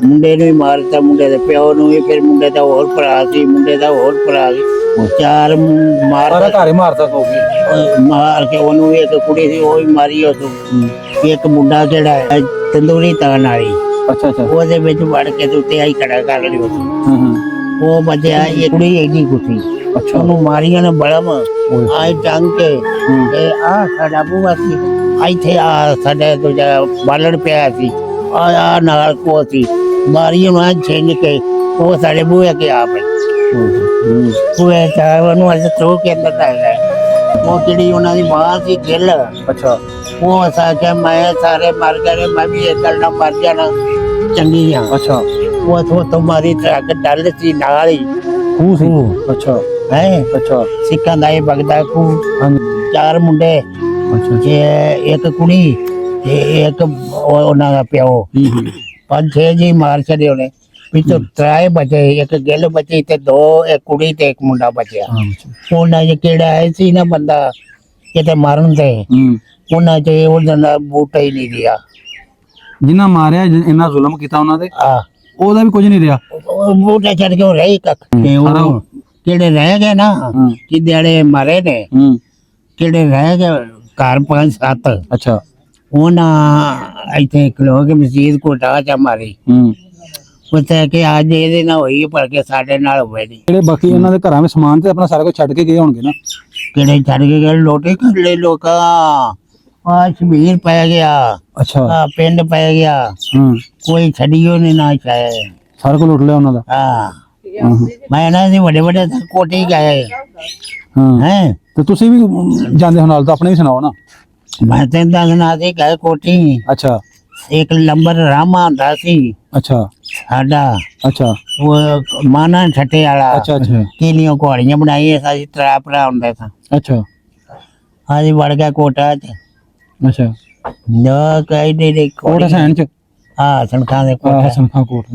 ਮੁੰਡੇ ਨੂੰ ਹੀ ਮਾਰਤਾ, ਮੁੰਡੇ ਦੇ ਪਿਓ ਨੂੰ ਵੀ, ਫਿਰ ਮੁੰਡੇ ਦਾ ਹੋਰ ਭਰਾ ਸੀ, ਮੁੰਡੇ ਦਾ ਹੋਰ ਭਰਾ ਸੀ, ਚਾਰ ਮਾਰ ਸਾਰਾ ਘਰ ਹੀ ਮਾਰਦਾ ਕਹੋਗੇ। ਮਾਰ ਕੇ ਉਹਨੂੰ ਵੀ, ਇੱਕ ਕੁੜੀ ਸੀ ਉਹ ਵੀ ਮਾਰੀ। ਉਸ ਇੱਕ ਮੁੰਡਾ ਜਿਹੜਾ ਹੈ ਤੰਦੂਰੀ ਤਾਣ ਵਾਲੀ, ਅੱਛਾ ਅੱਛਾ। ਉਹਦੇ ਵਿੱਚ ਵੜ ਕੇ ਤੇ ਉੱਤੇ ਆਈ ਖੜਾ ਕਰ ਲਈ ਉਹ ਬਚਿਆ। ਇਹ ਕੁੜੀ ਐਡੀ ਕੁੱਤੀ, ਅੱਛਾ। ਉਹਨੂੰ ਮਾਰੀਆਂ ਨੇ ਬੜਮ ਆਈ ਟੰਗ ਕੇ। ਤੇ ਆ ਸਾਡਾ ਬੂਆ ਸੀ, ਇੱਥੇ ਆ ਸਾਡੇ ਦੂਜਾ ਬਾਲਣ ਪਿਆ ਸੀ, ਆ ਨਾਲ ਕੋ ਸੀ, ਮਾਰੀਆਂ ਨੂੰ ਛਿੰਝ ਕੇ ਉਹ ਸਾਡੇ ਬੂਏ ਕੇ ਆਪ ਬੂਏ ਚਾਹ ਉਹਨੂੰ ਅੱਜ ਤੋ ਕੇ ਅੰਦਰ ਕਰ ਲੈ। ਉਹ ਜਿਹੜੀ ਉਹਨਾਂ ਦੀ ਮਾਂ ਸੀ ਗਿੱਲ, ਅੱਛਾ। ਉਹ ਅਸਾਂ ਕਿ ਮੈਂ ਸਾਰੇ ਮਰ ਗਏ, ਮੈਂ ਵੀ ਇਹ ਕਰਨਾ ਮਰ ਜਾਣਾ ਚੰਗੀ ਆ। ਅੱਛਾ। ਉਹ ਤੁਹਾਡੀ ਟਰੱਕ ਡਲ ਸੀ ਨਾਲ ਹੀ ਖੂਹ ਸੀ। ਅੱਛਾ ਹੈ। ਅੱਛਾ। ਸਿੱਖਾਂ ਦਾ ਇਹ ਬਗਦਾ ਖੂਹ। ਹਾਂਜੀ। ਚਾਰ ਮੁੰਡੇ, ਅੱਛਾ ਜੇ ਇੱਕ ਕੁੜੀ ਤੇ ਇੱਕ ਉਹਨਾਂ ਦਾ ਪਿਓ, 5-6 ਜੀ ਮਾਰ ਛੱਡੇ ਉਹਨੇ। ਪਿੱਛੋਂ 3 ਬਚੇ, ਇੱਕ ਗਿੱਲ ਬਚੀ ਤੇ 2 ਇੱਕ ਕੁੜੀ ਤੇ ਇੱਕ ਮੁੰਡਾ ਬਚਿਆ। ਉਹਨਾਂ ਚ ਕਿਹੜਾ ਹੈ ਸੀ ਨਾ ਬੰਦਾ ਕਿਤੇ ਮਾਰਨ ਤੇ, ਉਹਨਾਂ ਚ ਉਹਦਾ ਨਾ ਬੂਟਾ ਹੀ ਨਹੀਂ ਰਿਹਾ। ਜਿਨ੍ਹਾਂ ਮਾਰਿਆ, ਇੰਨਾ ਜ਼ੁਲਮ ਕੀਤਾ ਉਹਨਾਂ ਤੇ, ਆ ਉਹਦਾ ਵੀ ਕੁਝ ਨਹੀਂ ਰਿਹਾ। ਬੂਟਾ ਛੱਡ ਕੇ ਉਹ ਰਹੀ ਕੱਖ। ਤੇ ਉਹ ਕਿਹੜੇ ਰਹਿ ਗਏ ਨਾ, ਕਿਹਦੇ ਵਾਲੇ ਮਾਰੇ ਨੇ, ਕਿਹੜੇ ਰਹਿ ਗਏ ਘਰ 5-7। ਅੱਛਾ। ਉਹਨਾਂ ਇੱਥੇ ਖਲੋ ਕੇ ਮਸਜਿਦ ਕੋਟਾ ਚ ਮਾਰੀ। ਪੁੱਛਿਆ ਕਿ ਅੱਜ ਇਹਦੇ ਨਾਲ ਹੋਈ ਪਰ ਕੇ ਸਾਡੇ ਨਾਲ ਹੋਵੇ ਨਹੀਂ। ਜਿਹੜੇ ਬਾਕੀ ਇਹਨਾਂ ਦੇ ਘਰਾਂ ਵਿੱਚ ਸਮਾਨ ਤੇ ਆਪਣਾ ਸਾਰਾ ਕੁਝ ਛੱਡ ਕੇ ਗਏ ਹੋਣਗੇ ਨਾ। ਕਿਹੜੇ ਛੱਡ ਕੇ ਗਏ, ਲੋਟੇ ਕਰ ਲੈ ਲੋਕਾਂ। ਆ ਸ਼ਬੀਰ ਪੈ ਗਿਆ, ਅੱਛਾ। ਆ ਪਿੰਡ ਪੈ ਗਿਆ, ਕੋਈ ਛੱਡਿਓ ਨਹੀਂ ਨਾ ਚਾਹੇ, ਸਾਰਾ ਕੁਝ ਲੁੱਟ ਲਿਆ ਉਹਨਾਂ ਦਾ। ਹਾਂ ਮੈਂ ਨਾ ਸੀ ਵੱਡੇ ਵੱਡੇ ਕੋਟੇ ਗਏ ਹੈ। ਤੇ ਤੁਸੀਂ ਵੀ ਜਾਂਦੇ ਹੋ ਨਾਲ, ਤਾਂ ਆਪਣੇ ਵੀ ਸੁਣਾਓ ਨਾ। ਮੈਂ ਤੈਨੂੰ ਦੱਸਣਾ ਸੀ ਗਏ ਕੋਠੀ। ਅੱਛਾ। ਇੱਕ ਲੰਬਰ ਰਾਮਾ ਹੁੰਦਾ ਸੀ ਅੱਛਾ ਸਾਡਾ, ਅੱਛਾ ਉਹ ਮਾਨਾ ਛੱਟੇ ਵਾਲਾ। ਅੱਛਾ ਅੱਛਾ ਕੀਲੀਆਂ ਘੋੜੀਆਂ ਬਣਾਈਏ ਸਾਡੀ, 3 ਭਰਾ ਹੁੰਦੇ ਸਾਂ। ਅੱਛਾ। ਅਸੀਂ ਵੜ ਗਿਆ ਕੋਟਾ ਚ। ਅੱਛਾ। ਨਾ ਕਹੀ ਦੇ ਕੋਟ ਹਸੈਨ ਚ। ਹਾਂ ਸਣਖਾਂ ਦੇ ਕੋਟ। ਹਸਨ ਖਾਂ ਕੋਟ।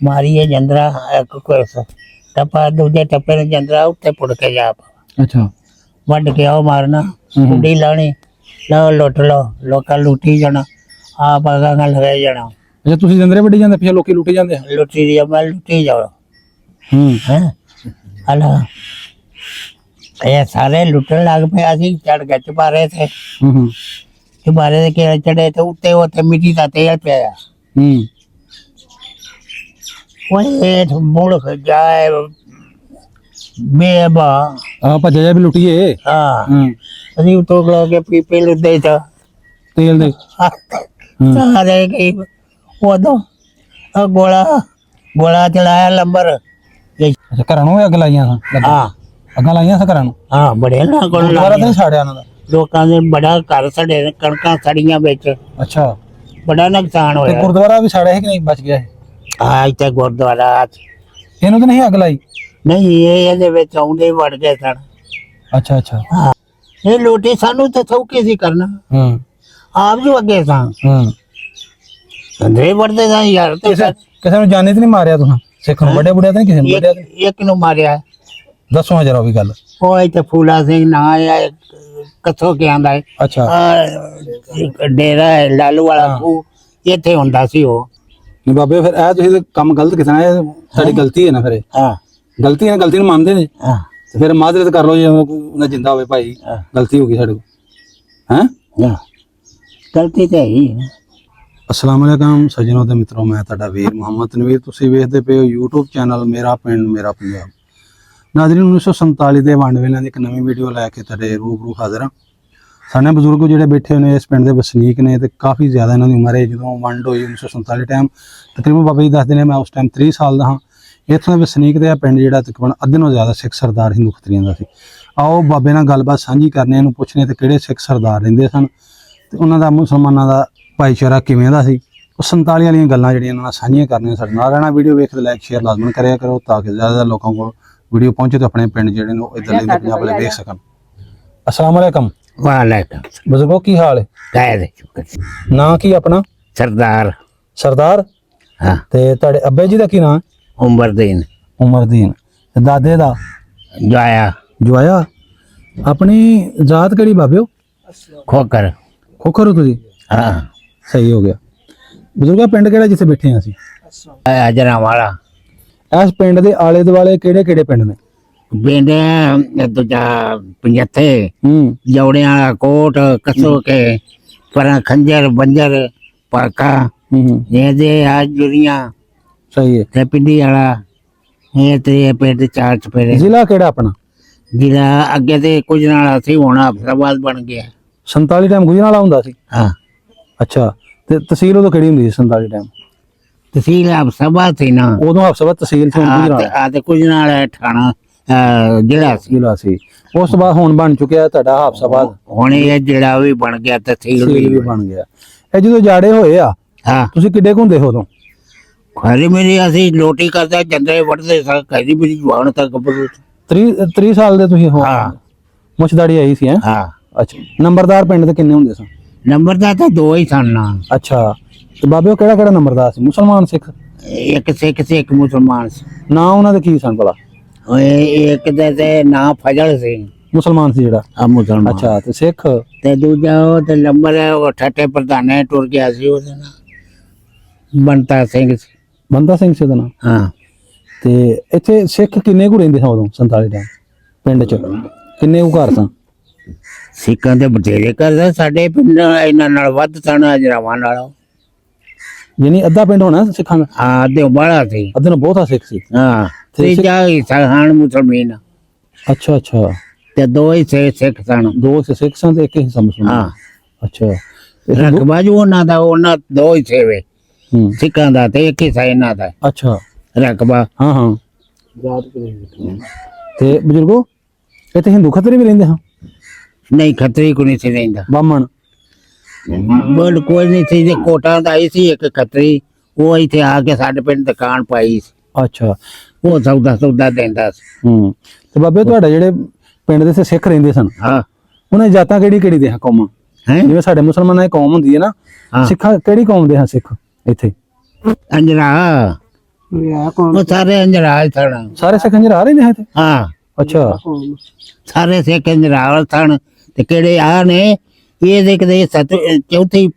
ਮਾਰੀਏ ਜੰਦਰਾ ਇੱਕ ਕੋਸ ਟੱਪਾ, ਦੂਜੇ ਟੱਪੇ ਨੇ ਜੰਦਰਾ ਉੱਤੇ ਪੁੜ ਕੇ ਜਾ। ਅੱਛਾ। ਵੱਢ ਕੇ ਆਓ ਮਾਰਨਾ, ਕੁੰਡੀ ਲਾਣੀ, ਲਓ ਲੁੱਟ ਲਓ, ਲੋਕਾਂ ਲੁੱਟੀ ਜਾਣਾ, ਆਪ ਅਗਾਂ ਲਗਾਈ ਜਾਣਾ। ਅੱਛਾ। ਤੁਸੀਂ ਜੰਦਰੇ ਵੱਢੀ ਜਾਂਦੇ, ਪਿੱਛੇ ਲੋਕੀ ਲੁੱਟੀ ਜਾਂਦੇ। ਲੁੱਟੀ ਦੀ ਮੈਂ ਲੁੱਟੀ ਜਾਓ ਹੈ। ਹਲਾ ਇਹ ਸਾਰੇ ਲੁੱਟਣ ਲੱਗ ਪਏ। ਅਸੀਂ ਚੜ ਕੇ ਚੁਬਾਰੇ ਤੇ, ਚੁਬਾਰੇ ਦੇ ਕੇ ਚੜੇ ਤੇ ਉੱਤੇ ਮਿੱਟੀ ਦਾ ਤੇਲ ਪਿਆ। ਉਹ ਮੁੜ ਜਾਏ ਬੇਬਾ ਆ ਭੱਜਿਆ ਜਾ ਵੀ ਲੁੱਟੀਏ। ਹਾਂ ਅਸੀਂ ਉਤੋਂ ਖਲੋ ਕੇ ਪੀਪੇ ਲੁੱਦੇ ਚ ਤੇਲ ਦੇ ਸਾਰੇ ਗਈ। ਉਦੋਂ ਗੋਲਾ ਚਲਾਇਆ ਲੰਬਰ। ਅੱਛਾ। ਘਰਾਂ ਨੂੰ ਅੱਗ ਲਾਈਆਂ ਸਾਂ। ਹਾਂ ਅੱਗਾਂ ਲਾਈਆਂ ਸਾਂ ਘਰਾਂ ਨੂੰ। ਹਾਂ ਬੜੇ ਨਾ ਗੁਰਦੁਆਰਾ ਤਾਂ ਨਹੀਂ ਸਾੜਿਆ ਉਹਨਾਂ ਦਾ। ਲੋਕਾਂ ਦੇ ਬੜਾ ਘਰ ਸੜੇ, ਕਣਕਾਂ ਸੜੀਆਂ ਵਿੱਚ, ਅੱਛਾ। ਬੜਾ ਨੁਕਸਾਨ ਤੇ ਹੋਇਆ। ਗੁਰਦੁਆਰਾ ਵੀ ਸਾੜਿਆ ਹੈ ਕਿ ਨਹੀਂ, ਬਚ ਗਿਆ ਹੈ? ਹਾਂ ਇੱਥੇ ਗੁਰਦੁਆਰਾ ਇਹਨੂੰ ਤਾਂ ਨਹੀਂ ਅੱਗ ਲਾਈ? ਨਹੀਂ, ਇਹ ਇਹਦੇ ਵਿੱਚ ਆਉਂਦੇ ਵੜ ਗਏ ਸਨ। ਅੱਛਾ ਅੱਛਾ। ਹਾਂ ਇਹ ਲੋਟੀ ਸਾਨੂੰ ਤਾਂ ਸੌਖੀ ਸੀ ਕਰਨਾ, ਆਪ ਜੋ ਅੱਗੇ ਸਾਂ ਅੰਦਰੇ ਵੜਦੇ ਸਾਂ ਯਾਰ। ਤੇ ਕਿਸੇ ਨੂੰ ਜਾਣੇ ਤੇ ਨਹੀਂ ਮਾਰਿਆ ਤੁਸੀਂ? ਸਿੱਖ ਨੂੰ ਵੱਡੇ ਬੁੜਿਆ ਤਾਂ ਨਹੀਂ ਕਿਸੇ ਨੂੰ ਵੱਡਿਆ? ਇੱਕ ਨੂੰ ਮਾਰਿਆ। ਦੱਸੋ ਜਰਾ ਉਹ ਵੀ ਗੱਲ। ਉਹ ਇੱਥੇ ਫੂਲਾ ਸਿੰਘ ਨਾਂ ਆ, ਕਿੱਥੋਂ ਕਿ ਆਂਦਾ ਹੈ। ਅੱਛਾ। ਡੇਰਾ ਹੈ ਲਾਲੂ ਵਾਲਾ ਖੂਹ, ਇੱਥੇ ਹੁੰਦਾ ਸੀ ਉਹ। ਨਹੀਂ ਬਾਬੇ, ਫਿਰ ਇਹ ਤੁਸੀਂ ਕੰਮ ਗਲਤ ਕੀਤਾ ਨਾ, ਇਹ ਸਾਡੀ ਗਲਤੀ ਹੈ ਨਾ। ਫਿਰ ਹਾਂ ਗਲਤੀ ਹੈ, ਗਲਤੀ ਨੂੰ ਮੰਨਦੇ ਨੇ ਹਾਂ। ਤੇ ਫਿਰ ਮਾਜ਼ਰਤ ਕਰ ਲਓ ਜੇ ਉਹਨਾਂ ਜਿੰਦਾ ਹੋਵੇ, ਭਾਈ ਗਲਤੀ ਹੋ ਗਈ ਸਾਡੇ ਕੋਲ। ਹਾਂ ਗਲਤੀ ਤੇ ਹੈ। अस्सलाम वालेकुम सज्जनों ते मित्रों, मैं तुहाडा वीर मुहम्मद तनवीर। तुसीं वेखदे पे हो यूट्यूब चैनल मेरा पिंड मेरा पंजाब। नाज़रीन 1947 ਦੇ ਵੰਡ ਵੇਲਿਆਂ ਦੀ ਇੱਕ ਨਵੀਂ ਵੀਡੀਓ ਲੈ ਕੇ ਤੁਹਾਡੇ ਰੂਬਰੂ ਹਾਜ਼ਰ ਹਾਂ। ਸਾਡੇ ਬਜ਼ੁਰਗ ਜਿਹੜੇ ਬੈਠੇ ਨੇ ਇਸ ਪਿੰਡ ਦੇ ਵਸਨੀਕ ਨੇ ਤੇ ਕਾਫੀ ਜ਼ਿਆਦਾ ਇਹਨਾਂ ਦੀ ਉਮਰ ਹੈ। ਜਦੋਂ ਵੰਡ ਹੋਈ 1947 ਟਾਈਮ, ਤਕਰੀਬਨ ਬਾਬਾ ਜੀ ਦੱਸਦੇ ਨੇ ਮੈਂ ਉਸ ਟਾਈਮ 30 ਸਾਲ ਦਾ ਹਾਂ। ਇੱਥੋਂ ਦੇ ਵਸਨੀਕ ਦੇ ਪਿੰਡ ਜਿਹੜਾ ਤਕਰੀਬਨ ਅੱਧੇ ਨਾਲੋਂ ਜ਼ਿਆਦਾ ਸਿੱਖ ਸਰਦਾਰ ਹਿੰਦੂ ਖੱਤਰੀਆਂ ਦਾ ਸੀ। ਆਓ ਬਾਬੇ ਨਾਲ ਗੱਲਬਾਤ ਸਾਂਝੀ ਕਰਨੇ, ਇਹਨੂੰ ਪੁੱਛਣੇ ਤੇ ਕਿਹੜੇ ਸਿੱਖ ਸਰਦਾਰ ਰਹਿੰਦੇ ਸਨ ਤੇ ਉਹਨਾਂ ਦਾ ਮੁਸਲਮਾਨਾਂ ਦਾ ਭਾਈਚਾਰਾ ਕਿਵੇਂ ਦਾ ਸੀ। ਉਹ 47 ਵਾਲੀਆਂ ਗੱਲਾਂ ਜਿਹੜੀਆਂ ਇਹਨਾਂ ਨਾਲ ਸਾਂਝੀਆਂ ਕਰਨੀਆਂ। ਸਾਡੇ ਨਾਲ ਰਹਿਣਾ। ਵੀਡੀਓ ਵੇਖਦੇ ਲਾਈਕ ਸ਼ੇਅਰ ਲਾਜ਼ਮਨ ਕਰਿਆ ਕਰੋ ਤਾਂ ਕਿ ਜ਼ਿਆਦਾ ਲੋਕਾਂ ਕੋਲ ਵੀਡੀਓ ਪਹੁੰਚੇ ਤੇ ਆਪਣੇ ਪਿੰਡ ਜਿਹੜੇ ਨੇ ਇੱਧਰ ਦੇ ਪੰਜਾਬ ਵਾਲੇ ਵੇਖ ਸਕਣ। अस्सलाम वालेकुम। वालेकुम। बुजुर्गो की हाल है? ना की अपना? सरदार। सरदार। हाँ। ते तुहाडे अब्बे जी दा की नाम? उमरदीन। उमरदीन। ते दादे दा? जोया। जोया। अपनी जात केड़ी बाबियो? खोकर। खोखर हो तुसी? हाँ। सही हो गया। बुजुर्गा पिंड केड़ा जिथे बैठे हैं असी? ਅਜਰਾ ਵਾਲਾ ਇਸ ਪਿੰਡ ਦੇ ਆਲੇ ਦੁਆਲੇ ਕਿਹੜੇ ਕਿਹੜੇ ਪਿੰਡ ਨੇ? ਪਿੰਡ ਦੂਜਾ ਪੰਜੱਥੇ ਜੌੜਿਆਂ ਵਾਲਾ ਕੋਟ ਕਸੋ ਕੇ ਪਰਾਂ ਖੰਜਰ ਬੰਜਰ ਪਾਕਾ ਇਹਦੇ ਆ ਜੁਰੀਆਂ ਸਹੀ ਹੈ। ਤੇ ਪਿੰਡੀ ਵਾਲਾ ਇਹ ਤੇ ਪਿੰਡ ਚਾਰ ਚਪੇਰੇ। ਜ਼ਿਲ੍ਹਾ ਕਿਹੜਾ ਆਪਣਾ? ਜਿਹੜਾ ਅੱਗੇ ਤੇ ਕੁਝ ਨਾਲ ਸੀ ਹੁਣ ਅਫਸਾਬਾਦ ਬਣ ਗਿਆ। 47 ਟਾਈਮ ਗੁਜਰਾਲਾ ਹੁੰਦਾ ਸੀ? ਹਾਂ। ਅੱਛਾ, ਤੇ ਤਹਿਸੀਲ ਉਦੋਂ ਕਿਹੜੀ ਹੁੰਦੀ ਸੀ 47 ਟਾਈਮ? ਤਹਿਸੀਲ ਅਫਸਾਬਾਦ ਸੀ ਨਾ ਉਦੋਂ ਹਫਸਾਬਾਦ ਤਹਿਸੀਲ ਸੀ, ਹੁਣ ਗੁਜਰਾਲਾ ਆ ਤੇ ਕੁਝ ਨਾਲ ਠਾਣਾ ਜਿਹੜਾ ਸੀ। ਜ਼ਿਲ੍ਹਾ ਸੀ। ਉਸ ਤੋਂ ਬਾਅਦ ਹੁਣ ਬਣ ਚੁੱਕਿਆ ਤੁਹਾਡਾ ਹਫਸਾਬਾਦ। ਹੁਣ ਇਹ ਜਿਹੜਾ ਵੀ ਬਣ ਗਿਆ ਤਹਿਸੀਲ ਤਹਿਸੀਲ ਵੀ ਬਣ ਗਿਆ। ਇਹ ਜਦੋਂ ਜਾੜੇ ਹੋਏ ਆ ਹਾਂ ਤੁਸੀਂ ਕਿੱਡੇ ਕੁ ਹੁੰਦੇ ਹੋ ਉਦੋਂ? ਖਰੀ ਮੇਰੀ ਅਸੀਂ ਲੋਟੀ ਕਰਦਾ ਜੰਦਰੇ ਵੜਦੇ ਸਾਂ ਕਹੀ ਮੇਰੀ ਜਵਾਨ ਤੱਕ ਬਰੂ 30 ਸਾਲ ਦੇ ਤੁਸੀਂ ਹੋ? ਹਾਂ। ਮੁੱਛਦਾੜੀ ਆਈ ਸੀ? ਹੈ। ਹਾਂ। ਅੱਛਾ, ਨੰਬਰਦਾਰ ਪਿੰਡ ਦੇ ਕਿੰਨੇ ਹੁੰਦੇ ਸਨ? ਨੰਬਰਦਾਰ ਤਾਂ ਦੋ ਹੀ ਸਨ ਨਾ। ਅੱਛਾ, ਤੇ ਬਾਬੇ ਉਹ ਕਿਹੜਾ ਕਿਹੜਾ ਨੰਬਰਦਾਰ ਸੀ? ਮੁਸਲਮਾਨ ਸਿੱਖ? ਇੱਕ ਸਿੱਖ ਸੀ ਇੱਕ ਮੁਸਲਮਾਨ ਸੀ। ਨਾ ਉਹਨਾਂ ਦੇ ਕੀ ਸਨ ਭਲਾ? ਓਏ ਇੱਕ ਦੇ ਤੇ ਨਾਂ ਫਜ਼ਲ ਸੀ। ਮੁਸਲਮਾਨ ਸੀ ਜਿਹੜਾ? ਆ ਮੁਸਲਮਾਨ। ਅੱਛਾ, ਤੇ ਸਿੱਖ? ਤੇ ਦੂਜਾ ਉਹ ਤੇ ਨੰਬਰ ਉਹ ਠੱਠੇ ਪ੍ਰਧਾਨੇ ਟੁਰ ਗਿਆ ਸੀ ਉਹਦੇ ਨਾਲ ਬੰਤਾ ਸਿੰਘ ਸੀ। ਬੰਦਾ ਸਿੰਘ ਸੀ ਉਹਦਾ ਨਾਂ? ਹਾਂ। ਤੇ ਇੱਥੇ ਸਿੱਖ ਕਿੰਨੇ ਕੁ ਰਹਿੰਦੇ ਸਨ ਉਦੋਂ 47 ਟਾਈਮ ਪਿੰਡ ਚ? ਕਿੰਨੇ ਕੁ ਘਰ ਸਨ? ਸਿੱਖਾਂ ਦੇ ਬਥੇਰੇ ਕਰਦੇ ਸਾਡੇ ਪਿੰਡ ਇਹਨਾਂ ਨਾਲ ਵੱਧ ਸਨ ਅਜਰਾਵਾਂ ਨਾਲ। ਯਾਨੀ ਅੱਧਾ ਪਿੰਡ ਹੋਣਾ ਸਿੱਖਾਂ ਦਾ? ਹਾਂ ਅੱਧੇ ਬਾਹਲਾ ਸੀ। ਅੱਧੇ ਨੂੰ ਬਹੁਤਾ ਸਿੱਖ ਸੀ? ਹਾਂ ਤੇ ਤੇ ਜਾ ਸਹਾਨ ਮੁਸਲਮਾਨ। ਅੱਛਾ ਅੱਛਾ, ਤੇ ਦੋ ਹੀ ਸਿੱਖ ਸਨ। ਦੋ ਸਿੱਖ ਸਨ ਤੇ ਇੱਕ ਹਿੱਸਾ ਮੁਸਲਮਾਨ? ਹਾਂ। ਅੱਛਾ, ਰਕਬਾ ਜੋ ਉਹਨਾਂ ਦਾ ਉਹਨਾਂ ਦੋ ਹੀ ਸੇਵੇ ਸਿੱਖਾਂ ਦਾ ਤੇ ਇੱਕ ਹਿੱਸਾ ਇਹਨਾਂ ਦਾ। ਅੱਛਾ, ਰਕਬਾ। ਹਾਂ ਹਾਂ। ਤੇ ਬਜ਼ੁਰਗੋ ਇੱਥੇ ਹਿੰਦੂ ਖੱਤਰੀ ਵੀ ਰਹਿੰਦੇ ਹਾਂ? ਨਹੀਂ ਖੱਤਰੀ ਕੋਈ ਨਹੀਂ ਸੀ ਰਹਿੰਦਾ। ਬਾਹਮਣ? ਬੋਲ ਕੋਈ ਨਹੀਂ ਸੀ। ਜੇ ਕੋਟਾਂ ਦਾ ਆਈ ਸੀ ਇੱਕ ਖੱਤਰੀ, ਉਹ ਇੱਥੇ ਆ ਕੇ ਸਾਡੇ ਪਿੰਡ ਦੁਕਾਨ ਪਾਈ ਸੀ। ਅੱਛਾ, ਉਹ ਸੌਦਾ ਦਿੰਦਾ ਸੀ। ਤੇ ਬਾਬੇ ਤੁਹਾਡੇ ਜਿਹੜੇ ਪਿੰਡ ਦੇ ਸਿੱਖ ਰਹਿੰਦੇ ਸਨ ਹਾਂ ਉਹਨਾਂ ਦੀ ਜਾਤਾਂ ਕਿਹੜੀ ਕਿਹੜੀ ਦੇ ਹਨ ਕੌਮਾਂ? ਹੈ ਜਿਵੇਂ ਸਾਡੇ ਮੁਸਲਮਾਨਾਂ ਦੀ ਕੌਮ ਹੁੰਦੀ ਹੈ ਨਾ, ਸਿੱਖਾਂ ਕਿਹੜੀ ਕੌਮ ਦੇ ਹਨ ਸਿੱਖ ਇੱਥੇ? ਅੰਜਰਾ। ਉਹ ਸਾਰੇ ਅੰਜਰਾ ਸਨ। ਸਾਰੇ ਸਿੱਖ ਅੰਜਰਾ ਰਹਿੰਦੇ ਹਨ ਇੱਥੇ? ਹਾਂ। ਅੱਛਾ, ਸਾਰੇ ਸਿੱਖ ਅੰਜਰਾ ਸਨ। ਤੇ ਕਿਹੜੇ ਆ ਨੇ ਇਹ ਦੇਖਦੇ ਚੌਥੀ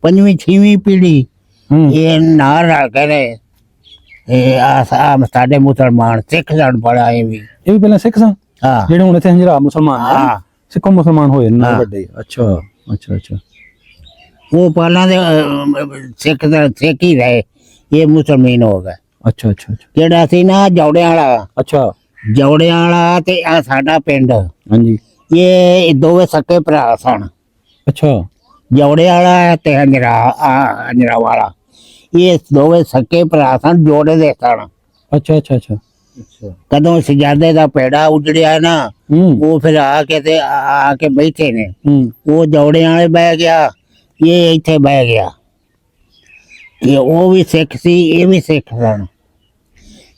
ਪੰਜਵੀਂ ਛੇਵੀਂ ਪੀੜੀ ਇਹ ਨਾਲ ਰਲ ਕੇ ਇਹ ਆ ਸਾਡੇ ਮੁਸਲਮਾਨ ਸਿੱਖ ਸਨ ਬੜਾ ਇਹ ਵੀ ਵੀ ਪਹਿਲਾਂ ਸਿੱਖ ਸਨ? ਹਾਂ। ਜਿਹੜੇ ਹੁਣ ਇੱਥੇ ਅੰਜਰਾ ਮੁਸਲਮਾਨ ਨੇ ਹਾਂ। ਸਿੱਖੋ ਮੁਸਲਮਾਨ ਹੋਏ ਨੇ ਹਾਂ। ਵੱਡੇ? ਅੱਛਾ ਅੱਛਾ ਅੱਛਾ। ਉਹ ਪਹਿਲਾਂ ਦੇ ਸਿੱਖ ਹੀ ਰਹੇ, ਇਹ ਮੁਸਲਮਾਨ ਹੋ ਗਏ। ਅੱਛਾ ਅੱਛਾ ਅੱਛਾ। ਜਿਹੜਾ ਸੀ ਨਾ ਜੌੜਿਆਂ ਵਾਲਾ। ਅੱਛਾ, ਜੌੜਿਆਂ ਵਾਲਾ ਤੇ ਆ ਸਾਡਾ ਪਿੰਡ, ਹਾਂਜੀ। ਇਹ ਦੋਵੇਂ ਸਕੇ ਭਰਾ ਸਨ। ਅੱਛਾ, ਜੌੜੇ ਵਾਲਾ ਤੇ ਅੰਜਰਾ ਵਾਲਾ ਇਹ ਦੋਵੇਂ ਸਕੇ ਭਰਾ ਸਨ, ਜੋੜੇ ਦੇ ਸਨ। ਅੱਛਾ ਅੱਛਾ ਅੱਛਾ। ਕਦੋਂ ਸਜਾਦੇ ਦਾ ਪੇੜਾ ਉਜੜਿਆ ਨਾ, ਉਹ ਫਿਰ ਆ ਕੇ ਬੈਠੇ ਨੇ। ਉਹ ਜੌੜਿਆਂ ਵਾਲੇ ਬਹਿ ਗਿਆ, ਇਹ ਇੱਥੇ ਬਹਿ ਗਿਆ। ਇਹ ਉਹ ਵੀ ਸਿੱਖ ਸੀ, ਇਹ ਵੀ ਸਿੱਖ ਸਨ।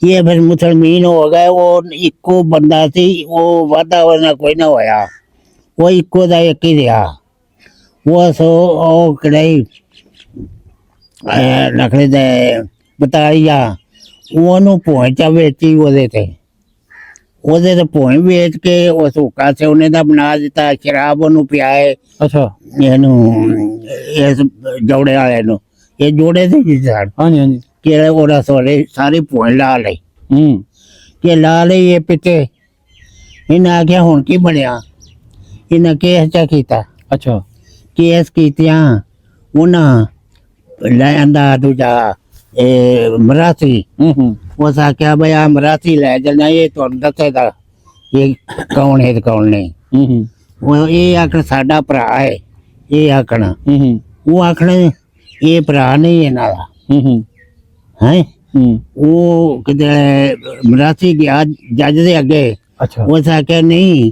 ਇਹ ਫਿਰ ਮੁਸਲਮਾਨ ਹੋ ਗਏ। ਉਹ ਇੱਕੋ ਬੰਦਾ ਸੀ, ਉਹ ਵਾਧਾ ਉਹਨਾਂ ਕੋਈ ਨਾ ਹੋਇਆ। ਉਹ ਇੱਕੋ ਦਾ ਇੱਕ ਹੀ ਰਿਹਾ। ਉਹ ਕੜਾਈ ਲੱਕੜੇ ਦੇ ਬਤਾਈਆ ਉਹਨੂੰ ਪਹੁੰਚਾ ਵੇਚੀ ਉਹਦੇ ਤੇ ਪਹੁੰਚ ਵੇਚ ਕੇ ਉਹ ਸੁੱਕਾ ਸੇ ਉਹਨੇ ਦਾ ਬਣਾ ਦਿੱਤਾ। ਸ਼ਰਾਬ ਉਹਨੂੰ ਪਿਆਏ। ਅੱਛਾ, ਇਹਨੂੰ ਇਸ ਜੋੜੇ ਵਾਲੇ ਨੂੰ, ਇਹ ਜੋੜੇ ਦੇ ਜੀ ਸਨ। ਹਾਂਜੀ ਹਾਂਜੀ। ਕਿ ਉਹਦਾ ਸਾਰੀ ਪਹੁੰਚ ਲਾ ਲਈ। ਕਿ ਲਾ ਲਈ ਇਹ ਪਿੱਛੇ ਇਹਨਾਂ ਆਖਿਆ ਹੁਣ ਕੀ ਬਣਿਆ? ਇਹਨਾਂ ਕੇਸ ਚਾ ਕੀਤਾ। ਅੱਛਾ, ਕੇਸ ਕੀਤਿਆਂ ਉਹਨਾਂ ਲੈ ਆਂਦਾ ਦੂਜਾ ਇਹ ਮਰਾਸੀ। ਉਸ ਆਖਿਆ ਬਈ ਆ ਮਰਾਸੀ ਲੈ ਜਾਣਾ, ਇਹ ਤੁਹਾਨੂੰ ਦੱਸੇਗਾ ਇਹ ਕੌਣ ਹੈ ਤੇ ਕੌਣ ਨਹੀਂ। ਉਹ ਇਹ ਆਖਣ ਸਾਡਾ ਭਰਾ ਹੈ, ਇਹ ਆਖਣਾ। ਉਹ ਆਖਣ ਇਹ ਭਰਾ ਨਹੀਂ ਇਹਨਾਂ ਦਾ ਹੈ। ਉਹ ਕਿਤੇ ਮਰਾਸੀ ਗਿਆ ਜੱਜ ਦੇ ਅੱਗੇ। ਅੱਛਾ, ਉਸ ਆਖਿਆ ਨਹੀਂ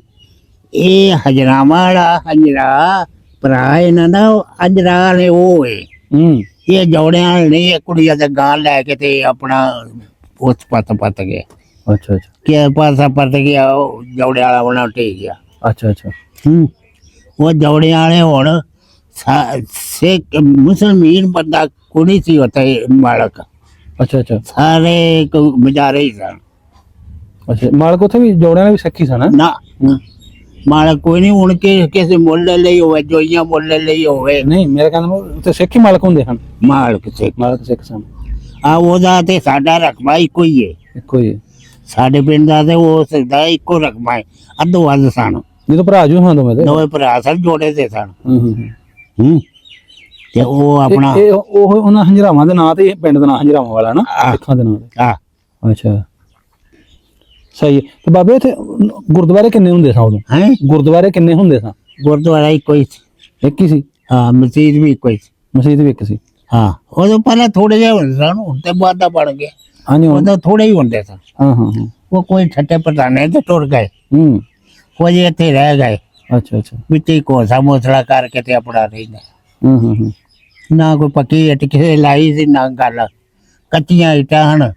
ਇਹ ਹਜਰਾਵਾਂ ਵਾਲਾ ਅੰਜਰਾ ਭਰਾ ਇਹਨਾਂ ਦਾ, ਅੰਜਰਾ ਵਾਲੇ ਉਹ ਏ। ਇਹ ਜੌੜਿਆਂ ਵਾਲੇ ਨਹੀਂ। ਇਹ ਕੁੜੀਆਂ ਦੇ ਗਾਲ ਲੈ ਕੇ ਤੇ ਆਪਣਾ ਉਸ ਪੱਤ ਗਿਆ। ਅੱਛਾ ਅੱਛਾ। ਕਿ ਪਾਸਾ ਪੱਤ ਗਿਆ, ਉਹ ਜੌੜਿਆਂ ਵਾਲਾ ਉਹਨਾਂ ਟੇਕ ਗਿਆ। ਅੱਛਾ ਅੱਛਾ। ਉਹ ਜੌੜਿਆਂ ਵਾਲੇ ਹੁਣ ਸਿੱਖ ਮੁਸਲਮਾਨ ਬੰਦਾ ਕੁੜੀ ਸੀ ਉੱਥੇ ਮਾਲਕ। ਅੱਛਾ ਅੱਛਾ। ਸਾਰੇ ਮਜਾਰੇ ਹੀ ਸਨ। ਅੱਛਾ, ਮਾਲਕ ਉੱਥੇ ਵੀ ਜੋੜਿਆਂ ਨੇ ਵੀ ਸਿੱਖੀ ਸਨ ਨਾ? ਮਾਲਕ ਕੋਈ ਨਹੀਂ। ਹੁਣ ਕਿਸੇ ਮੁੱਲ ਲਈ ਹੋਵੇ, ਜੋਈਆਂ ਮੁੱਲ ਲਈ ਹੋਵੇ। ਨਹੀਂ, ਮੇਰੇ ਕਹਿੰਦਾ ਉੱਥੇ ਸਿੱਖ ਹੀ ਮਾਲਕ ਹੁੰਦੇ ਹਨ। ਮਾਲਕ ਸਿੱਖ ਸਨ। ਆ ਉਹਦਾ ਤੇ ਸਾਡਾ ਰਕਬਾ ਇੱਕੋ ਹੀ ਹੈ। ਇੱਕੋ ਹੀ ਹੈ। ਸਾਡੇ ਪਿੰਡ ਦਾ ਤੇ ਉਸ ਦਾ ਇੱਕੋ ਰਕਬਾ ਹੈ, ਅੱਧੋ ਅੱਧ ਸਨ। ਜਦੋਂ ਭਰਾ ਜੂ ਹਾਂ ਦੋਵੇਂ ਤੇ ਦੋਵੇਂ ਭਰਾ ਸਨ, ਜੋੜੇ ਤੇ ਸਨ। ਹੂੰ ਹੂੰ ਹੂੰ। ਹੂੰ ਤੇ ਉਹ ਆਪਣਾ ਇਹ ਉਹ ਉਹਨਾਂ ਹੰਜਰਾਵਾਂ ਦੇ ਨਾਂ ਤੇ ਇਹ ਪਿੰਡ ਦਾ ਨਾਂ ਹੰਜਰਾਵਾਂ ਵਾਲਾ ਨਾ, ਆਹ। ਸਿੱਖਾਂ ਦੇ ਨਾਂ ਤੇ। ਆ ਅੱਛਾ ਸਹੀ ਹੈ। ਤੇ ਬਾਬੇ ਇੱਥੇ ਗੁਰਦੁਆਰੇ ਕਿੰਨੇ ਹੁੰਦੇ ਸਨ ਉਦੋਂ? ਹੈ ਗੁਰਦੁਆਰੇ ਕਿੰਨੇ ਹੁੰਦੇ ਸਨ? ਗੁਰਦੁਆਰਾ ਇੱਕੋ ਹੀ ਸੀ। ਇੱਕ ਹੀ ਸੀ? ਹਾਂ, ਮਸਜਿਦ ਵੀ ਇੱਕੋ ਹੀ ਸੀ। ਮਸਜਿਦ ਵੀ ਇੱਕ ਸੀ? ਹਾਂ, ਉਦੋਂ ਪਹਿਲਾਂ ਥੋੜੇ ਜਿਹੇ ਹੁੰਦੇ ਸਨ, ਹੁਣ ਤੇ ਵਾਧਾ ਬਣ ਗਿਆ। ਹਾਂਜੀ ਹੁਣ ਉਦੋਂ ਥੋੜੇ ਹੀ ਹੁੰਦੇ ਸਨ। ਹਾਂ ਹਾਂ ਹਾਂ। ਉਹ ਕੋਈ ਛੱਟੇ ਪਟਾਣੇ ਤੇ ਟੁਰ ਗਏ, ਹੂੰ। ਕੋਈ ਇੱਥੇ ਰਹਿ ਗਏ, ਅੱਛਾ ਅੱਛਾ। ਵਿੱਚ ਹੀ ਕੋਸਾ ਮੋਸਲਾ ਕਰਕੇ ਤੇ ਆਪਣਾ ਰਹਿੰਦਾ। ਹੂੰ ਹੂੰ ਹੂੰ। ਨਾ ਕੋਈ ਪੱਕੀ ਇੱਟ ਕਿਸੇ ਲਾਈ ਸੀ, ਨਾ ਗੱਲ। ਕੱਚੀਆਂ ਇੱਟਾਂ ਹਨ,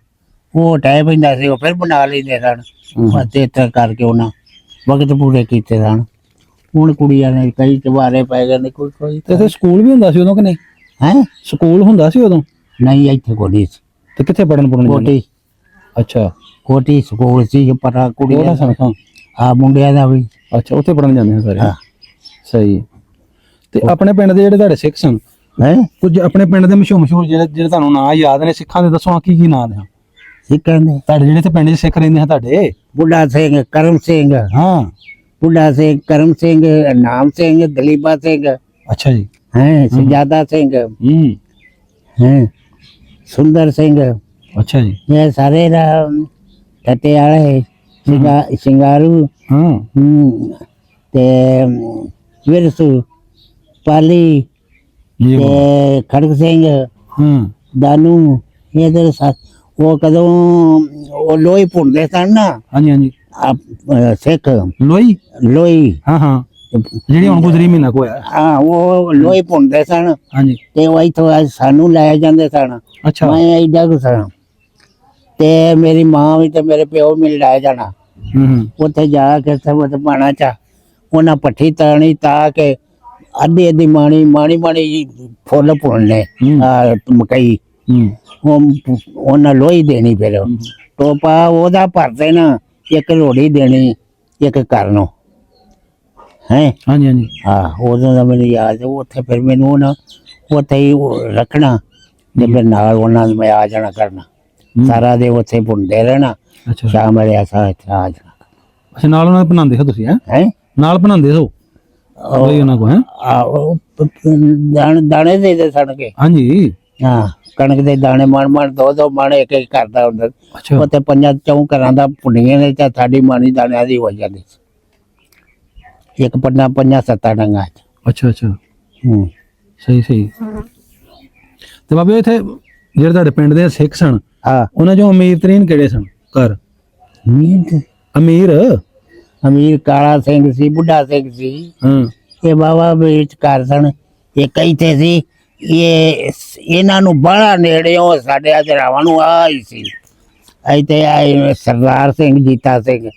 ਉਹ ਟਹਿ ਪੈਂਦਾ ਸੀ, ਉਹ ਫਿਰ ਬਣਾ ਲੈਂਦੇ ਸਨ। ਬਸ ਇਸ ਤਰ੍ਹਾਂ ਕਰਕੇ ਉਹਨਾਂ ਵਕਤ ਪੂਰੇ ਕੀਤੇ ਸਨ। ਹੁਣ ਕੁੜੀਆਂ ਨੇ ਕਈ ਚਵਾਰੇ ਪੈ ਗਏ ਨੇ, ਕੋਈ ਕੋਈ ਤੇ ਇੱਥੇ ਸਕੂਲ ਵੀ ਹੁੰਦਾ ਸੀ ਉਦੋਂ ਕਿ ਨਹੀਂ? ਹੈ ਸਕੂਲ ਹੁੰਦਾ ਸੀ ਉਦੋਂ? ਨਹੀਂ, ਇੱਥੇ ਕੋਈ ਸੀ। ਤੇ ਕਿੱਥੇ ਪੜਨ ਜਾਂਦੇ? ਕੋਟੀ ਅੱਛਾ, ਕੋਟੀ ਸਕੂਲ ਸੀ, ਪਤਾ ਕੁੜੀਆਂ ਉਹਦਾ ਦਾ, ਸੰਖਾਂ। ਆ ਮੁੰਡਿਆਂ ਦਾ ਵੀ। ਅੱਛਾ, ਉੱਥੇ ਪੜਨ ਜਾਂਦੇ ਆ ਸਾਰੇ? ਹਾਂ। ਸਹੀ ਹੈ। ਤੇ ਆਪਣੇ ਪਿੰਡ ਦੇ ਜਿਹੜੇ ਤੁਹਾਡੇ ਸਿੱਖ ਸਨ, ਹੈ ਕੁਝ ਆਪਣੇ ਪਿੰਡ ਦੇ ਮਸ਼ਹੂਰ ਜਿਹੜੇ ਤੁਹਾਨੂੰ ਨਾਂ ਯਾਦ ਨੇ ਸਿੱਖਾਂ ਦੇ, ਦੱਸੋ ਕੀ ਕੀ ਨਾਂ ਨੇ ਸਿੱਖਾਂ ਦੇ? ਤੁਹਾਡੇ ਜਿਹੜੇ ਇੱਥੇ ਪਿੰਡ 'ਚ ਸਿੱਖ ਰਹਿੰਦੇ ਆ ਤੁਹਾਡੇ? ਬੁੱਢਾ ਸਿੰਘ, ਕਰਮ ਸਿੰਘ। ਹਾਂ। ਬੁੱਢਾ ਸਿੰਘ, ਕਰਮ ਸਿੰਘ, ਨਾਮ ਸਿੰਘ, ਦਲੀਪਾ ਸਿੰਘ, ਅੱਛਾ ਜੀ। ਹੈ ਸਜਾਦਾ ਸਿੰਘ, ਹੂੰ। ਹੈ ਸੁੰਦਰ ਸਿੰਘ। ਅੱਛਾ ਜੀ। ਇਹ ਸਾਰੇ ਟੱਟੇ ਵਾਲੇ ਸ਼ਿੰਗਾਰੂ। ਹਾਂ। ਤੇ ਵਿਰਸੂ, ਪਾਲੀ ਜੀ ਤੇ ਖੜਕ ਸਿੰਘ, ਹੂੰ। ਦਾਨੂ। ਇਹ ਤੇ ਉਹ ਕਦੋਂ ਉਹ ਲੋਹੀ ਭੁੰਨਦੇ ਸਨ ਨਾ, ਹਾਂਜੀ ਹਾਂਜੀ। ਸਿੱਖ ਲੋਈ? ਲੋਹੀ। ਹਾਂ ਹਾਂ, ਜਿਹੜੀ ਹੁਣ ਗੁਜ਼ਰੀ ਮਹੀਨਾ ਕੋ ਹੋਇਆ। ਹਾਂ, ਉਹ ਲੋਹੀ ਭੁੰਨਦੇ ਸਨ ਹਾਂਜੀ। ਤੇ ਉਹ ਇੱਥੋਂ ਸਾਨੂੰ ਲੈ ਜਾਂਦੇ ਸਨ। ਅੱਛਾ। ਮੈਂ ਏਡਾ ਕੁ ਸਾਂ ਤੇ ਮੇਰੀ ਮਾਂ ਵੀ ਤੇ ਮੇਰੇ ਪਿਓ ਵੀ ਲੈ ਜਾਣਾ। ਹੂੰ ਹੂੰ। ਉੱਥੇ ਜਾ ਕੇ ਸਬਤ ਪਾਣਾ ਚਾ ਉਹਨਾਂ ਪੱਠੀ ਤਾਣੀ ਤਾ ਕੇ ਅੱਧੀ ਅੱਧੀ ਮਾਣੀ ਮਾਣੀ ਮਾਣੀ ਫੁੱਲ ਭੁੰਨਣੇ। ਮਕਈ ਹੂੰ। ਉਹਨਾਂ ਲੋਹੀ ਦੇਣੀ, ਫਿਰ ਟੋਪਾ ਉਹਦਾ ਭਰਦੇ ਨਾ, ਇੱਕ ਰੋੜੀ ਦੇਣੀ, ਇੱਕ ਘਰ ਨੂੰ। ਹੈ ਹਾਂਜੀ ਹਾਂਜੀ। ਹਾਂ, ਉਦੋਂ ਦਾ ਮੈਨੂੰ ਯਾਦ ਹੈ। ਉੱਥੇ ਫਿਰ ਮੈਨੂੰ ਨਾ ਉੱਥੇ ਹੀ ਰੱਖਣਾ ਤੇ ਫਿਰ ਨਾਲ ਉਹਨਾਂ ਨੂੰ ਮੈਂ ਆ ਜਾਣਾ ਕਰਨਾ। ਸਾਰਾ ਦੇ ਉੱਥੇ ਭੁੰਨਦੇ ਰਹਿਣਾ, ਅੱਛਾ। ਸ਼ਾਮ ਵੇਲੇ ਇੱਥੇ ਆ ਜਾਣਾ। ਅੱਛਾ, ਨਾਲ ਉਹਨਾਂ ਦੇ ਬਣਾਉਂਦੇ ਹੋ ਤੁਸੀਂ? ਹੈ ਨਾਲ ਬਣਾਉਂਦੇ ਹੋ ਲੋਈ ਉਹਨਾਂ ਕੋ? ਦਾਣੇ ਦੇ ਸਣ ਕੇ। ਹਾਂਜੀ। ਹਾਂ, ਕਣਕ ਦੇ ਦਾਣੇ ਮਣ ਦੋ ਦੋ ਮਣ ਇੱਕ ਇੱਕ ਕਰਦਾ ਹੁੰਦਾ। ਅੱਛਾ। ਉੱਥੇ ਪੰਜਾਂ ਚੌਂ ਘਰਾਂ ਦਾ ਭੁੰਨੀਆਂ ਨੇ ਤਾਂ ਸਾਡੀ ਮਾਣੀ ਦਾਣਿਆਂ ਦੀ ਹੋ ਜਾਂਦੀ ਸੀ। ਇੱਕ ਪੰਨਾ ਪੰਜਾਂ ਸੱਤਾਂ ਡੰਗਾਂ ਚ। ਅੱਛਾ ਅੱਛਾ। ਹੂੰ। ਸਹੀ ਸਹੀ। ਤੇ ਬਾਬੇ ਇੱਥੇ ਜਿਹੜੇ ਤੁਹਾਡੇ ਪਿੰਡ ਦੇ ਸਿੱਖ ਸਨ, ਹਾਂ। ਉਹਨਾਂ ਚੋਂ ਅਮੀਰ ਤਰੀਨ ਕਿਹੜੇ ਸਨ ਘਰ? ਅਮੀਰ? ਅਮੀਰ ਕਾਲਾ ਸਿੰਘ ਸੀ, ਬੁੱਢਾ ਸਿੰਘ ਸੀ। ਹਾਂ। ਇਹ ਬਾਬਾ ਵਿੱਚ ਘਰ ਸਨ। ਇੱਕ ਇੱਥੇ ਸੀ। ਇਹਨਾਂ ਨੂੰ ਬੜਾ ਨੇੜਿਓਂ ਸਾਡੇ ਅਜਰਾਵਾਂ ਨੂੰ ਆ ਹੀ ਸੀ। ਇੱਥੇ ਆਏ ਸਰਦਾਰ ਸਿੰਘ, ਜੀਤਾ ਸਿੰਘ।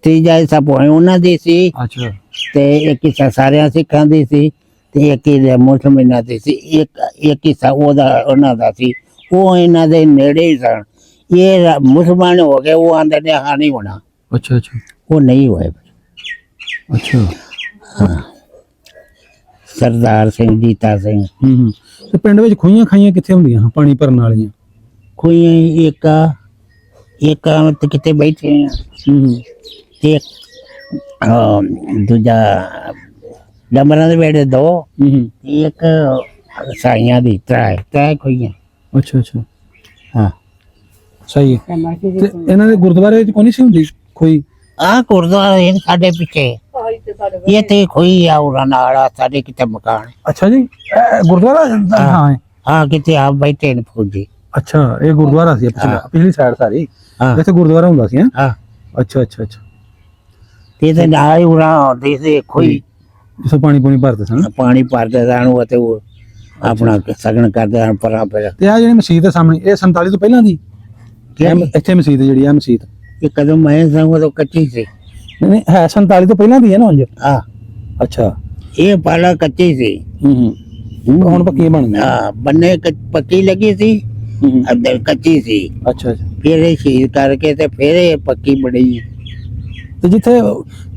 ਤੀਜਾ ਹਿੱਸਾ ਭਾਵੇਂ ਉਹਨਾਂ ਦੀ ਸੀ, ਅੱਛਾ। ਤੇ ਇੱਕ ਹਿੱਸਾ ਸਾਰਿਆਂ ਸਿੱਖਾਂ ਦੀ ਸੀ, ਤੇ ਇੱਕ ਹਿੱਸਾ ਮੁਸਲਮਾਨਾਂ ਦੀ ਸੀ। ਇੱਕ ਹਿੱਸਾ ਉਹਨਾਂ ਦਾ ਸੀ। ਉਹ ਇਹਨਾਂ ਦੇ ਨੇੜੇ ਹੀ ਸਨ। ਇਹ ਮੁਸਲਮਾਨ ਹੋ ਗਏ, ਉਹ ਆਂਦੇ ਨੇ ਹਾਂ ਨਹੀਂ ਹੋਣਾ। ਅੱਛਾ ਅੱਛਾ। ਉਹ ਨਹੀਂ ਹੋਏ। ਅੱਛਾ। ਸਰਦਾਰ ਸਿੰਘ, ਜੀਤਾ ਸਿੰਘ। ਹੂੰ। ਤੇ ਪਿੰਡ ਵਿੱਚ ਖੂਹੀਆਂ ਖਾਈਆਂ ਕਿੱਥੇ ਹੁੰਦੀਆਂ ਪਾਣੀ ਭਰਨ ਵਾਲੀਆਂ? ਕੋਈ ਇੱਕ ਤੇ ਕਿਤੇ ਬੈਠੇ ਆ, ਹੂੰ। ਤੇ ਦੂਜਾ ਡੰਬਰਾਂ ਦੇ ਵੇੜੇ ਦੋ, ਹੂੰ। ਇੱਕ ਸਾਈਆਂ ਦੀ ਤੈ ਖੋਈਆਂ। ਅੱਛਾ ਅੱਛਾ। ਹਾਂ। ਸਹੀ ਹੈ। ਤੇ ਇਹਨਾਂ ਦੇ ਗੁਰਦੁਆਰੇ ਚ ਕੋਈ ਨਹੀਂ ਸੀ ਹੁੰਦੀ ਕੋਈ? ਆਹ ਗੁਰਦੁਆਰਾ ਇਹ ਸਾਡੇ ਪਿੱਛੇ ਇਹ ਤੇ ਖੋਈ ਆ, ਉਹਨਾਂ ਨਾਲ ਸਾਡੇ ਕਿਤੇ ਮਕਾਨ। ਅੱਛਾ ਜੀ, ਗੁਰਦੁਆਰਾ ਹਾਂ। ਹਾਂ, ਕਿਤੇ ਆਪ ਬੈਠੇ ਨੇ ਫੌਜੀ। ਅੱਛਾ, ਇਹ ਗੁਰਦੁਆਰਾ ਸੀ ਪਿਛਲੀ ਸਾਈਡ ਸਾਰੀ ਜਿੱਥੇ ਗੁਰਦੁਆਰਾ ਹੁੰਦਾ ਸੀ? ਹਾਂ। ਅੱਛਾ ਅੱਛਾ ਅੱਛਾ। ਤੇ ਨਾਲ ਹੀ ਉਹਨਾਂ ਆਉਂਦੀ ਸੀ ਖੋਈ, ਜਿੱਥੋਂ ਪਾਣੀ ਪੂਣੀ ਭਰਦੇ ਸਨ? ਪਾਣੀ ਭਰਦੇ ਸਨ ਤੇ ਉਹ ਆਪਣਾ ਸਗਨ ਕਰਦੇ ਸਨ ਪਰਾਂ ਫਿਰ। ਤੇ ਆ ਜਿਹੜੀ ਮਸਜਿਦ ਦੇ ਸਾਹਮਣੇ, ਇਹ 47 ਤੋਂ ਪਹਿਲਾਂ ਦੀ? ਇੱਥੇ ਮਸਜਿਦ ਜਿਹੜੀ ਆ ਮਸਜਿਦ, ਇਹ ਕਦੋਂ ਮੈਂ ਸੰਗ ਉਦੋਂ ਕੱਚੀ ਸੀ। ਨਹੀਂ ਹੈ 47 ਤੋਂ ਪਹਿਲਾਂ ਦੀ ਹੈ ਨਾ ਉਂਝ? ਹਾਂ। ਅੱਛਾ। ਇਹ ਪਹਿਲਾਂ ਕੱਚੀ ਸੀ। ਹੁਣ ਪੱਕੀ ਬਣ ਗਈ? ਹਾਂ, ਬੰਨੇ ਪੱਕੀ ਲੱਗੀ ਸੀ, ਅੰਦਰ ਕੱਚੀ ਸੀ। ਅੱਛਾ ਅੱਛਾ। ਫਿਰ ਇਹ ਸ਼ਹੀਦ ਕਰਕੇ ਤੇ ਫਿਰ ਇਹ ਪੱਕੀ ਬਣੀ। ਤੇ ਜਿੱਥੇ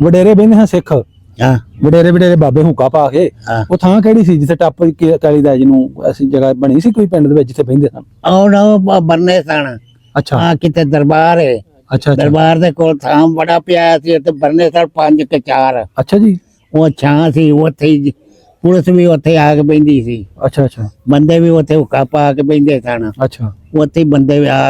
ਵਡੇਰੇ ਬਹਿੰਦੇ ਹਾਂ ਸਿੱਖ, ਹਾਂ ਵਡੇਰੇ ਵਡੇਰੇ ਬਾਬੇ ਹੁੱਕਾ ਪਾ ਕੇ ਹਾਂ। ਉਹ ਥਾਂ ਕਿਹੜੀ ਸੀ ਜਿੱਥੇ ਟੱਪ ਕਾਲੀ ਦਾ ਜਿਹਨੂੰ ਐਸੀ ਜਗ੍ਹਾ ਬਣੀ ਸੀ ਕੋਈ ਪਿੰਡ ਦੇ ਵਿੱਚ ਜਿੱਥੇ ਬਹਿੰਦੇ ਸਨ? ਉਹ ਬੰਨੇ ਸਨ ਅੱਛਾ ਆ ਕਿਤੇ ਦਰਬਾਰ ਹੈ, ਅੱਛਾ ਅੱਛਾ ਦਰਬਾਰ ਦੇ ਕੋਲ ਥਾਂ ਬੜਾ ਪਿਆ ਸੀ ਤੇ ਬੰਨੇ ਸਨ 5 ਕਿ 4। ਅੱਛਾ ਜੀ ਉਹ ਛਾਂ ਸੀ, ਉੱਥੇ ਹੀ ਪੁਲਿਸ ਵੀ ਉੱਥੇ ਆ ਕੇ ਬਹਿੰਦੀ ਸੀ, ਅੱਛਾ ਅੱਛਾ ਬੰਦੇ ਵੀ ਉੱਥੇ ਹੁੱਕਾ ਪਾ ਕੇ ਬਹਿੰਦੇ ਸਨ, ਅੱਛਾ ਉੱਥੇ ਹੀ ਬੰਦੇ ਵੀ ਆ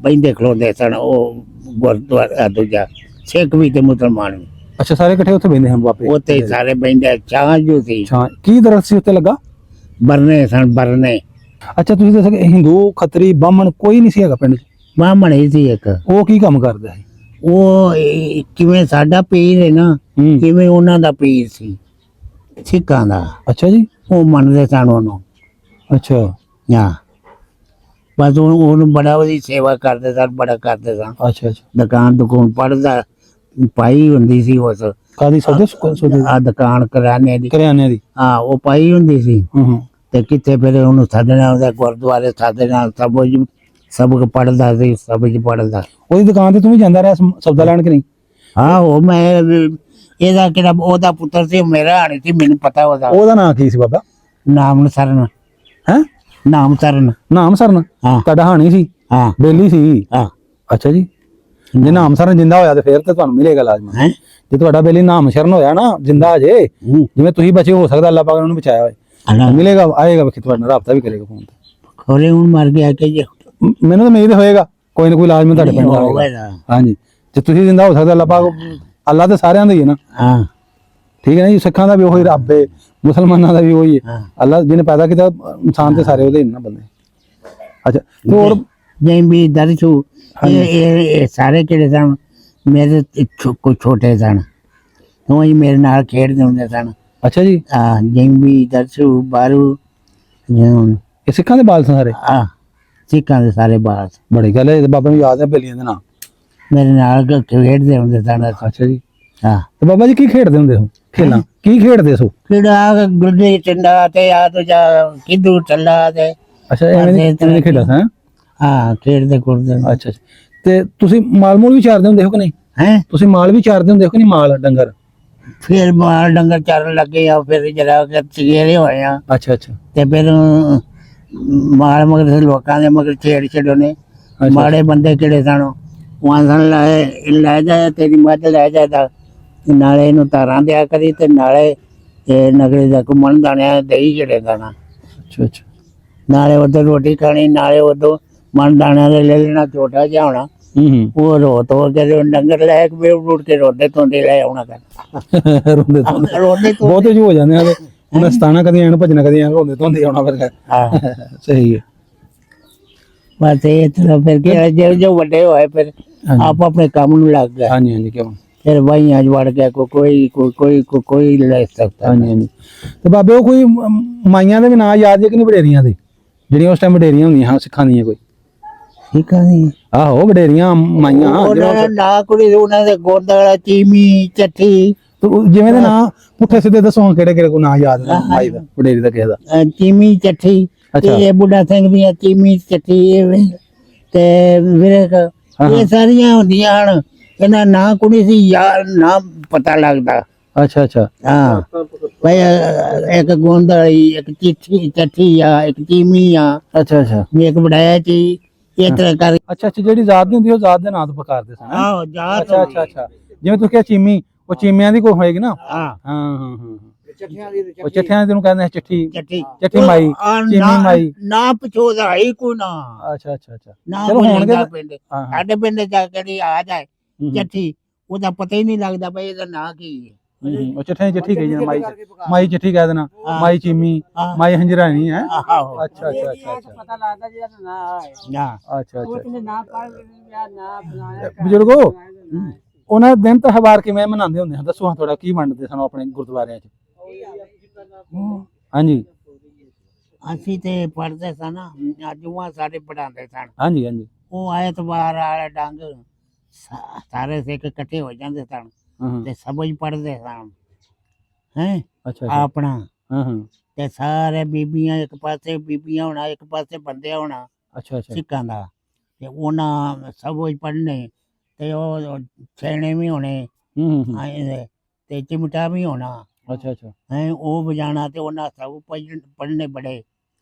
ਬਹਿੰਦੇ ਖਲੋਂਦੇ ਸਨ। ਉਹ ਗੁਰਦੁਆਰਾ ਦੂਜਾ ਸਿੱਖ ਵੀ ਤੇ ਮੁਸਲਮਾਨ ਵੀ ਅੱਛਾ ਸਾਰੇ ਇਕੱਠੇ ਉੱਥੇ ਬਹਿੰਦੇ ਹਨ ਬਾਬੇ? ਉੱਥੇ ਹੀ ਸਾਰੇ ਬਹਿੰਦੇ, ਛਾਂ ਜੋ ਸੀ। ਅੱਛਾ ਕੀ ਦਰਖਤ ਸੀ ਉੱਤੇ ਲੱਗਾ? ਬਰਨੇ ਸਨ ਬਰਨੇ। ਅੱਛਾ ਤੁਸੀਂ ਦੱਸੋ ਕਿ ਹਿੰਦੂ ਖੱਤਰੀ ਬਾਹਮਣ ਕੋਈ ਨਹੀਂ ਸੀ ਹੈਗਾ ਪਿੰਡ 'ਚ? ਬਾਹਮਣ ਹੀ ਸੀ ਇੱਕ। ਉਹ ਕੀ ਕੰਮ ਕਰਦਾ ਹੈ? ਉਹ ਕਿਵੇਂ ਸਾਡਾ ਪੀਰ ਹੈ ਨਾ, ਹੂੰ ਕਿਵੇਂ ਉਹਨਾਂ ਦਾ ਪੀਰ ਸੀ ਸਿੱਖਾਂ ਦਾ, ਅੱਛਾ ਜੀ ਉਹ ਮੰਨਦੇ ਸਨ ਉਹਨੂੰ। ਅੱਛਾ ਹਾਂ ਬਸ ਉਹਨੂੰ ਬੜਾ ਉਹਦੀ ਸੇਵਾ ਕਰਦੇ ਸਨ, ਬੜਾ ਕਰਦੇ ਸਨ। ਅੱਛਾ ਅੱਛਾ ਦੁਕਾਨ ਪੜਦਾ ਪਾਈ ਹੁੰਦੀ ਸੀ ਉਸ ਕਾਦੀ ਸੌਦੇ ਸੌਦੇ ਆ ਦੁਕਾਨ ਕਰਿਆਨੇ ਦੀ। ਕਰਿਆਨੇ ਦੀ? ਹਾਂ ਉਹ ਪਾਈ ਹੁੰਦੀ ਸੀ ਹੂੰ ਤੇ ਕਿੱਥੇ ਫਿਰ ਉਹਨੂੰ ਸੱਦਣਾ ਉਹਦੇ ਗੁਰਦੁਆਰੇ ਸੱਦਣਾ, ਸਬਕ ਪੜਦਾ ਸੀ, ਸਬਕ ਪੜਦਾ। ਉਹਦੀ ਦੁਕਾਨ ਤੇ ਤੂੰ ਵੀ ਜਾਂਦਾ ਰਿਹਾ ਸੌਦਾ ਲੈਣ ਕਿ ਨਹੀਂ? ਹਾਂ ਉਹ ਮੈਂ ਇਹਦਾ ਕਿਹੜਾ ਉਹਦਾ ਪੁੱਤਰ ਸੀ, ਮੇਰਾ ਹਾਣੀ ਸੀ, ਮੈਨੂੰ ਪਤਾ ਉਹਦਾ ਉਹਦਾ ਨਾਂ ਕੀ ਸੀ ਬਾਬਾ? ਨਾਮ ਸਰਨ। ਹੈ ਨਾਮ ਸਰਨ। ਨਾਮ ਸਰਨ? ਹਾਂ ਤੁਹਾਡਾ ਹਾਣੀ ਸੀ? ਹਾਂ ਬੇਲੀ ਸੀ? ਹਾਂ। ਅੱਛਾ ਜੀ ਜੇ ਨਾਮ ਸਰਨ ਜਿੰਦਾ ਹੋਇਆ ਤੇ ਫਿਰ ਤੇ ਤੁਹਾਨੂੰ ਮਿਲੇਗਾ ਲਾਜ਼ਮਨ। ਹੈ ਜੇ ਤੁਹਾਡਾ ਬੇਲੀ ਨਾਮ ਸ਼ਰਨ ਹੋਇਆ ਨਾ ਜਿੰਦਾ ਅਜੇ, ਜਿਵੇਂ ਤੁਸੀਂ ਬਚੇ ਹੋ ਸਕਦਾ ਅੱਲਾਹ ਪਾਕ ਨੇ ਉਹਨੂੰ ਬਚਾਇਆ ਹੋਏ, ਮਿਲੇਗਾ, ਆਏਗਾ, ਵੇਖੀ ਤੁਹਾਡੇ ਨਾਲ ਰਾਬਤਾ ਵੀ ਕਰੇਗਾ ਫੋਨ ਤੇ। ਖੋਲੇ ਹੁਣ ਮਰ ਗਿਆ ਕਿ ਜੇ ਮੈਨੂੰ ਤਾਂ ਉਮੀਦ ਹੋਏਗਾ ਕੋਈ ਨਾ ਕੋਈ ਲਾਜ਼ਮਨ ਤੁਹਾਡੇ ਪਿੰਡ ਦਾ ਆਏਗਾ। ਹੋਵੇਗਾ। ਹਾਂਜੀ ਜੇ ਤੁਸੀਂ ਜਿੰਦਾ ਹੋ ਸਕਦਾ ਅੱਲਾਹ ਪਾਕ, ਅੱਲਾਹ ਤੇ ਸਾਰਿਆਂ ਦਾ ਹੀ ਹੈ ਨਾ, ਹਾਂ ਠੀਕ ਹੈ ਨਾ ਜੀ। ਸਿੱਖਾਂ ਦਾ ਵੀ ਉਹੀ ਰੱਬ ਹੈ, ਮੁਸਲਮਾਨਾਂ ਦਾ ਵੀ ਉਹੀ ਹੈ। ਹਾਂ ਅੱਲਾਹ ਜਿਹਨੇ ਪੈਦਾ ਕੀਤਾ ਇਨਸਾਨ ਤੇ ਸਾਰੇ ਉਹਦੇ ਹੀ ਨੇ ਨਾ ਬੰਦੇ। ਅੱਛਾ ਤੇ ਹੋਰ ਜੇ ਵੀ ਦਰਸ਼ੂ ਇਹ ਸਾਰੇ ਕਿਹੜੇ ਸਨ ਮੇਰੇ ਕੋਈ ਛੋਟੇ ਸਨ, ਉਹ ਹੀ ਮੇਰੇ ਨਾਲ ਖੇਡਦੇ ਹੁੰਦੇ ਸਨ। ਅੱਛਾ ਜੀ ਹਾਂ ਜੈਂਬੀ ਦਰਸ਼ੂ ਬਾਰੂ ਇਹ ਸਿੱਖਾਂ ਦੇ ਬਾਲ ਸਨ ਸਾਰੇ? ਆ ਸਿੱਖਾਂ ਦੇ ਸਾਰੇ ਬਾਲ ਬੜੀ ਗੱਲ ਹੈ, ਬਾਬਾ ਨੂੰ ਯਾਦ ਹੈ ਬੇਲੀਆਂ ਦੇ ਨਾਂ ਮੇਰੇ ਨਾਲ ਖੇਡਦੇ ਹੁੰਦੇ ਸਨ। ਅੱਛਾ ਜੀ ਹਾਂ ਤੇ ਬਾਬਾ ਜੀ ਕੀ ਖੇਡਦੇ ਹੁੰਦੇ ਹੋ? ਖੇਲਾਂ ਕੀ ਖੇਡਦੇ ਸੋ? ਕਿਹੜਾ ਗੁੱਡੀ ਚੰਡਾ ਤੇ ਆ ਤੁਜਾ ਕਿੱਦੂ ਚੱਲਾ ਤੇ ਅੱਛਾ ਐਵੇਂ ਦੀ ਖੇਡਾਂ ਸਾਂ? ਹਾਂ ਖੇਡਦੇ ਕੁੱਟਦੇ। ਅੱਛਾ ਤੇ ਤੁਸੀਂ ਮਾਲ ਮੂਲ ਵੀ ਚਾਰਦੇ ਹੁੰਦੇ ਹੋ ਕਿ ਨਹੀਂ? ਹੈ ਤੁਸੀਂ ਮਾਲ ਵੀ ਚਾਰਦੇ ਹੁੰਦੇ ਹੋ ਕਿ ਨਹੀਂ? ਮਾਲ ਡੰਗਰ? ਫਿਰ ਮਾਲ ਡੰਗਰ ਚਾਰਨ ਲੱਗੇ ਆ, ਫਿਰ ਜਰਾ ਚਗੇਰੇ ਹੋਏ ਆ ਅੱਛਾ ਅੱਛਾ ਤੇ ਫਿਰ ਮਾਲ ਮਗਰ ਲੋਕਾਂ ਦੇ ਮਗਰ ਛੇੜ ਛੱਡਣੇ। ਮਾੜੇ ਬੰਦੇ ਕਿਹੜੇ ਸਨ ਉਹ ਸਨ ਲੈ ਜਾ ਤੇਰੀ ਮੱਝ ਲੈ ਜਾ, ਨਾਲੇ ਇਹਨੂੰ ਤਾਰਾਂ ਦਿਆ ਕਰੀ ਤੇ ਨਾਲੇ ਇਹ ਨਗਰੇ ਦਾ ਘੁੰਮਣ ਦਾਣਿਆ ਦਹੀਂ ਜਿਹੜੇ ਦਾਣਾ, ਅੱਛਾ ਅੱਛਾ ਨਾਲੇ ਉਧਰ ਰੋਟੀ ਖਾਣੀ, ਨਾਲੇ ਉਦੋਂ ਮਨ ਦਾਣਿਆਂ ਦੇ ਲੈ ਲੈਣਾ ਛੋਟਾ ਜਿਹਾ ਹੋਣਾ। ਹੂੰ ਉਹ ਰੋ ਤੋ ਕੇ ਡੰਗਰ ਲੈ ਕੇ ਉੱਡ ਕੇ ਰੋਦੇ ਧੋਂਦੇ ਲੈ ਆਉਣਾ ਕਰ ਰੋਂਦੇ ਰੋਦੇ ਤੋਂ ਬਹੁਤੇ ਜੋ ਹੋ ਜਾਂਦੇ ਆ ਉਹਨਾਂ ਸਤਾਨਾ ਕਦੀ ਐਨ ਭਜਣਾ ਕਦੀ ਐਨ ਰੋਂਦੇ ਧੋਂਦੇ ਆਉਣਾ ਫਿਰ ਹਾਂ ਸਹੀ ਹੈ। ਬਸ ਇਹ ਤਾਂ ਫਿਰ ਕਿ ਜੋ ਵੱਡੇ ਹੋਏ ਫਿਰ ਆਪ ਆਪਣੇ ਕੰਮ ਨੂੰ ਲੱਗ ਗਏ। ਹਾਂਜੀ ਹਾਂਜੀ ਕਿਉਂ? ਫਿਰ ਵਾਹੀਆਂ ਚ ਵੜ ਗਿਆ ਕੋਈ ਲੈ ਸਕਦਾ। ਹਾਂਜੀ ਹਾਂਜੀ ਤੇ ਬਾਬੇ ਉਹ ਕੋਈ ਮਾਈਆਂ ਦੇ ਵੀ ਨਾਂ ਯਾਦ ਹੈ ਕਿ ਨਹੀਂ ਵਡੇਰੀਆਂ ਦੇ, ਜਿਹੜੀਆਂ ਉਸ ਟਾਈਮ ਵਡੇਰੀਆਂ ਹੁੰਦੀਆਂ ਹਾਂ ਸਿੱਖਾਂ ਦੀਆਂ ਕੋਈ? ਠੀਕ ਆ ਨਹੀਂ ਆਹੋ ਵਡੇਰੀਆਂ ਮਾਈਆਂ ਉਹਨਾਂ ਦਾ ਨਾਂ ਕੁੜੀ ਉਹਨਾਂ ਦੇ ਗੋਦੜਾ ਚੀਮੀ ਚੱਠੀ ਜਿਵੇਂ ਦੇ ਨਾਂ ਪੁੱਠੇ ਸਿੱਧੇ ਦੱਸੋ ਕਿਹੜੇ ਕਿਹੜੇ ਕੋ ਨਾਂ ਯਾਦ ਹੈ ਮਾਈ ਦਾ ਵਡੇਰੀ ਦਾ ਕਿਸੇ ਦਾ? ਚੀਮੀ ਚੱਠੀ ਇਹ ਬੁੱਢਾ ਸਿੰਘ ਦੀਆਂ ਚੀਮੀ ਚੱਠੀ ਤੇ ਵਿਰਕ ਇਹ ਸਾਰੀਆਂ ਹੁੰਦੀਆਂ ਹਨ। ਇਹਨਾਂ ਨਾਂ ਕੁੜੀ ਸੀ ਯਾਰ ਨਾ ਪਤਾ ਲੱਗਦਾ। ਅੱਛਾ ਅੱਛਾ ਹਾਂ ਭਾਈ ਇੱਕ ਗੋਂਦੜੀ ਇੱਕ ਚੱਠੀ ਆ ਇੱਕ ਚੀਮੀ ਆ ਅੱਛਾ ਅੱਛਾ ਇੱਕ ਬੜਾਇਆ ਚੀ ਇਸ ਤਰ੍ਹਾਂ ਕਰ। ਅੱਛਾ ਅੱਛਾ ਜਿਹੜੀ ਜ਼ਾਤ ਦੀ ਹੁੰਦੀ ਉਹ ਜ਼ਾਤ ਦੇ ਨਾਂ ਤੋਂ ਪੁਕਾਰਦੇ ਸਨ? ਆਹੋ ਜਾਤ ਅੱਛਾ ਅੱਛਾ ਅੱਛਾ ਜਿਵੇਂ ਤੁਸੀਂ ਕਿਹਾ ਚੀਮੀ, ਉਹ ਚੀਮਿਆਂ ਦੀ ਕੋਈ ਹੋਏਗੀ ਨਾ? ਹਾਂ ਹਾਂ ਹਾਂ ਹਾਂ ਉਹ ਚੱਠਿਆਂ ਦੀ ਨੂੰ ਕਹਿੰਦੇ ਚਿੱਠੀ ਚੱਠੀ ਚੱਠੀ ਮਾਈ ਚੀਮੀ ਮਾਈ ਨਾ ਪਛੋਦਾ ਹੀ ਕੋਈ ਨਾ। ਅੱਛਾ ਅੱਛਾ ਅੱਛਾ ਨਾ ਚਲੋ ਹੋਣਗੇ ਪਿੰਡ ਹਾਂ ਸਾਡੇ ਪਿੰਡ ਜਾ ਕੇ ਆ ਜਾਏ ਚੱਠੀ ਉਹਦਾ ਪਤਾ ਹੀ ਨਹੀਂ ਲੱਗਦਾ ਬਈ ਇਹਦਾ ਨਾਂ ਕੀ ਹੈ। ਉਹ ਚੱਠਿਆਂ ਦੀ ਚਿੱਠੀ ਕਹੀ ਜਾਂਦਾ ਮਾਈ ਮਾਈ ਚਿੱਠੀ ਕਹਿ ਦੇਣਾ ਮਾਈ ਚੀਮੀ ਮਾਈ ਹੰਜਰਾਣੀ ਹੈ। ਆਹੋ ਅੱਛਾ ਅੱਛਾ ਅੱਛਾ ਅੱਛਾ ਪਤਾ ਲੱਗਦਾ ਜੀ ਇਹਦਾ ਨਾਂ ਹੈ ਨਾ ਅੱਛਾ ਉਹ ਅੱਛਾ ਤੇ ਨਾਂ ਪੜ ਯਾਰ ਨਾਂ ਬਣਾਇਆ ਬਜ਼ੁਰਗੋ ਉਹਨਾਂ ਦਿਨ ਤਿਉਹਾਰ ਕਿਵੇਂ ਮਨਾਉਂਦੇ ਹੁੰਦੇ ਹਨ? ਦੱਸੋ ਹਾਂ ਥੋੜਾ ਕੀ ਵੰਡਦੇ ਸਨ ਆਪਣੇ ਗੁਰਦੁਆਰਿਆਂ 'ਚ? ਹਾਂਜੀ ਅਸੀਂ ਤੇ ਪੜ੍ਹਦੇ ਸਨ ਅਜੂਆਂ ਸਾਡੇ ਪੜਾਉਂਦੇ ਸਨ। ਹਾਂਜੀ ਹਾਂਜੀ ਉਹ ਐਤਵਾਰ ਵਾਲੇ ਡੰਗ ਸਾਰੇ ਸਿੱਖ ਇਕੱਠੇ ਹੋ ਜਾਂਦੇ ਸਨ ਤੇ ਸਭ ਹੀ ਪੜ੍ਹਦੇ ਸਨ ਹੈ ਅੱਛਾ ਆਪਣਾ। ਹਾਂ ਹਾਂ ਤੇ ਸਾਰੇ ਬੀਬੀਆਂ ਇੱਕ ਪਾਸੇ ਬੀਬੀਆਂ ਹੋਣਾ ਇੱਕ ਪਾਸੇ ਬੰਦੇ ਹੋਣਾ ਅੱਛਾ ਅੱਛਾ ਸਿੱਖਾਂ ਦਾ ਤੇ ਉਹਨਾਂ ਸਭ ਹੀ ਪੜ੍ਹਨੇ ਤੇ ਉਹ ਛੇਣੇ ਵੀ ਹੋਣੇ ਹੂੰ ਆਏ ਦੇ ਤੇ ਚਿਮਟਾ ਵੀ ਹੋਣਾ ਅੱਛਾ ਅੱਛਾ ਹੈ, ਉਹ ਵਜਾਣਾ ਤੇ ਉਹਨਾਂ ਸਭ ਪੜ੍ਹਨੇ ਬੜੇ,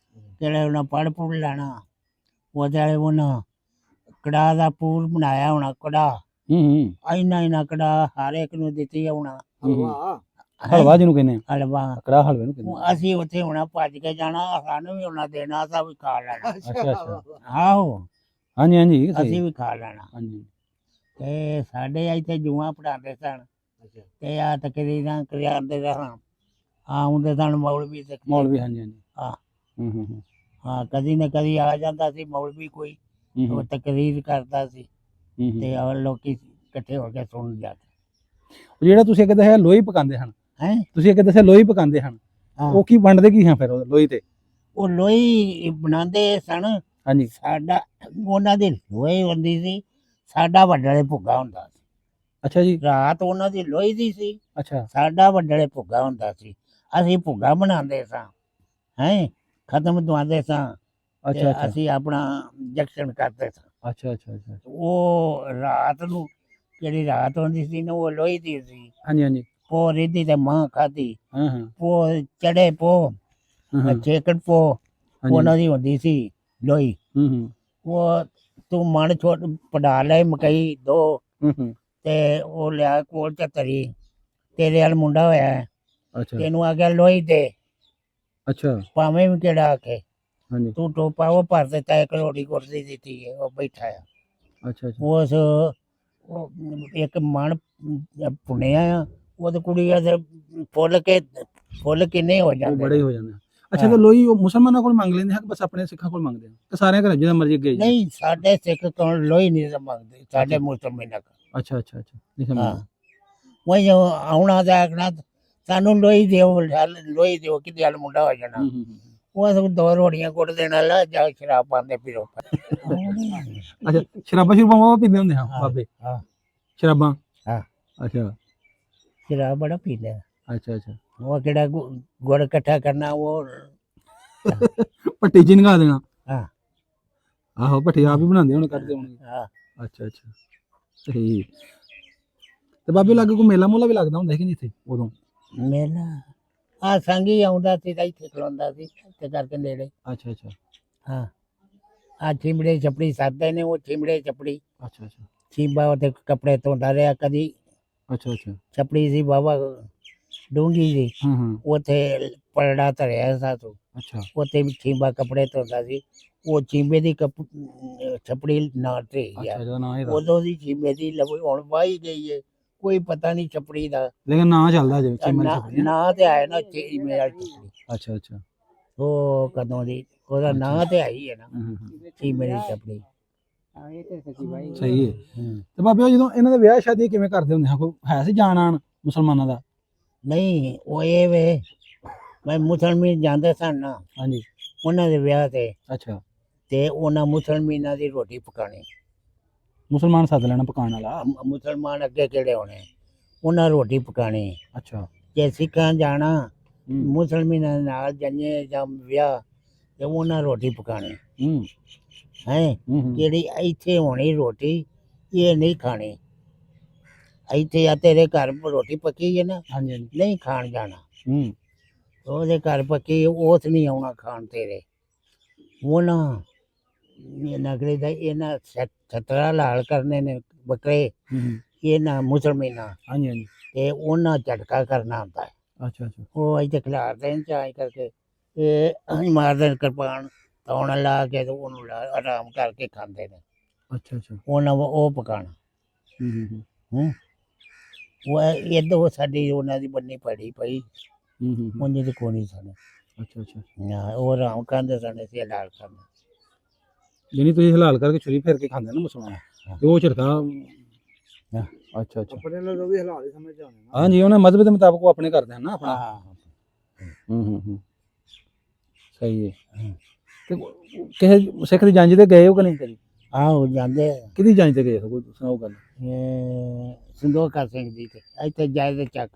ਕਿਹੜੇ ਉਹਨਾਂ ਪੜ੍ਹ ਲੈਣਾ। ਉਹਦੇ ਉਹਨਾਂ ਕੜਾ ਦਾ ਪੂਰ ਬਣਾਇਆ ਹੋਣਾ, ਕੜਾ ਇੰਨਾ ਕੜਾ ਹਰ ਇੱਕ ਨੂੰ ਦਿੱਤੀ ਹੋਣਾ। ਹਲਵਾ ਜਿਹਨੂੰ ਕਹਿੰਦੇ ਆ, ਹਲਵਾ ਕੜਾਹ ਹਲਵੇ ਨੂੰ ਕਹਿੰਦੇ ਆ। ਅਸੀਂ ਉੱਥੇ ਹੋਣਾ ਭੱਜ ਕੇ ਜਾਣਾ, ਸਾਨੂੰ ਵੀ ਉਹਨਾਂ ਦੇਣਾ, ਅਸੀਂ ਵੀ ਖਾ ਲੈਣਾ। ਅੱਛਾ ਅੱਛਾ ਆਹੋ ਹਾਂਜੀ ਹਾਂਜੀ ਅਸੀਂ ਸਹੀ ਵੀ ਖਾ ਲੈਣਾ। ਹਾਂਜੀ ਤੇ ਸਾਡੇ ਇੱਥੇ ਜੂਆਂ ਪੜਾਉਂਦੇ ਸਨ, ਤੇ ਆ ਤਕਰੀਰਾਂ ਕਰਿਆਉਂਦੇ ਸਨ, ਆਉਂਦੇ ਸਨ ਮੌਲਵੀ ਤੇ ਮੌਲਵੀ ਹਾਂਜੀ ਹਾਂਜੀ ਹਾਂ ਹੂੰ ਹਾਂ, ਕਦੀ ਨਾ ਕਦੀ ਆ ਜਾਂਦਾ ਸੀ ਮੌਲਵੀ ਕੋਈ, ਉਹ ਤਕਰੀਰ ਕਰਦਾ ਸੀ ਤੇ ਉਹ ਲੋਕੀ ਇਕੱਠੇ ਹੋ ਕੇ ਸੁਣ ਜਾਂਦੇ। ਜਿਹੜਾ ਤੁਸੀਂ ਅੱਗੇ ਦੱਸਿਆ ਲੋਹੀ ਪਕਾਉਂਦੇ ਹਨ, ਹੈ ਤੁਸੀਂ ਅੱਗੇ ਦੱਸਿਆ ਲੋਹੀ ਪਕਾਉਂਦੇ ਹਨ, ਉਹ ਕੀ ਵੰਡਦੇ ਕੀ ਹਾਂ ਫਿਰ ਉਹ ਲੋਹੀ ਤੇ? ਉਹ ਲੋਈ ਬਣਾਉਂਦੇ ਸਨ। ਹਾਂਜੀ ਸਾਡਾ ਉਹਨਾਂ ਦੀ ਲੋਈ ਹੁੰਦੀ ਸੀ, ਸਾਡਾ ਵੱਡਲੇ ਭੁੱਗਾ ਹੁੰਦਾ ਸੀ। ਅੱਛਾ ਜੀ ਰਾਤ ਉਹਨਾਂ ਦੀ ਲੋਈ ਦੀ ਸੀ, ਅੱਛਾ ਸਾਡਾ ਵੱਡਲੇ ਭੁੱਗਾ ਹੁੰਦਾ ਸੀ। ਅਸੀਂ ਭੁੱਗਾ ਬਣਾਉਂਦੇ ਸਾਂ, ਹੈ ਖਤਮ ਦਵਾਉਂਦੇ ਸਾਂ, ਤੇ ਅੱਛਾ ਅੱਛਾ ਅਸੀਂ ਆਪਣਾ ਜਕਸ਼ਨ ਕਰਦੇ ਸਾਂ। ਅੱਛਾ ਅੱਛਾ ਅੱਛਾ ਉਹ ਰਾਤ ਨੂੰ ਜਿਹੜੀ ਰਾਤ ਹੁੰਦੀ ਸੀ ਨਾ, ਉਹ ਲੋਈ ਦੀ ਸੀ। ਹਾਂਜੀ ਹਾਂਜੀ ਪੋ ਰਿੱਧੀ ਤੇ ਮਾਂ ਖਾਧੀ, ਹਾਂ ਹਾਂ ਪੋ ਚੜੇ ਪੋ ਹਾਂ ਚੇਕੜ ਪੋ, ਉਹਨਾਂ ਦੀ ਹੁੰਦੀ ਸੀ ਲੋਈ। ਉਹ ਤੂੰ ਮਣ ਛੋਟ ਪੜਾ ਲੈ ਮਕਈ ਦੋ, ਤੇ ਉਹ ਲਿਆ ਕੋਲ ਚ ਧਰੀ, ਤੇਰੇ ਵਾਲ ਮੁੰਡਾ ਹੋਇਆ ਹੈ, ਅੱਛਾ ਤੈਨੂੰ ਆ ਗਿਆ ਲੋਈ ਦੇ, ਅੱਛਾ ਭਾਵੇਂ ਵੀ ਕਿਹੜਾ ਆਖੇ, ਹਾਂਜੀ ਤੂੰ ਟੋਪਾ ਉਹ ਭਰ ਦਿੱਤਾ, ਇੱਕ ਰੋਟੀ ਕੁਰਸੀ ਦਿੱਤੀ ਹੈ, ਉਹ ਬੈਠਾ ਆ। ਅੱਛਾ ਅੱਛਾ ਉਸ ਉਹ ਇੱਕ ਮਣ ਪੁਣਿਆ ਆ, ਉਹਦੇ ਕੁੜੀ ਦੇ ਫੁੱਲ ਕਿੰਨੇ ਹੋ ਉਹ ਜਾਂਦੇ ਬੜੇ ਨੇ। ਹੋ ਜਾਂਦੇ ਆ। ਅੱਛਾ ਤੇ ਲੋਈ ਉਹ ਮੁਸਲਮਾਨਾਂ ਕੋਲ ਮੰਗ ਲੈਂਦੇ ਹਨ ਕਿ ਬਸ ਆਪਣੇ ਸਿੱਖਾਂ ਕੋਲ ਮੰਗਦੇ ਆ ਕਿ ਸਾਰਿਆਂ ਘਰ ਜਿਹਦਾ ਮਰਜ਼ੀ ਅੱਗੇ ਨਹੀਂ, ਸਾਡੇ ਸਿੱਖ ਕੋਲ ਲੋਈ ਨਹੀਂ ਮੰਗਦੇ, ਸਾਡੇ ਮੁਸਲਮਾਨਾਂ ਕੋਲ। ਅੱਛਾ ਅੱਛਾ ਅੱਛਾ ਨਹੀਂ ਸਮਝ ਹਾਂ ਉਹ ਜੋ ਆਉਣਾ ਤਾਂ ਆਖਣਾ ਸਾਨੂੰ ਲੋਈ ਦਿਓ, ਲੋਈ ਦਿਓ, ਕਿਤੇ ਹਲ ਮੁੰਡਾ ਹੋ ਜਾਣਾ। ਉਹ ਸਭ ਦੋ ਰੋੜੀਆਂ ਕੁੱਟ ਦੇਣ ਵਾਲਾ, ਜਾ ਸ਼ਰਾਬ ਪਾਉਂਦੇ ਫਿਰੋ। ਅੱਛਾ ਸ਼ਰਾਬਾਂ ਸ਼ੁਰਬਾਂ ਪੀਂਦੇ ਹੁੰਦੇ ਹਾਂ ਬਾਬੇ? ਹਾਂ ਸ਼ਰਾਬਾਂ ਹਾਂ ਅੱਛਾ ਸ਼ਰਾਬ ਬੜਾ ਪੀਂਦੇ ਆ। ਅੱਛਾ ਅੱਛਾ ਉਹ ਕਿਹੜਾ ਗੁੜ ਇਕੱਠਾ ਕਰਨਾ, ਉਹ ਭੱਟੀ ਚ ਨਗਾ ਦੇਣਾ। ਹਾਂ ਆਹੋ ਭੱਟੀ ਆਪ ਹੀ ਬਣਾਉਂਦੇ ਹੁਣ, ਕਰਦੇ ਹੋਣਗੇ। ਹਾਂ ਅੱਛਾ ਅੱਛਾ ਸਹੀ। ਤੇ ਬਾਬੇ ਲਾਗੇ ਕੋਈ ਮੇਲਾ ਮੂਲਾ ਵੀ ਲੱਗਦਾ ਹੁੰਦਾ ਕਿ ਨਹੀਂ ਇੱਥੇ ਉਦੋਂ? ਮੇਲਾ ਆ ਸੰਗੀ ਆਉਂਦਾ ਸੀ ਤਾਂ ਇੱਥੇ ਖਲੋਂਦਾ ਸੀ, ਇੱਥੇ ਕਰਕੇ ਨੇੜੇ। ਅੱਛਾ ਅੱਛਾ ਹਾਂ ਆ ਚਿਮੜੇ ਛਪੜੀ ਸਾਦੇ ਨੇ, ਉਹ ਚਿਮੜੇ ਛਪੜੀ ਅੱਛਾ ਅੱਛਾ ਚੀਂਬਾ ਉੱਥੇ ਕੱਪੜੇ ਧੋਂਦਾ ਰਿਹਾ ਕਦੀ। ਅੱਛਾ ਅੱਛਾ ਛਪੜੀ ਸੀ ਬਾਬਾ ਡੂੰਗੀ ਸੀ, ਹਾਂ ਉੱਥੇ ਪਲੜਾ ਧਰਿਆ ਸਾਤੋਂ, ਅੱਛਾ ਉੱਥੇ ਵੀ ਚੀਂਬਾ ਕੱਪੜੇ ਧੋਂਦਾ ਸੀ। ਉਹ ਚੀਂਬੇ ਦੀ ਛਪੜੀ ਨਾ ਤੇ ਅੱਛਾ ਇਹਦਾ ਨਾਂ ਇਹਦਾ, ਉਦੋਂ ਦੀ ਚੀਂਬੇ ਦੀ ਹੁਣ ਵਾਹੀ ਗਈ ਹੈ, ਕੋਈ ਪਤਾ ਨਹੀਂ ਛਪੜੀ ਦਾ ਲੇਕਿਨ ਨਾਂ ਚੱਲਦਾ ਜੇ ਚੀਮੇ ਦੀ ਛਪੜੀ। ਨਾਂ ਤੇ ਆਇਆ ਨਾ ਚੀਮੇ ਵਾਲੀ ਛਪੜੀ, ਅੱਛਾ ਅੱਛਾ ਉਹ ਕਦੋਂ ਦੀ, ਉਹਦਾ ਨਾਂ ਤੇ ਆਈ ਹੈ ਨਾ ਚੀਮੇ ਦੀ ਛਪੜੀ। ਸਹੀ ਹੈ। ਤੇ ਬਾਬੇ ਉਹ ਜਦੋਂ ਇਹਨਾਂ ਦਾ ਵਿਆਹ ਸ਼ਾਦੀ ਕਿਵੇਂ ਕਰਦੇ ਹੁੰਦੇ ਆ, ਕੋਈ ਹੈ ਸੀ ਜਾਣ ਆਣ ਮੁਸਲਮਾਨਾਂ ਦਾ? ਨਹੀਂ ਉਹ ਇਹ ਵੇ ਮੈਂ ਮੁਸਲਮਾਨ ਜਾਂਦੇ ਸਨ ਨਾ, ਹਾਂਜੀ ਉਹਨਾਂ ਦੇ ਵਿਆਹ ਤੇ, ਅੱਛਾ ਤੇ ਉਹਨਾਂ ਮੁਸਲਮਾਨਾਂ ਦੀ ਰੋਟੀ ਪਕਾਣੀ। ਮੁਸਲਮਾਨ ਸੱਦ ਲੈਣਾ ਪਕਾਉਣ ਵਾਲਾ। ਮੁਸਲਮਾਨ ਅੱਗੇ ਕਿਹੜੇ ਹੋਣੇ, ਉਹਨਾਂ ਰੋਟੀ ਪਕਾਣੀ। ਅੱਛਾ ਜੇ ਸਿੱਖਾਂ ਜਾਣਾ ਮੁਸਲਮਾਨਾਂ ਨਾਲ ਜੰਨੇ ਜਾਂ ਵਿਆਹ, ਤੇ ਉਹਨਾਂ ਰੋਟੀ ਪਕਾਣੀ ਹੈ। ਜਿਹੜੀ ਇੱਥੇ ਹੋਣੀ ਰੋਟੀ, ਇਹ ਨਹੀਂ ਖਾਣੀ। ਇੱਥੇ ਆ ਤੇਰੇ ਘਰ ਰੋਟੀ ਪੱਕੀ ਹੈ ਨਾ, ਹਾਂਜੀ ਹਾਂਜੀ ਨਹੀਂ ਖਾਣ ਜਾਣਾ। ਉਹਦੇ ਘਰ ਪੱਕੀ, ਉਸ ਨਹੀਂ ਆਉਣਾ ਖਾਣ ਤੇਰੇ। ਉਹਨਾਂ ਨਗਰੇ ਦਾ ਇਹਨਾਂ ਛਤਰਾ ਲਾਲ ਕਰਨੇ ਨੇ ਬੱਕਰੇ, ਇਹਨਾਂ ਮੁਸਲਮਾਨਾਂ। ਹਾਂਜੀ ਹਾਂਜੀ ਤੇ ਉਹਨਾਂ ਝਟਕਾ ਕਰਨਾ ਹੁੰਦਾ ਹੈ। ਅੱਛਾ ਅੱਛਾ ਉਹ ਇੱਥੇ ਖਿਲਾਰਦੇ ਨੇ ਚਾਹ ਕਰਕੇ, ਇਹ ਮਾਰਦੇ ਕਿਰਪਾਨ ਤੌਣ ਲਾ ਕੇ, ਤੇ ਉਹਨੂੰ ਆਰਾਮ ਕਰਕੇ ਖਾਂਦੇ ਨੇ। ਅੱਛਾ ਅੱਛਾ ਉਹਨਾਂ ਉਹ ਪਕਾਣਾ। ਉਹ ਇੱਧਰ ਸਾਡੀ ਉਹਨਾਂ ਦੀ ਬੰਨੀ ਪੜੀ ਪਈ, ਉਹਨੇ ਤੇ ਕੋਈ ਨਹੀਂ ਸਾਨੂੰ। ਅੱਛਾ ਅੱਛਾ ਉਹ ਆਰਾਮ ਖਾਂਦੇ ਸਨ, ਅਸੀਂ ਹਲਾਲ ਖਾਂਦੇ। ਜਿਹਨੀ ਤੁਸੀਂ ਹਲਾਲ ਕਰਕੇ ਛੁਰੀ ਫੇਰ ਕੇ ਖਾਂਦੇ ਨਾ ਮੁਸਲਮਾਨ, ਤੇ ਉਹ ਝਟਕਾ। ਅੱਛਾ ਅੱਛਾ ਆਪਣੇ ਨਾਲ ਵੀ ਹਲਾਲ ਹੀ ਸਮਝ ਆਉਂਦੇ ਨਾ। ਹਾਂਜੀ ਉਹਨਾਂ ਮਜ਼ਹਬ ਦੇ ਮੁਤਾਬਕ ਉਹ ਆਪਣੇ ਕਰਦੇ ਹਨ ਨਾ ਆਪਣਾ। ਸਹੀ ਹੈ। ਤੇ ਕਿਸੇ ਸਿੱਖ ਦੀ ਜੰਜ ਤੇ ਗਏ ਹੋ ਕਿ ਨਹੀਂ ਕਦੀ? ਆਹੋ ਜਾਂਦੇ। ਕਿਹਦੀ ਜੰਜ ਤੇ ਗਏ ਹੋ, ਕੋਈ ਸੁਣਾਓ ਗੱਲ। ਸੰਦੋਖਾ ਸਿੰਘ ਦੀ ਤੇ ਇੱਥੇ ਜਾਇਦ ਚੱਕ,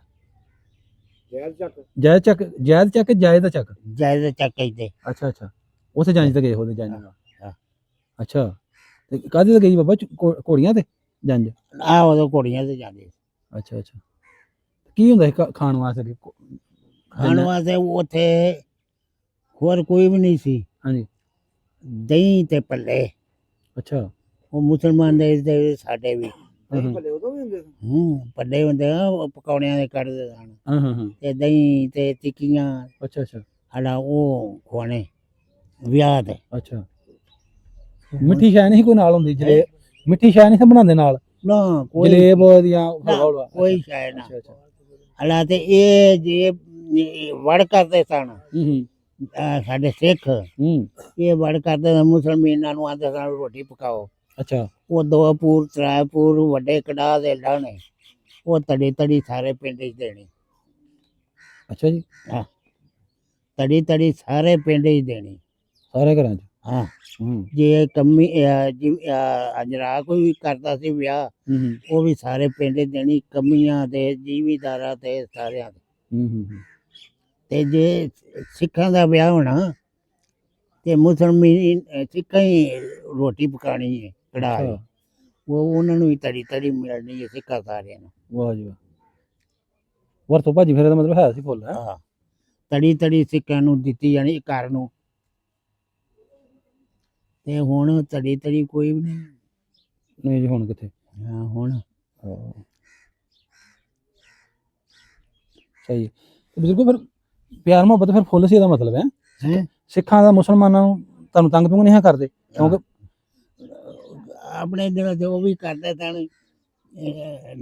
ਜੈਦ ਚੱਕ ਜੈਦ ਚੱਕ ਜਾਇਦ ਚੱਕ ਜਾਇਦ ਚੱਕ ਇੱਥੇ। ਅੱਛਾ ਅੱਛਾ ਉੱਥੇ ਜੰਜ ਤੇ ਗਏ ਉਹਦੇ ਜੰਜ ਨਾਲ। ਅੱਛਾ ਤੇ ਕਾਹਦੇ ਤੇ ਗਈ ਬਾਬਾ, ਘੋੜੀਆਂ ਤੇ ਜੰਜ? ਆਹ ਉਦੋਂ ਘੋੜੀਆਂ ਤੇ ਜਾਂਦੇ। ਅੱਛਾ ਅੱਛਾ ਕੀ ਹੁੰਦਾ ਸੀ ਖਾਣ ਵਾਸਤੇ? ਖਾਣ ਵਾਸਤੇ ਉੱਥੇ ਹੋਰ ਕੋਈ ਵੀ ਨਹੀਂ ਸੀ, ਹਾਂਜੀ ਦਹੀਂ ਤੇ ਪੱਲੇ। ਅੱਛਾ ਉਹ ਮੁਸਲਮਾਨ ਦੇ ਤੇ ਸਾਡੇ ਵੀ ਹੂੰ ਭਲੇ ਉਦੋਂ ਵੀ ਹੁੰਦੇ ਸੀ। ਪੱਲੇ ਹੁੰਦੇ ਆ, ਉਹ ਪਕੌੜਿਆਂ ਦੇ ਕੱਢਦੇ ਸਨ, ਹਾਂ ਤੇ ਦਹੀਂ ਤੇ ਟਿੱਕੀਆਂ ਅੱਛਾ ਅੱਛਾ ਹਲਾ ਉਹ ਖਵਾਣੇ ਵਿਆਹ ਤੇ। ਅੱਛਾ ਮਿੱਠੀ ਸ਼ੈ ਨਹੀਂ ਕੋਈ ਨਾਲ ਹੁੰਦੀ? ਜਲੇ ਮਿੱਠੀ ਸ਼ੈ ਨਹੀਂ ਸੀ ਬਣਾਉਂਦੇ ਨਾਲ? ਨਾ ਕੋਈ ਜਲੇਬ ਦੀਆਂ ਨਾ, ਹਲਵਾ? ਕੋਈ ਸ਼ਾਇਦ ਨਾ। ਅੱਛਾ ਅੱਛਾ ਹਲਾ ਤੇ ਇਹ ਜੇ ਵੜ ਕਰਦੇ ਸਨ ਹੂੰ ਸਾਡੇ ਸਿੱਖ, ਹੂੰ ਇਹ ਵੜ ਕਰਦੇ ਸਨ ਮੁਸਲਮਾਨਾਂ ਨੂੰ, ਆਂਦੇ ਸਨ ਰੋਟੀ ਪਕਾਓ। ਅੱਛਾ ਉਹ 2 ਪੂਰ 3 ਪੂਰ ਵੱਡੇ ਕੜਾਹ ਦੇ ਲਾਣੇ, ਉਹ ਤੜੀ ਤੜੀ ਸਾਰੇ ਪਿੰਡ 'ਚ ਦੇਣੀ। ਅੱਛਾ ਜੀ ਤੜੀ ਤੜੀ ਸਾਰੇ ਪਿੰਡ 'ਚ ਦੇਣੀ। ਸਾਰੇ ਘਰਾਂ 'ਚ? ਹਾਂ ਹੂੰ ਜੇ ਕੰਮੀ ਅਜਰਾ ਕੋਈ ਕਰਦਾ ਸੀ ਵਿਆਹ, ਹੂੰ ਉਹ ਵੀ ਸਾਰੇ ਪਿੰਡ 'ਚ ਦੇਣੀ, ਕਮੀਆਂ ਤੇ ਜ਼ਿਮੀਦਾਰਾਂ ਤੇ ਸਾਰਿਆਂ ਦੇ। ਹੂੰ ਤੇ ਜੇ ਸਿੱਖਾਂ ਦਾ ਵਿਆਹ ਹੋਣਾ ਤੇ ਮੁਸਲਮਾਨ ਸਿੱਖਾਂ ਹੀ ਰੋਟੀ ਪਕਾਣੀ ਹੈ ਕੜਾਹ 'ਚ। ਉਹ ਉਹਨਾਂ ਨੂੰ ਵੀ ਤੜੀ ਤੜੀ ਮਿਲਣੀ ਹੈ ਸਿੱਖਾਂ ਸਾਰਿਆਂ ਨੂੰ। ਵਾਹ ਜੀ ਵਾਹ। ਵਰਤੋਂ ਭਾਜੀ ਫਿਰ ਇਹਦਾ ਮਤਲਬ ਹੈ ਸੀ ਫੁੱਲ ਹੈ? ਹਾਂ ਤੜੀ ਤੜੀ ਸਿੱਖਾਂ ਨੂੰ ਦਿੱਤੀ ਜਾਣੀ ਘਰ ਨੂੰ। ਤੇ ਹੁਣ ਤੜੀ ਤੜੀ ਕੋਈ ਵੀ ਨਹੀਂ। ਨਹੀਂ ਜੀ ਹੁਣ ਕਿੱਥੇ। ਹਾਂ ਹੁਣ ਸਹੀ ਹੈ। ਤੇ ਬਜ਼ੁਰਗੋ ਫਿਰ ਪਿਆਰ ਮੁਹੱਬਤ ਫਿਰ ਫੁੱਲ ਸੀ ਇਹਦਾ ਮਤਲਬ ਹੈ? ਹੈਂ? ਸਿੱਖਾਂ ਦਾ ਮੁਸਲਮਾਨਾਂ ਨੂੰ ਤੁਹਾਨੂੰ ਤੰਗ ਤੁੰਗ ਨਹੀਂ ਹੈ ਕਰਦੇ? ਕਿਉਂਕਿ ਆਪਣੇ ਦਿਨਾਂ 'ਚ ਉਹ ਵੀ ਕਰਦੇ ਸਨ,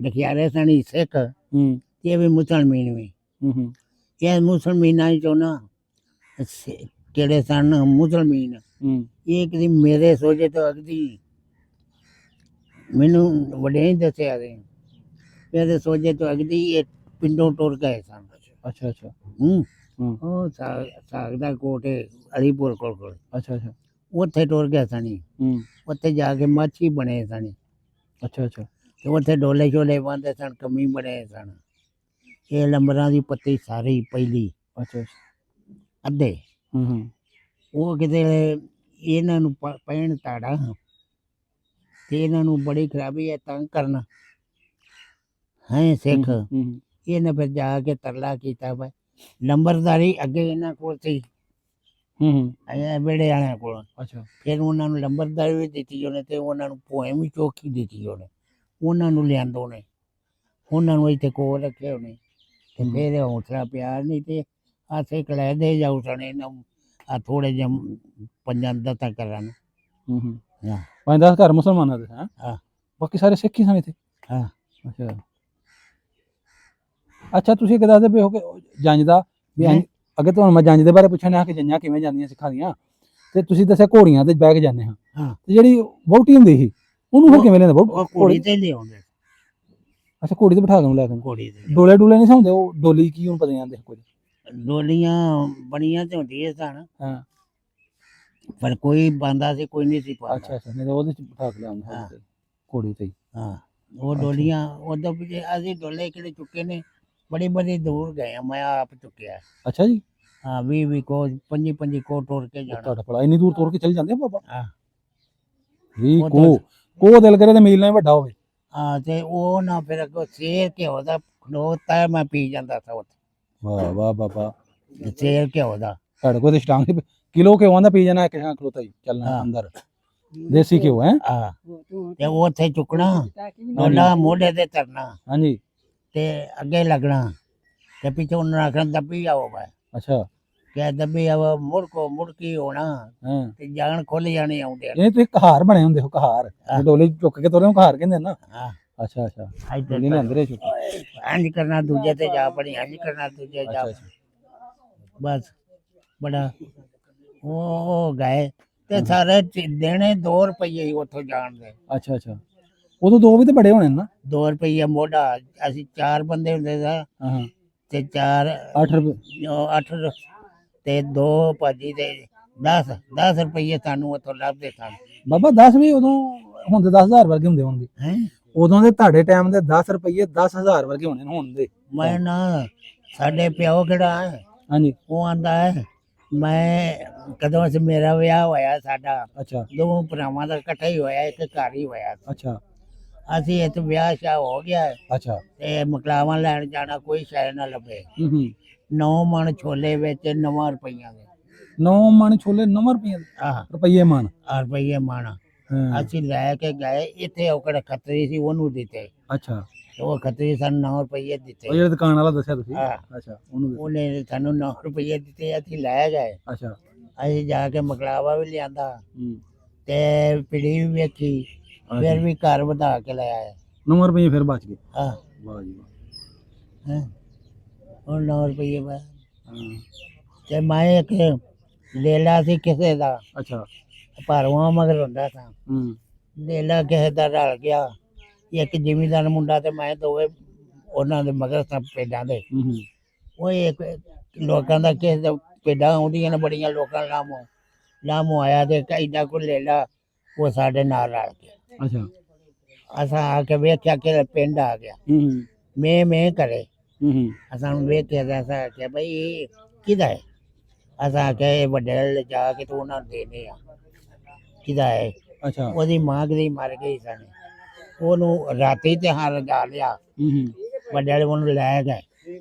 ਡਖਿਆਰੇ ਸਨ ਸਿੱਖ, ਹੂੰ ਇਹ ਵੀ ਮੁਸਲਮਾਨ ਵੀ। ਹੂੰ ਇਹ ਮੁਸਲਮਾਨਾਂ 'ਚੋਂ ਨਾ ਕਿਹੜੇ ਸਨ ਮੁਸਲਮਾਨ, ਹੂੰ ਇਹ ਕਦੀ ਮੇਰੇ ਸੋਝੇ ਤੋਂ ਅਗਦੀ ਮੈਨੂੰ ਵੱਡੇ ਹੀ ਦੱਸਿਆ ਸੀ, ਇਹਦੇ ਸੋਝੇ ਤੋਂ ਅਗਦੀ ਇਹ ਪਿੰਡੋਂ ਟੁਰ ਗਏ ਸਨ। ਅੱਛਾ ਅੱਛਾ ਹੂੰ ਹੂੰ ਉਹ ਸਾਗ ਦਾ ਕੋਟ ਅਲੀਪੁਰ ਕੋਲ ਅੱਛਾ ਅੱਛਾ ਉੱਥੇ ਟੁਰ ਗਏ ਸਨ। ਹੂੰ ਉੱਥੇ ਜਾ ਕੇ ਮਾਛੀ ਬਣੇ ਸਨ, ਅੱਛਾ ਅੱਛਾ ਤੇ ਉੱਥੇ ਡੋਲੇ ਛੋਲੇ ਬੰਨ੍ਹਦੇ ਸਨ, ਕਮੀ ਬਣੇ ਸਨ। ਇਹ ਲੰਬਰਾਂ ਦੀ ਪੱਤੀ ਸਾਰੀ ਪਹਿਲੀ ਅੱਛਾ ਅੱਛਾ ਅੱਧੇ, ਹੂੰ ਉਹ ਕਿਤੇ ਇਹਨਾਂ ਨੂੰ ਪੈਣ ਤਾੜਾ ਤੇ ਇਹਨਾਂ ਨੂੰ ਬੜੀ ਖਰਾਬੀ ਹੈ ਤੰਗ ਕਰਨਾ ਹੈ ਸਿੱਖ। ਹੂੰ ਇਹਨੇ ਫਿਰ ਜਾ ਕੇ ਤਰਲਾ ਕੀਤਾ ਵਾ, ਲੰਬਰਦਾਰੀ ਅੱਗੇ ਇਹਨਾਂ ਕੋਲ ਸੀ ਹੂੰ ਵਿਹੜੇ ਵਾਲਿਆਂ ਕੋਲ। ਅੱਛਾ ਫਿਰ ਉਹਨਾਂ ਨੂੰ ਲੰਬਰਦਾਰੀ ਵੀ ਦਿੱਤੀ ਉਹਨੇ, ਤੇ ਉਹਨਾਂ ਨੂੰ ਭੋਇੰ ਵੀ ਚੋਖੀ ਦਿੱਤੀ ਉਹਨੇ। ਉਹਨਾਂ ਨੂੰ ਲਿਆਂਦਾ ਉਹਨੇ, ਉਹਨਾਂ ਨੂੰ ਇੱਥੇ ਕੋਲ ਰੱਖੇ ਉਹਨੇ, ਤੇ ਫਿਰ ਹੌਸਲਾ ਪਿਆਰ ਨਹੀਂ ਤੇ ਆਸੇ ਕਲੈਦੇ ਜਾਊ ਸਨ ਇਹਨਾਂ ਆ ਥੋੜੇ ਜਿਹੇ 5-10 ਕਰਨ। ਹੂੰ ਹਾਂ 5-10 ਘਰ ਮੁਸਲਮਾਨਾਂ ਦੇ? ਹਾਂ ਹਾਂ ਬਾਕੀ ਸਾਰੇ ਸਿੱਖ ਹੀ ਸਨ ਇੱਥੇ? ਹਾਂ ਅੱਛਾ ਅੱਛਾ ਤੁਸੀਂ ਕਿ ਦੱਸਦੇ ਪਏ ਹੋ ਕਿ ਜੰਜ ਦਾ ਵੀ ਅੱਗੇ ਤੁਹਾਨੂੰ ਮੈਂ ਜੰਜ ਦੇ ਬਾਰੇ ਪੁੱਛਣਾ ਕਿ ਜੰਜਾਂ ਕਿਵੇਂ ਜਾਂਦੀਆਂ ਸਿੱਖਾਂ ਦੀਆਂ, ਤੇ ਤੁਸੀਂ ਦੱਸਿਆ ਘੋੜੀਆਂ ਤੇ ਬਹਿ ਕੇ ਜਾਂਦੇ ਹਾਂ। ਹਾਂ ਤੇ ਜਿਹੜੀ ਵਹੁਟੀ ਹੁੰਦੀ ਸੀ ਉਹਨੂੰ ਫਿਰ ਕਿਵੇਂ ਲੈਂਦੇ? ਉਹ ਘੋੜੀ ਤੇ ਲਿਆਉਂਦੇ, ਅੱਛਾ ਘੋੜੀ ਤੇ ਬਿਠਾ ਕੇ ਲੈ ਕੇ? ਘੋੜੀ ਤੇ ਡੋਲੇ ਡੂਲੇ ਨਹੀਂ ਸੌਂਦੇ? ਉਹ ਡੋਲੀ ਕੀ ਉਹਨੂੰ ਪਤਾ ਨਹੀਂ ਆਂਦੇ ਕੁਝ? ਡੋਲੀਆਂ ਬਣੀਆਂ ਤੇ ਹੁੰਦੀਆਂ ਸਨ, ਹਾਂ ਪਰ ਕੋਈ ਬੰਦਾ ਸੀ ਕੋਈ ਨਹੀਂ ਸੀ ਪਾਉਂਦਾ। ਅੱਛਾ ਅੱਛਾ ਨਹੀਂ ਤਾਂ ਉਹਦੇ ਚ ਬਿਠਾ ਕੇ ਲਿਆਉਂਦੇ ਹਾਂ। ਘੋੜੀ ਤੇ ਹੀ? ਹਾਂ ਉਹ ਡੋਲੀਆਂ ਉਦੋਂ ਪਿੱਛੇ ਅਸੀਂ ਡੋਲੇ ਕਿਹੜੇ ਚੁੱਕੇ ਨੇ, ਬੜੀ ਬੜੀ ਦੂਰ ਗਏ ਆ, ਮੈਂ ਆਪ ਚੁੱਕਿਆ। ਅੱਛਾ ਜੀ ਹਾਂ 20 ਕੋ 25 ਕੋ ਟੁਰ ਕੇ ਜਾਣਾ। ਤੁਹਾਡਾ ਭਲਾ ਇੰਨੀ ਦੂਰ ਤੁਰ ਕੇ ਚੱਲ ਜਾਂਦੇ ਆ ਬਾਬਾ? ਹਾਂ 20 ਉਹ ਕੋ ਦਿਲ ਕਰੇ ਤੇ ਮੀਲ ਨਾਲ ਵੱਡਾ ਹੋਵੇ। ਹਾਂ ਤੇ ਉਹ ਨਾ ਫਿਰ ਅੱਗੋਂ ਸੇਰ ਘਿਓ ਦਾ ਖਲੋਤਾ ਮੈਂ ਪੀ ਜਾਂਦਾ ਸੀ ਉੱਥੇ, ਵਾਹ ਵਾਹ ਬਾਬਾ। ਸੇਰ ਘਿਓ ਦਾ। ਤੁਹਾਡੇ ਕੋਲ ਤੇ ਸਟਾਂਗ ਕਿਲੋ ਘਿਓ ਦਾ ਪੀ ਜਾਣਾ ਇੱਕ ਹਾਂ ਖਲੋਤਾ ਹੀ ਚੱਲਣਾ ਹਾਂ। ਅੰਦਰ ਦੇਸੀ ਘਿਓ ਹੈ? ਹਾਂ ਤੇ ਉਹ ਉੱਥੇ ਚੁੱਕਣਾ, ਡੋਲਾ ਮੋਢੇ ਤੇ ਧਰਨਾ ਹਾਂਜੀ ਤੇ ਅੱਗੇ ਲੱਗਣਾ, ਤੇ ਪਿੱਛੋਂ ਉਹਨਾਂ ਨੂੰ ਆਖਣਾ ਦੱਬੀ ਆਓ ਬਈ, ਅੱਛਾ ਕਿ ਦੱਬੀ ਆਓ, ਮੁੜ ਕੀ ਹੋਣਾ ਹਾਂ ਤੇ ਜਾਣ ਖੁੱਲ ਜਾਣੇ ਆਉਂਦੇ ਆ। ਇਹ ਤੁਸੀਂ ਕਹਾਰ ਬਣੇ ਹੁੰਦੇ ਹੋ? ਕਹਾਰ ਡੋਲੇ ਚੁੱਕ ਕੇ ਤੋਰੇ ਕਹਾਰ ਕਹਿੰਦੇ ਨਾ? ਹਾਂ ਅੱਛਾ ਅੱਛਾ ਇੱਧਰ ਡੋਲੇ ਲਿਆਂਦੇ ਰਹੇ ਚੁੱਕ? ਇੰਝ ਕਰਨਾ ਦੂਜੇ ਤੇ ਜਾ ਪੜੀ, ਇੰਝ ਕਰਨਾ ਦੂਜੇ ਜਾ, ਅੱਛਾ ਅੱਛਾ ਬਸ ਬੜਾ ਉਹ ਗਏ ਤੇ ਸਾਰੇ ਦੇਣੇ 2 ਰੁਪਏ ਹੀ ਉੱਥੋਂ ਜਾਣ ਦੇ। ਅੱਛਾ ਅੱਛਾ ਉਦੋਂ ਦੋ ਵੀ ਤੇ ਬੜੇ ਹੋਣੇ ਨਾ? 2 ਰੁਪਏ ਮੋਢਾ, ਅਸੀਂ 4 ਬੰਦੇ ਹੁੰਦੇ ਸੀ ਹਾਂ ਹਾਂ ਤੇ 4 8 ਰੁਪਏ 8 ਤੇ 2 ਭਾਜੀ ਤੇ 10 ਰੁਪਏ ਸਾਨੂੰ ਉੱਥੋਂ ਲੱਭਦੇ ਸਨ। ਬਾਬਾ 10 ਵੀ ਉਦੋਂ ਹੁੰਦੇ 10,000 ਵਰਗੇ ਹੁੰਦੇ ਹੋਣਗੇ? ਹੈ ਉਦੋਂ ਦੇ ਤੁਹਾਡੇ ਟਾਈਮ ਦੇ 10 ਰੁਪਏ 10,000 ਵਰਗੇ ਹੋਣੇ ਹੁਣ ਦੇ? ਮੈਂ ਨਾ ਸਾਡੇ ਪਿਓ ਕਿਹੜਾ ਹੈ, ਹਾਂਜੀ ਉਹ ਆਂਦਾ ਹੈ ਮੈਂ ਕਦੋਂ ਸੇ ਮੇਰਾ ਵਿਆਹ ਹੋਇਆ, ਸਾਡਾ ਅੱਛਾ 2 ਭਰਾਵਾਂ ਦਾ ਇਕੱਠਾ ਹੀ ਹੋਇਆ, ਇੱਕ ਘਰ ਹੀ ਹੋਇਆ। ਅੱਛਾ ਅਸੀਂ ਇੱਥੇ ਵਿਆਹ ਸ਼ਾਹ ਹੋ ਗਿਆ ਹੈ ਅੱਛਾ ਤੇ ਮਕਲਾਵਾਂ ਲੈਣ ਜਾਣਾ, ਕੋਈ ਸ਼ੈ ਨਾ ਲੱਭੇ। ਹੂੰ 9 ਮਣ ਛੋਲੇ ਵਿੱਚ 9 ਰੁਪਈਆਂ ਦੇ 9 ਮਣ ਛੋਲੇ 9 ਰੁਪਏ ਆਹ ਰੁਪਈਏ ਮਣ ਰੁਪਈਏ ਮਣ ਹਾਂ ਅਸੀਂ ਲੈ ਕੇ ਗਏ। ਇੱਥੇ ਉਹ ਕਿਹੜਾ ਖੱਤਰੀ ਸੀ, ਉਹਨੂੰ ਦਿੱਤੇ। ਅੱਛਾ ਉਹ ਖੱਤਰੀ ਸਾਨੂੰ 9 ਰੁਪਈਏ ਉਹ ਦਿੱਤੇ। ਜਿਹੜੇ ਦੁਕਾਨ ਵਾਲਾ ਦੱਸਿਆ ਤੁਸੀਂ ਹਾਂ। ਅੱਛਾ ਉਹਨੂੰ ਦਿੱਤੇ। ਉਹਨੇ ਸਾਨੂੰ 9 ਰੁਪਈਏ ਦਿੱਤੇ, ਅਸੀਂ ਲੈ ਗਏ। ਅੱਛਾ ਅਸੀਂ ਜਾ ਕੇ ਮਕਲਾਵਾ ਵੀ ਲਿਆਂਦਾ ਹੂੰ ਤੇ ਪਿੜੀ ਵੀ ਵੇਖੀ, ਫਿਰ ਵੀ ਘਰ ਵਧਾ ਕੇ ਲੈ ਆਏ। 9 ਰੁਪਏ ਫਿਰ ਬਚ ਗਏ। ਹਾਂ ਵਾਹ ਜੀ ਵਾਹ। ਹੈਂ। ਹੁਣ 9 ਰੁਪਈਏ ਬਾਅਦ ਹਾਂ, ਤੇ ਮੈਂ ਇੱਕ ਲੇਲਾ ਸੀ ਕਿਸੇ ਦਾ, ਅੱਛਾ ਭਰਵਾਂ ਮਗਰ ਹੁੰਦਾ ਸਾਂ। ਹੂੰ ਲੇਲਾ ਕਿਸੇ ਦਾ ਰਲ ਗਿਆ, ਇੱਕ ਜ਼ਿਮੀਂਦਾਰ ਮੁੰਡਾ ਤੇ ਮੈਂ, ਦੋਵੇਂ ਉਹਨਾਂ ਦੇ ਮਗਰ ਸਾਂ ਭੇਡਾਂ ਦੇ। ਹੂੰ ਉਹ ਇੱਕ ਲੋਕਾਂ ਦਾ ਕਿਸੇ ਦਾ ਭੇਡਾਂ ਆਉਂਦੀਆਂ ਨੇ ਬੜੀਆਂ, ਲੋਕਾਂ ਦਾ ਲਾਮੋ ਆਇਆ ਤੇ ਇੰਨਾ ਕੋ ਲੇਲਾ ਉਹ ਸਾਡੇ ਨਾਲ ਰਲ ਗਿਆ। ਅੱਛਾ ਅਸਾਂ ਆ ਕੇ ਵੇਖਿਆ ਕਿ ਪਿੰਡ ਆ ਗਿਆ, ਹੂੰ ਮੈਂ ਕਰੇ। ਹੂੰ ਅਸਾਂ ਨੂੰ ਵੇਖਿਆ ਤਾਂ ਅਸਾਂ ਆਖਿਆ ਬਈ ਇਹ ਕਿਹਦਾ ਹੈ? ਅਸਾਂ ਆਖਿਆ ਇਹ ਵੱਡੇ ਵਾਲੇ ਜਾ ਕੇ ਤੂੰ ਉਹਨਾਂ ਨੂੰ ਦੇਣੇ ਆ। ਕਿਹਦਾ ਹੈ? ਅੱਛਾ ਉਹਦੀ ਮਾਂ ਕਦੀ ਮਰ ਗਈ ਸਨ, ਉਹਨੂੰ ਰਾਤੀ ਤੇ ਹਾਰ ਲਗਾ ਲਿਆ। ਹੂੰ ਵੱਡੇ ਵਾਲੇ ਉਹਨੂੰ ਲੈ ਗਏ।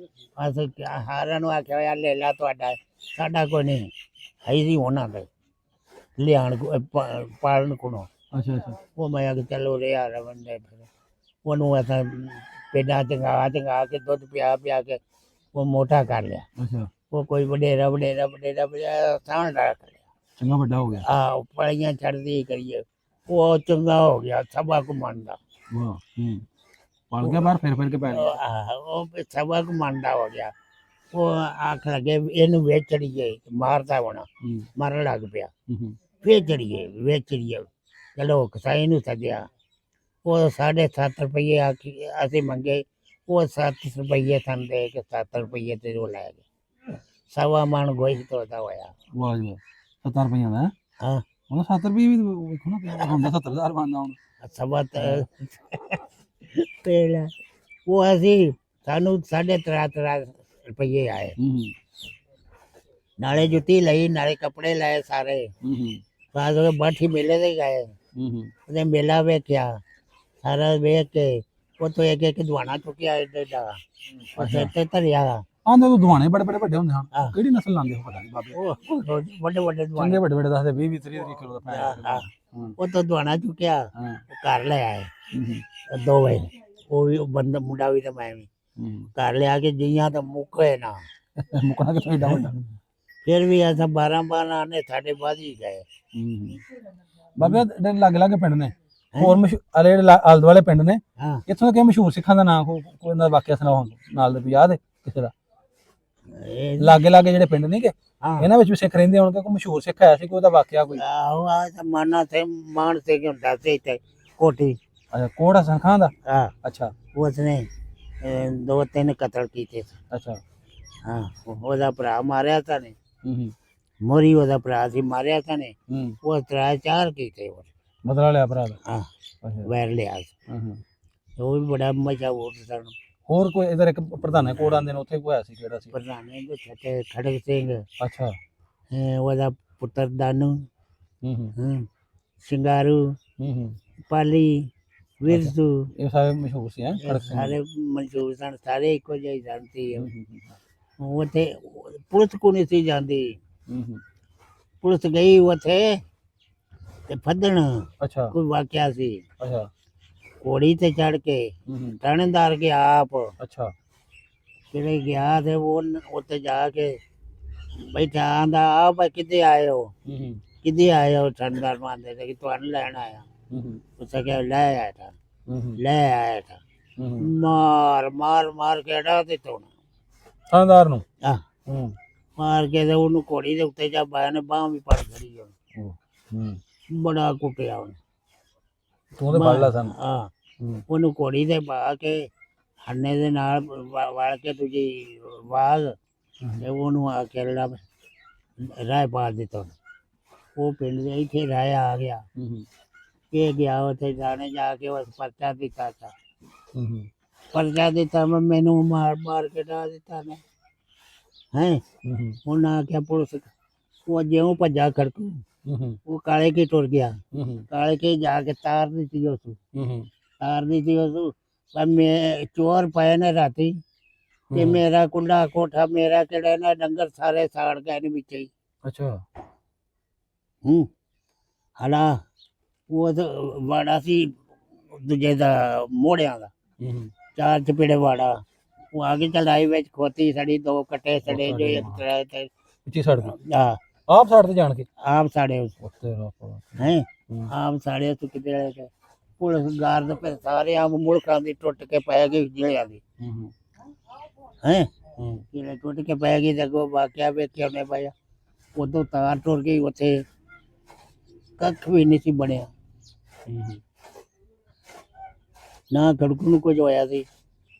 ਅਸੀਂ ਹਾਰਾਂ ਨੂੰ ਆਖਿਆ ਯਾਰ ਲੈ ਲਾ ਤੁਹਾਡਾ, ਸਾਡਾ ਕੋਈ ਨਹੀਂ ਹੈ ਸੀ ਉਹਨਾਂ ਦੇ ਲਿਆਣ ਪਾਲਣ ਕੋਲੋਂ। ਅੱਛਾ ਅੱਛਾ ਉਹ ਮੈਂ ਆਖਿਆ ਚਲੋ ਰਿਹਾ ਰਵਣ ਦੇ। ਫਿਰ ਉਹਨੂੰ ਅਸਾਂ ਪੇਡਾਂ ਚੰਗਾ ਕੇ ਦੁੱਧ ਪਿਆ ਕੇ ਉਹ ਮੋਟਾ ਕਰ ਲਿਆ। ਅੱਛਾ ਉਹ ਕੋਈ ਵਡੇਰਾ ਸਾਣ ਰੱਖ ਲਿਆ। ਚੰਗਾ ਵੱਡਾ ਹੋ ਗਿਆ। ਪਲੀਆਂ ਛੱਡਦੀ ਕਰੀਏ, ਉਹ ਚੰਗਾ ਹੋ ਗਿਆ ਸਭਾ ਕੁ ਮੰਨਦਾ। ਵਾਹ ਹੂੰ ਪਲ ਗਿਆ ਬਾਹਰ ਫਿਰ ਕੇ ਪੈ ਗਿਆ। ਉਹ ਸਭਾ ਕੁ ਮੰਨਦਾ ਹੋ ਗਿਆ। ਉਹ ਆਖ ਲੱਗੇ ਇਹਨੂੰ ਵੇਚ ਚੜੀਏ, ਮਾਰਦਾ ਹੋਣਾ, ਹੂੰ ਮਰਨ ਲੱਗ ਪਿਆ। ਹੂੰ ਵੇਚ ਚੜੀਏ ਵੇਚ ਚੜੀਏ। ਚਲੋ ਕਸਾਈ ਨੂੰ ਸੱਦਿਆ, ਉਹ 7.5 ਰੁਪਈਏ ਅਸੀਂ ਮੰਗੇ, ਉਹ 7 ਰੁਪਈਏ ਸਾਨੂੰ ਦੇ ਕੇ 7 ਰੁਪਈਏ ਤੇ ਉਹ ਲੈ ਗਏ। ਸਵਾ ਮਣ ਗੋਈ ਤੋਦਾ ਹੋਇਆ। ਵਾਹ ਜੀ ਵਾਹ 70 ਰੁਪਈਆ ਦਾ ਹਾਂ ਹੁਣ 7 ਰੁਪਏ ਵੀ ਵੇਖੋ ਨਾ ਕਿੰਨਾ ਹੁੰਦਾ 70000 ਬਣਦਾ ਹੁਣ। ਸਵਾ ਤੇਲ ਉਹ ਅਸੀਂ ਸਾਨੂੰ 3.5 ਰੁਪਈਏ ਆਏ। ਹੂੰ ਨਾਲੇ ਜੁੱਤੀ ਲਈ, ਨਾਲੇ ਕੱਪੜੇ ਲਏ ਸਾਰੇ। ਹੂੰ ਬਾਅਦ ਉਹ ਬਾਠੀ ਮੇਲੇ ਤੇ ਗਏ, ਹੂੰ ਉਹਦੇ ਮੇਲਾ ਵੇਖਿਆ। ਸਾਰਾ ਵੇਖ ਕੇ ਉੱਥੋਂ ਇੱਕ ਦਵਾਣਾ ਚੁੱਕਿਆ ਏਡਾ ਉਹ ਸਿਰ ਤੇ ਧਰਿਆ। ਆਂਦੇ ਉਹ ਦੁਆਣੇ ਬੜੇ ਵੱਡੇ ਹੁੰਦੇ ਹਨ। ਹਾਂ। ਕਿਹੜੀ ਨਸਲ ਲਾਉਂਦੇ ਹੋ ਪਤਾ ਨਹੀਂ ਬਾਬੇ। ਉਹ ਵੱਡੇ ਦਵਾਣੇ ਚੰਗੇ ਵੱਡੇ ਦੱਸਦੇ 20 30 ਕਿਲੋ ਦਾ ਪੈ। ਉੱਥੋਂ ਦਵਾਣਾ ਚੁੱਕਿਆ, ਹਾਂ ਉਹ ਘਰ ਲੈ ਆਏ ਹੂੰ ਦੋਵੇਂ। ਉਹ ਵੀ ਬੰਦਾ ਮੁੰਡਾ ਵੀ ਤੇ ਮੈਂ ਵੀ ਹੂੰ ਘਰ ਲਿਆ ਕੇ ਜੀਆਂ ਤਾਂ ਮੁੱਕੇ ਨਾ। ਮੁਕਣਾ ਕਿਥੋਂ ਏਡਾ ਵੱਡਾ। ਫਿਰ ਵੀ ਅਸਾਂ 12 ਆਨੇ ਸਾਡੇ ਵੱਧ ਹੀ ਗਏ। ਬਾਬੇ ਲੱਗ ਪਿੰਡ ਨੇ ਹੋਰ ਮਸ਼ਹੂਰ ਆਲੇ ਦੁਆਲੇ ਪਿੰਡ ਨੇ, ਹਾਂ ਇੱਥੋਂ ਦੇ ਮਸ਼ਹੂਰ ਸਿੱਖਾਂ ਦਾ ਨਾਮ ਕੋਈ ਉਹਨਾਂ ਦਾ ਵਾਕਿਆ ਸੁਣਾਓ ਨਾਲ ਦੇ ਯਾਦ ਹੈ ਕਿਸੇ ਦਾ? ਲਾਗੇ ਜਿਹੜੇ ਪਿੰਡ ਨਹੀਂ ਕਿ ਹਾਂ ਇਹਨਾਂ ਵਿੱਚ ਵੀ ਸਿੱਖ ਰਹਿੰਦੇ ਹੋਣਗੇ, ਕੋਈ ਮਸ਼ਹੂਰ ਸਿੱਖ ਆਇਆ ਸੀ ਕੋਈ ਉਹਦਾ ਵਾਕਿਆ ਕੋਈ? ਆਹੋ ਆ ਮਾਨਾ ਤੇ ਮਾਨ ਤੇ ਕਿ ਹੁੰਦਾ ਸੀ ਤੇ ਕੋਟੀ। ਅੱਛਾ ਕੋੜ ਹਸਨ ਖਾਨ ਦਾ। ਹਾਂ ਅੱਛਾ ਉਸਨੇ 2-3 ਕਤਲ ਕੀਤੇ ਸੀ। ਅੱਛਾ ਹਾਂ ਉਹਦਾ ਭਰਾ ਮਾਰਿਆ ਤਾਂ ਨੇ, ਹੂੰ ਮੋਰੀ ਉਹਦਾ ਭਰਾ ਸੀ, ਮਾਰਿਆ ਤਾਂ ਨੇ। ਹੂੰ ਉਹ 3-4 ਕੀਤੇ ਹੋਰ। ਬਦਲਾ ਲਿਆ ਭਰਾ ਦਾ। ਹਾਂ ਅੱਛਾ ਵੈਰ ਲਿਆ ਸੀ। ਹੂੰ ਉਹ ਵੀ ਬੜਾ ਮਸ਼ਹੂਰ ਸਨ। ਹੋਰ ਕੋਈ ਇਧਰ ਇੱਕ ਪ੍ਰਧਾਨਾ ਕੋੜ ਆਂਦੇ ਨੇ, ਉੱਥੇ ਕੋਈ ਹੋਇਆ ਸੀ ਕਿਹੜਾ ਸੀ? ਪ੍ਰਧਾਨੇ ਦੇ ਛੱਟੇ ਖੜਕ ਸਿੰਘ, ਅੱਛਾ ਉਹਦਾ ਪੁੱਤਰ ਦਾਨੂ, ਹੂੰ ਸ਼ਿੰਗਾਰੂ, ਹੂੰ ਪਾਲੀ, ਵਿਰਸੂ, ਇਹ ਸਾਰੇ ਮਸ਼ਹੂਰ ਸੀ ਹੈ ਇਹ ਸਾਰੇ ਮਸ਼ਹੂਰ ਸਨ। ਸਾਰੇ ਇੱਕੋ ਜਿਹੇ ਸਨ ਸੀ। ਉੱਥੇ ਪੁਲਿਸ ਕੋ ਨਹੀਂ ਸੀ ਜਾਂਦੀ। ਪੁਲਿਸ ਗਈ ਉੱਥੇ ਤੇ ਫੱਦਣ ਅੱਛਾ ਕੋਈ ਵਾਕਿਆ ਸੀ। ਅੱਛਾ ਘੋੜੀ ਤੇ ਚੜ ਕੇ ਥਾਣੇਦਾਰ ਗਿਆ ਆਪ, ਅੱਛਾ ਕਿਤੇ ਗਿਆ ਤੇ ਉਹ ਉੱਥੇ ਜਾ ਕੇ ਬੈਠਾ ਆਂਦਾ ਆ ਭਾਈ ਕਿੱਥੇ ਆਏ ਹੋ? ਕਿੱਥੇ ਆਏ ਹੋ? ਥਾਣੇਦਾਰ ਮਾਨਦੇ ਕਿ ਤੁਹਾਨੂੰ ਲੈਣ ਆਇਆ। उसने क्या ले आया था, ले आया था। मार मार मार के हटा दे तो ਥਾਣੇਦਾਰ ਨੂੰ। मार के ते ਉਹਨੂੰ ਘੋੜੀ ਦੇ ਉੱਤੇ ਜਾ ਪਾਇਆ ਨੇ, ਬਾਹ ਵੀ ਪੜ ਖੜੀ ਉਹਨੂੰ, ਬੜਾ ਕੁੱਟਿਆ ਉਹਨੇ। ਤੂੰ ਤੇ ਫੜ ਲਾ ਸਾਨੂੰ। ਹਾਂ ਉਹਨੂੰ ਘੋੜੀ ਤੇ ਪਾ ਕੇ ਹੰਨੇ ਦੇ ਨਾਲ ਵੜ ਕੇ ਦੂਜੀ ਵਾਗ ਤੇ ਉਹਨੂੰ ਆ ਕੇ ਰਾਹ ਪਾ ਦਿੱਤਾ। ਉਹ ਪਿੰਡ ਦੇ ਇੱਥੇ ਰਾਹ ਆ ਗਿਆ। ਇਹ ਗਿਆ ਉੱਥੇ ਜਾਣੇ ਜਾ ਕੇ ਉਸ ਪਰਚਾ ਦਿੱਤਾ ਤਾ। ਪਰਚਾ ਦਿੱਤਾ ਮੈਨੂੰ ਮਾਰ ਮਾਰ ਕੇ ਡਾ ਦਿੱਤਾ ਨੇ ਹੈ। ਉਹਨਾਂ ਆਖਿਆ ਪੁਲਿਸ, ਉਹ ਜਿਉਂ ਭੱਜਾ ਖੜਕੂ ਉਹ ਕਾਲੇ ਕੇ ਟੁਰ ਗਿਆ। ਕਾਲੇ ਕੇ ਜਾ ਕੇ ਤਾਰ ਦਿੱਤੀ ਉਸ ਤਾਰਦੀ ਸੀ ਉਸ ਪਰ ਮੈਂ ਚੋਰ ਪਏ ਨੇ ਰਾਤੀ ਤੇ ਮੇਰਾ ਕੁੰਡਾ ਕੋਠਾ ਮੇਰਾ ਕਿਹੜਾ ਨਾ ਡੰਗਰ ਸਾਰੇ ਸਾੜ ਗਏ ਨੇ ਵਿੱਚ ਹੀ ਅੱਛਾ ਹਲਾ ਉਹ ਤਾਂ ਵਾੜਾ ਸੀ ਦੂਜੇ ਦਾ ਮੋੜਿਆਂ ਦਾ ਚਾਰ ਚਪੇੜੇ ਵਾੜਾ ਉਹ ਆਗੇ ਚਲਾਈ ਵਿੱਚ ਖੋਤੀ ਸੜੀ ਦੋ ਕੱਟੇ ਸੜੇ ਜੋ ਇੱਕ ਤਰ੍ਹਾਂ ਤੇ ਉੱਚੀ ਸੜ ਗਈ ਆ ਆਪ ਸੜ ਤੇ ਜਾਣ ਕੇ ਆਪ ਸਾੜੇ ਉਸ ਤੇਰਾ ਹੈ ਆਪ ਸਾੜੇ ਸੁੱਕ ਦੇ ਕੇ ਪੁਲਿਸ ਗਾਰਦ पे ਸਾਰੇ ਆਮ ਮੁਲਕਾਂ ਦੀ ਟੁੱਟ ਕੇ ਪੈ ਗਈ ਜ਼ਿਲ੍ਹਿਆਂ ਦੀ ਹੈ ਜਿਹੜੇ ਟੁੱਟ ਕੇ ਪੈ ਗਈ ਤੇ ਕੋ ਵਾਕਿਆ ਵੇਖਿਆ ਉਹਨੇ ਪਾਇਆ ਉਦੋਂ ਤਾਰ ਟੁੱਟ ਗਈ ਉੱਥੇ ਕੱਖ ਵੀ ਨਹੀਂ ਸੀ ਬਣਿਆ ਨਾ ਖੜਕੂ ਨੂੰ ਕੁਝ ਹੋਇਆ ਸੀ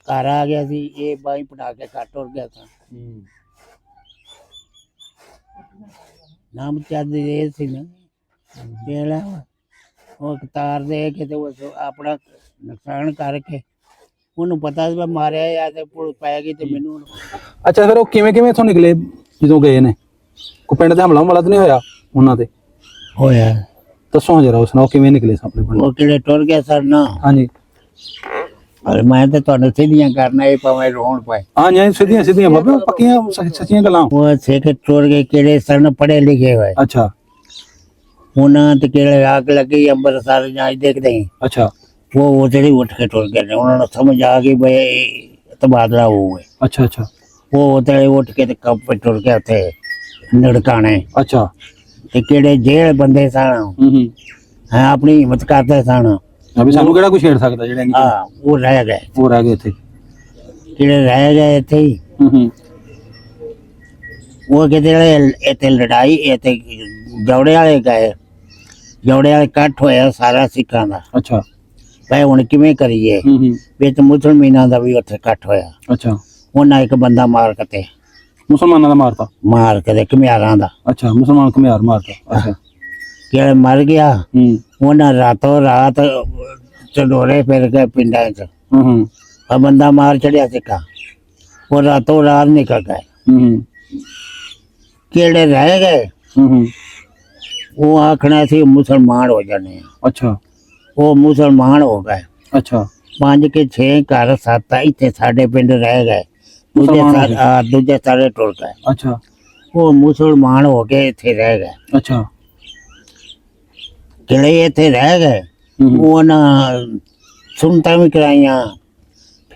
ਘਰ ਆ ਗਿਆ ਸੀ ਇਹ ਬਾਈ ਪਟਾ ਕੇ ਘਰ ਟੁੱਟ ਗਿਆ ਸੀ ਨਾਮ ਚੱਦ ਇਹ ਸੀ ਨਾ ਜਿਹੜਾ ਉਹ ਤਾਰ ਦੇ ਕੇ ਤੇ ਉਹ ਆਪਣਾ ਨੁਕਸਾਨ ਕਰਕੇ ਉਹਨੂੰ ਪਤਾ ਸੀ ਮੈਂ ਮਾਰਿਆ ਜਾਂ ਤੇ ਪੁਲਿਸ ਪੈ ਗਈ ਤੇ ਮੈਨੂੰ ਅੱਛਾ ਫਿਰ ਉਹ ਕਿਵੇਂ ਕਿਵੇਂ ਇੱਥੋਂ ਨਿਕਲੇ ਜਦੋਂ ਗਏ ਨੇ ਕੋ ਪਿੰਡ ਤੇ ਹਮਲਾ ਹਮਲਾ ਤਾਂ ਨਹੀਂ ਹੋਇਆ ਉਹਨਾਂ ਤੇ ਹੋਇਆ ਦੱਸੋ ਜਰਾ ਉਸ ਨਾਲ ਕਿਵੇਂ ਨਿਕਲੇ ਆਪਣੇ ਪਿੰਡ ਉਹ ਕਿਹੜੇ ਟੁਰ ਗਿਆ ਸਰ ਨਾ ਹਾਂਜੀ ਔਰ ਮੈਂ ਤਾਂ ਤੁਹਾਨੂੰ ਸਿੱਧੀਆਂ ਕਰਨਾ ਇਹ ਭਾਵੇਂ ਰੋਣ ਪਏ ਹਾਂਜੀ ਸਿੱਧੀਆਂ ਸਿੱਧੀਆਂ ਬਾਬੇ ਪੱਕੀਆਂ ਸੱਚੀਆਂ ਗੱਲਾਂ ਉਹ ਸਿੱਖ ਟੁਰ ਗਏ ਕਿਹੜੇ ਸਨ ਪੜ੍ਹੇ ਲਿਖੇ ਹੋਏ ਅੱਛਾ ਉਹਨਾਂ ਤੇ ਕਿਹੜੇ ਆਗ ਲੱਗੀ ਅੰਮ੍ਰਿਤਸਰ ਜਾਂ ਦੇਖਦੇ ਹੀ ਅੱਛਾ ਉਹ ਜਿਹੜੇ ਉੱਠ ਕੇ ਟੁਰ ਗਏ ਨੇ ਉਹਨਾਂ ਨੂੰ ਸਮਝ ਆ ਗਈ ਬਈ ਇਹ ਤਬਾਦਲਾ ਹੋਊਗਾ ਅੱਛਾ ਅੱਛਾ ਉਹ ਤੇ ਉੱਠ ਕੇ ਤੇ ਕੱਪ ਤੇ ਟੁਰ ਗਿਆ ਉੱਥੇ ਨੜਕਾਣੇ ਅੱਛਾ ਤੇ ਕਿਹੜੇ ਜੇਲ੍ਹ ਬੰਦੇ ਸਨ ਹਾਂ ਆਪਣੀ ਹਿੰਮਤ ਕਰਦੇ ਸਨ ਅਭੀ ਸਾਨੂੰ ਕਿਹੜਾ ਕੋਈ ਛੇੜ ਸਕਦਾ ਜਿਹੜੇ ਹਾਂ ਉਹ ਰਹਿ ਗਏ ਉਹ ਰਹਿ ਗਏ ਇੱਥੇ ਕਿਹੜੇ ਰਹਿ ਗਏ ਇੱਥੇ ਹੀ ਉਹ ਕਿਤੇ ਇੱਥੇ ਲੜਾਈ ਇੱਥੇ ਜੌੜੇ ਵਾਲੇ ਗਏ ਜੌੜੇ ਵਾਲੇ ਇਕੱਠ ਹੋਇਆ ਸਾਰਾ ਸਿੱਖਾਂ ਦਾ ਅੱਛਾ ਭਾਈ ਹੁਣ ਕਿਵੇਂ ਕਰੀਏ ਵਿੱਚ ਮੁਸਲਮਾਨਾਂ ਦਾ ਵੀ ਉੱਥੇ ਇਕੱਠ ਹੋਇਆ ਅੱਛਾ ਉਹਨਾਂ ਇੱਕ ਬੰਦਾ ਮਾਰ ਕੇ ਮੁਸਲਮਾਨਾਂ ਦਾ ਮਾਰਤਾ ਮਾਰ ਕੇ ਘੁਮਿਆਰਾਂ ਦਾ ਅੱਛਾ ਮੁਸਲਮਾਨ ਘੁਮਿਆਰ ਮਾਰਤਾ ਅੱਛਾ ਕਿਹੜੇ ਮਰ ਗਿਆ ਉਹਨਾਂ ਰਾਤੋਂ ਰਾਤ ਚਡੋਰੇ ਫਿਰ ਗਏ ਪਿੰਡਾਂ 'ਚ ਆ ਬੰਦਾ ਮਾਰ ਚੜਿਆ ਸਿੱਖਾ ਉਹ ਰਾਤੋਂ ਰਾਤ ਨਿਕਲ ਗਏ ਕਿਹੜੇ ਰਹਿ ਗਏ ਉਹ ਆਖਣਾ ਸੀ ਮੁਸਲਮਾਨ ਹੋ ਜਾਣੇ ਅੱਛਾ ਉਹ ਮੁਸਲਮਾਨ ਹੋ ਗਏ ਅੱਛਾ 5 ਕੇ 6 ਘਰ 7 ਇੱਥੇ ਸਾਡੇ ਪਿੰਡ ਰਹਿ ਗਏ ਦੂਜੇ ਸਾਰੇ ਟੁਰ ਗਏ ਅੱਛਾ ਉਹ ਮੁਸਲਮਾਨ ਹੋ ਕੇ ਇੱਥੇ ਰਹਿ ਗਏ ਅੱਛਾ ਕਿਹੜੇ ਇੱਥੇ ਰਹਿ ਗਏ ਉਹਨਾਂ ਸੁਣਤਾਂ ਵੀ ਕਰਾਈਆਂ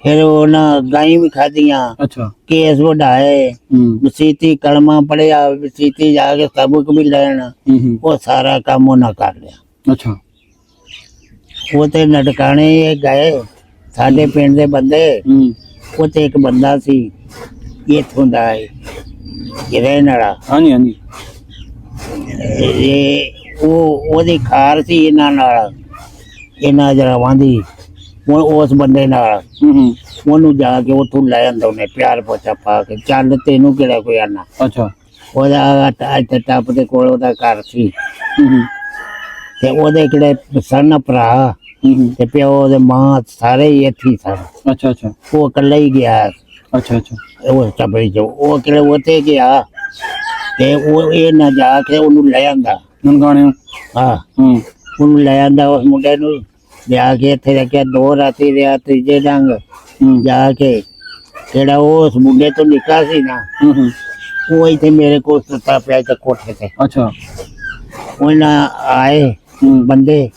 ਫਿਰ ਉਹਨਾਂ ਗਾਈਂ ਵੀ ਖਾਧੀਆਂ ਅੱਛਾ ਕੇਸ ਵਢਾਏ ਮਸੀਤੀ ਕਲਮਾ ਪੜਿਆ ਮਸੀਤੀ ਜਾ ਕੇ ਸਬਕ ਵੀ ਲੈਣ ਉਹ ਸਾਰਾ ਕੰਮ ਉਹਨਾਂ ਕਰ ਲਿਆ ਅੱਛਾ ਉਹ ਤੇ ਨਟਕਾਣੇ ਗਏ ਸਾਡੇ ਪਿੰਡ ਦੇ ਬੰਦੇ ਉਹ ਤੇ ਇੱਕ ਬੰਦਾ ਸੀ ਇੱਥੋਂ ਦਾ ਰਹਿਣ ਵਾਲਾ ਹਾਂਜੀ ਹਾਂਜੀ ਇਹ ਉਹਦੀ ਖਾਰ ਸੀ ਇਹਨਾਂ ਨਾਲ ਇਹਨਾਂ ਜਰਾਵਾਂ ਦੀ ਉਸ ਬੰਦੇ ਨਾਲ ਉਹਨੂੰ ਜਾ ਕੇ ਉੱਥੋਂ ਲੈ ਆਂਦਾ ਉਹਨੇ ਪਿਆਰ ਪੋਚਾ ਪਾ ਕੇ ਚੱਲ ਤੈਨੂੰ ਕਿਹੜਾ ਕੋਈ ਆਣਾ ਅੱਛਾ ਉਹਦਾ ਇੱਥੇ ਟੱਪ ਦੇ ਕੋਲ ਉਹਦਾ ਘਰ ਸੀ ਤੇ ਉਹਦੇ ਕਿਹੜੇ ਸਨ ਭਰਾ ਤੇ ਪਿਓ ਦੇ ਮਾਂ ਸਾਰੇ ਹੀ ਇੱਥੇ ਸਨ ਅੱਛਾ ਅੱਛਾ ਉਹ ਇਕੱਲਾ ਹੀ ਗਿਆ ਅੱਛਾ ਅੱਛਾ ਉਹ ਟੱਬਰੀ ਚ ਉਹ ਕਿਹੜੇ ਉੱਥੇ ਗਿਆ ਤੇ ਉਹ ਇਹ ਨਾ ਜਾ ਕੇ ਉਹਨੂੰ ਲੈ ਆਂਦਾ ਨਨਕਾਣੇ ਹਾਂ ਉਹਨੂੰ ਲੈ ਆਂਦਾ ਉਸ ਮੁੰਡੇ ਨੂੰ ਲਿਆ ਕੇ ਇੱਥੇ ਰੱਖਿਆ 2 ਰਾਤੀ ਰਿਹਾ ਤੀਜੇ ਡੰਗ ਜਾ ਕੇ ਕਿਹੜਾ ਉਸ ਮੁੰਡੇ ਤੋਂ ਨਿੱਕਾ ਸੀ ਨਾ ਉਹ ਇੱਥੇ ਮੇਰੇ ਕੋਲ ਸੁੱਤਾ ਪਿਆ ਤੇ ਕੋਠੇ ਤੇ ਅੱਛਾ ਉਹਨਾਂ ਆਏ ਬੰਦੇ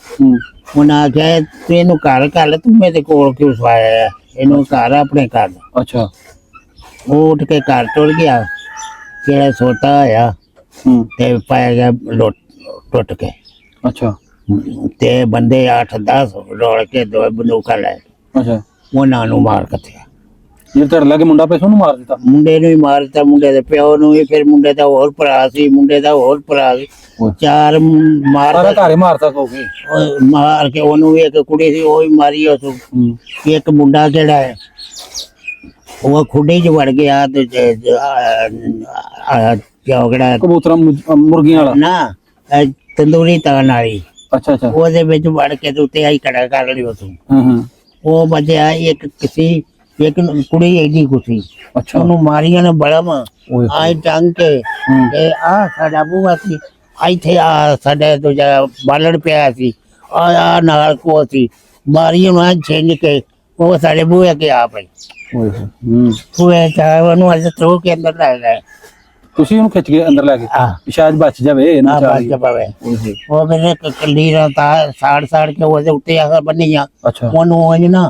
ਉਹਨਾਂ ਆਖਿਆ ਤੂੰ ਇਹਨੂੰ ਘਰ ਕਰ ਲੈ ਤੂੰ ਮੇਰੇ ਕੋਲ ਕਿਉਂ ਸਵਾਇਆ ਇਹਨੂੰ ਘਰ ਆਪਣੇ ਘਰ ਅੱਛਾ ਉਹ ਉੱਠ ਕੇ ਘਰ ਟੁਰ ਗਿਆ ਕਿਹੜਾ ਸੋਤਾ ਆਇਆ ਤੇ ਪਾਇਆ ਗਿਆ ਟੁੱਟ ਕੇ ਅੱਛਾ ਤੇ ਬੰਦੇ 8-10 ਰੋਲ ਕੇ 2 ਬੰਦੂਕਾਂ ਲੈ ਅੱਛਾ ਉਹਨਾਂ ਨੂੰ ਮਾਰ ਕੱਟਿਆ ਜੇ ਤੇਰੇ ਲੱਗੇ ਮੁੰਡਾ ਪੈਸੋਂ ਨੂੰ ਮਾਰ ਦਿੱਤਾ ਮੁੰਡੇ ਨੂੰ ਹੀ ਮਾਰ ਦਿੱਤਾ ਮੁੰਡੇ ਦੇ ਪਿਓ ਨੂੰ ਵੀ ਫਿਰ ਮੁੰਡੇ ਦਾ ਹੋਰ ਭਰਾ ਸੀ ਮੁੰਡੇ ਦਾ ਹੋਰ ਭਰਾ ਸੀ 4 ਮਾਰ ਸਾਰਾ ਘਰੇ ਮਾਰਤਾ ਕੋਗੇ ਮਾਰ ਕੇ ਉਹਨੂੰ ਵੀ ਇੱਕ ਕੁੜੀ ਸੀ ਉਹ ਵੀ ਮਾਰੀ ਉਸ ਇੱਕ ਮੁੰਡਾ ਜਿਹੜਾ ਹੈ ਉਹ ਖੁੱਡੇ 'ਚ ਵੜ ਗਿਆ ਤੇ ਕਿਹੜਾ ਕਬੂਤਰਾਂ ਮੁਰਗੀਆਂ ਵਾਲਾ ਨਾ ਤੰਦੂਰੀ ਤਾਨ ਵਾਲੀ ਅੱਛਾ ਅੱਛਾ ਉਹਦੇ ਵਿੱਚ ਵੜ ਕੇ ਤੇ ਉੱਤੇ ਆਈ ਖੜਾ ਕਰ ਲਿਓ ਤੂੰ ਉਹ ਬਚਿਆ ਇੱਕ ਕਿਸੇ ਇੱਕ ਕੁੜੀ ਐਡੀ ਕੁਛੀ ਅੱਛਾ ਉਹਨੂੰ ਮਾਰੀਆਂ ਨੇ ਬੜਮ ਆਈ ਟੰਗ ਕੇ ਤੇ ਆ ਸਾਡਾ ਬੂਆ ਸੀ ਇੱਥੇ ਆ ਸਾਡੇ ਦੂਜਾ ਬਾਲਣ ਪਿਆ ਸੀ ਆ ਨਾਲ ਕੋ ਸੀ ਬਾਰੀ ਉਹਨਾਂ ਛਿੰਝ ਕੇ ਉਹ ਸਾਡੇ ਬੂਹੇ ਅੱਗੇ ਆ ਪਈ। ਓਏ ਹੋਏ। ਬੂਹੇ ਚਾਹ ਉਹਨੂੰ ਅੱਜ ਤਰੋ ਕੇ ਅੰਦਰ ਲੈ ਗਏ। ਤੁਸੀਂ ਉਹਨੂੰ ਖਿੱਚ ਕੇ ਅੰਦਰ ਲੈ ਗਏ ਆ ਸ਼ਾਇਦ ਬਚ ਜਾਵੇ ਇਹਨਾਂ ਬਾਜ ਕੇ ਪਵੇ ਓਏ ਹੋਏ। ਉਹ ਮੇਰੇ ਕੱਲੀ ਦਾ ਤਾਂ ਸਾੜ ਕੇ ਉਹਦੇ ਉੱਤੇ ਆ ਬੰਨੀਆਂ। ਅੱਛਾ ਉਹਨੂੰ ਉਹ ਨਾ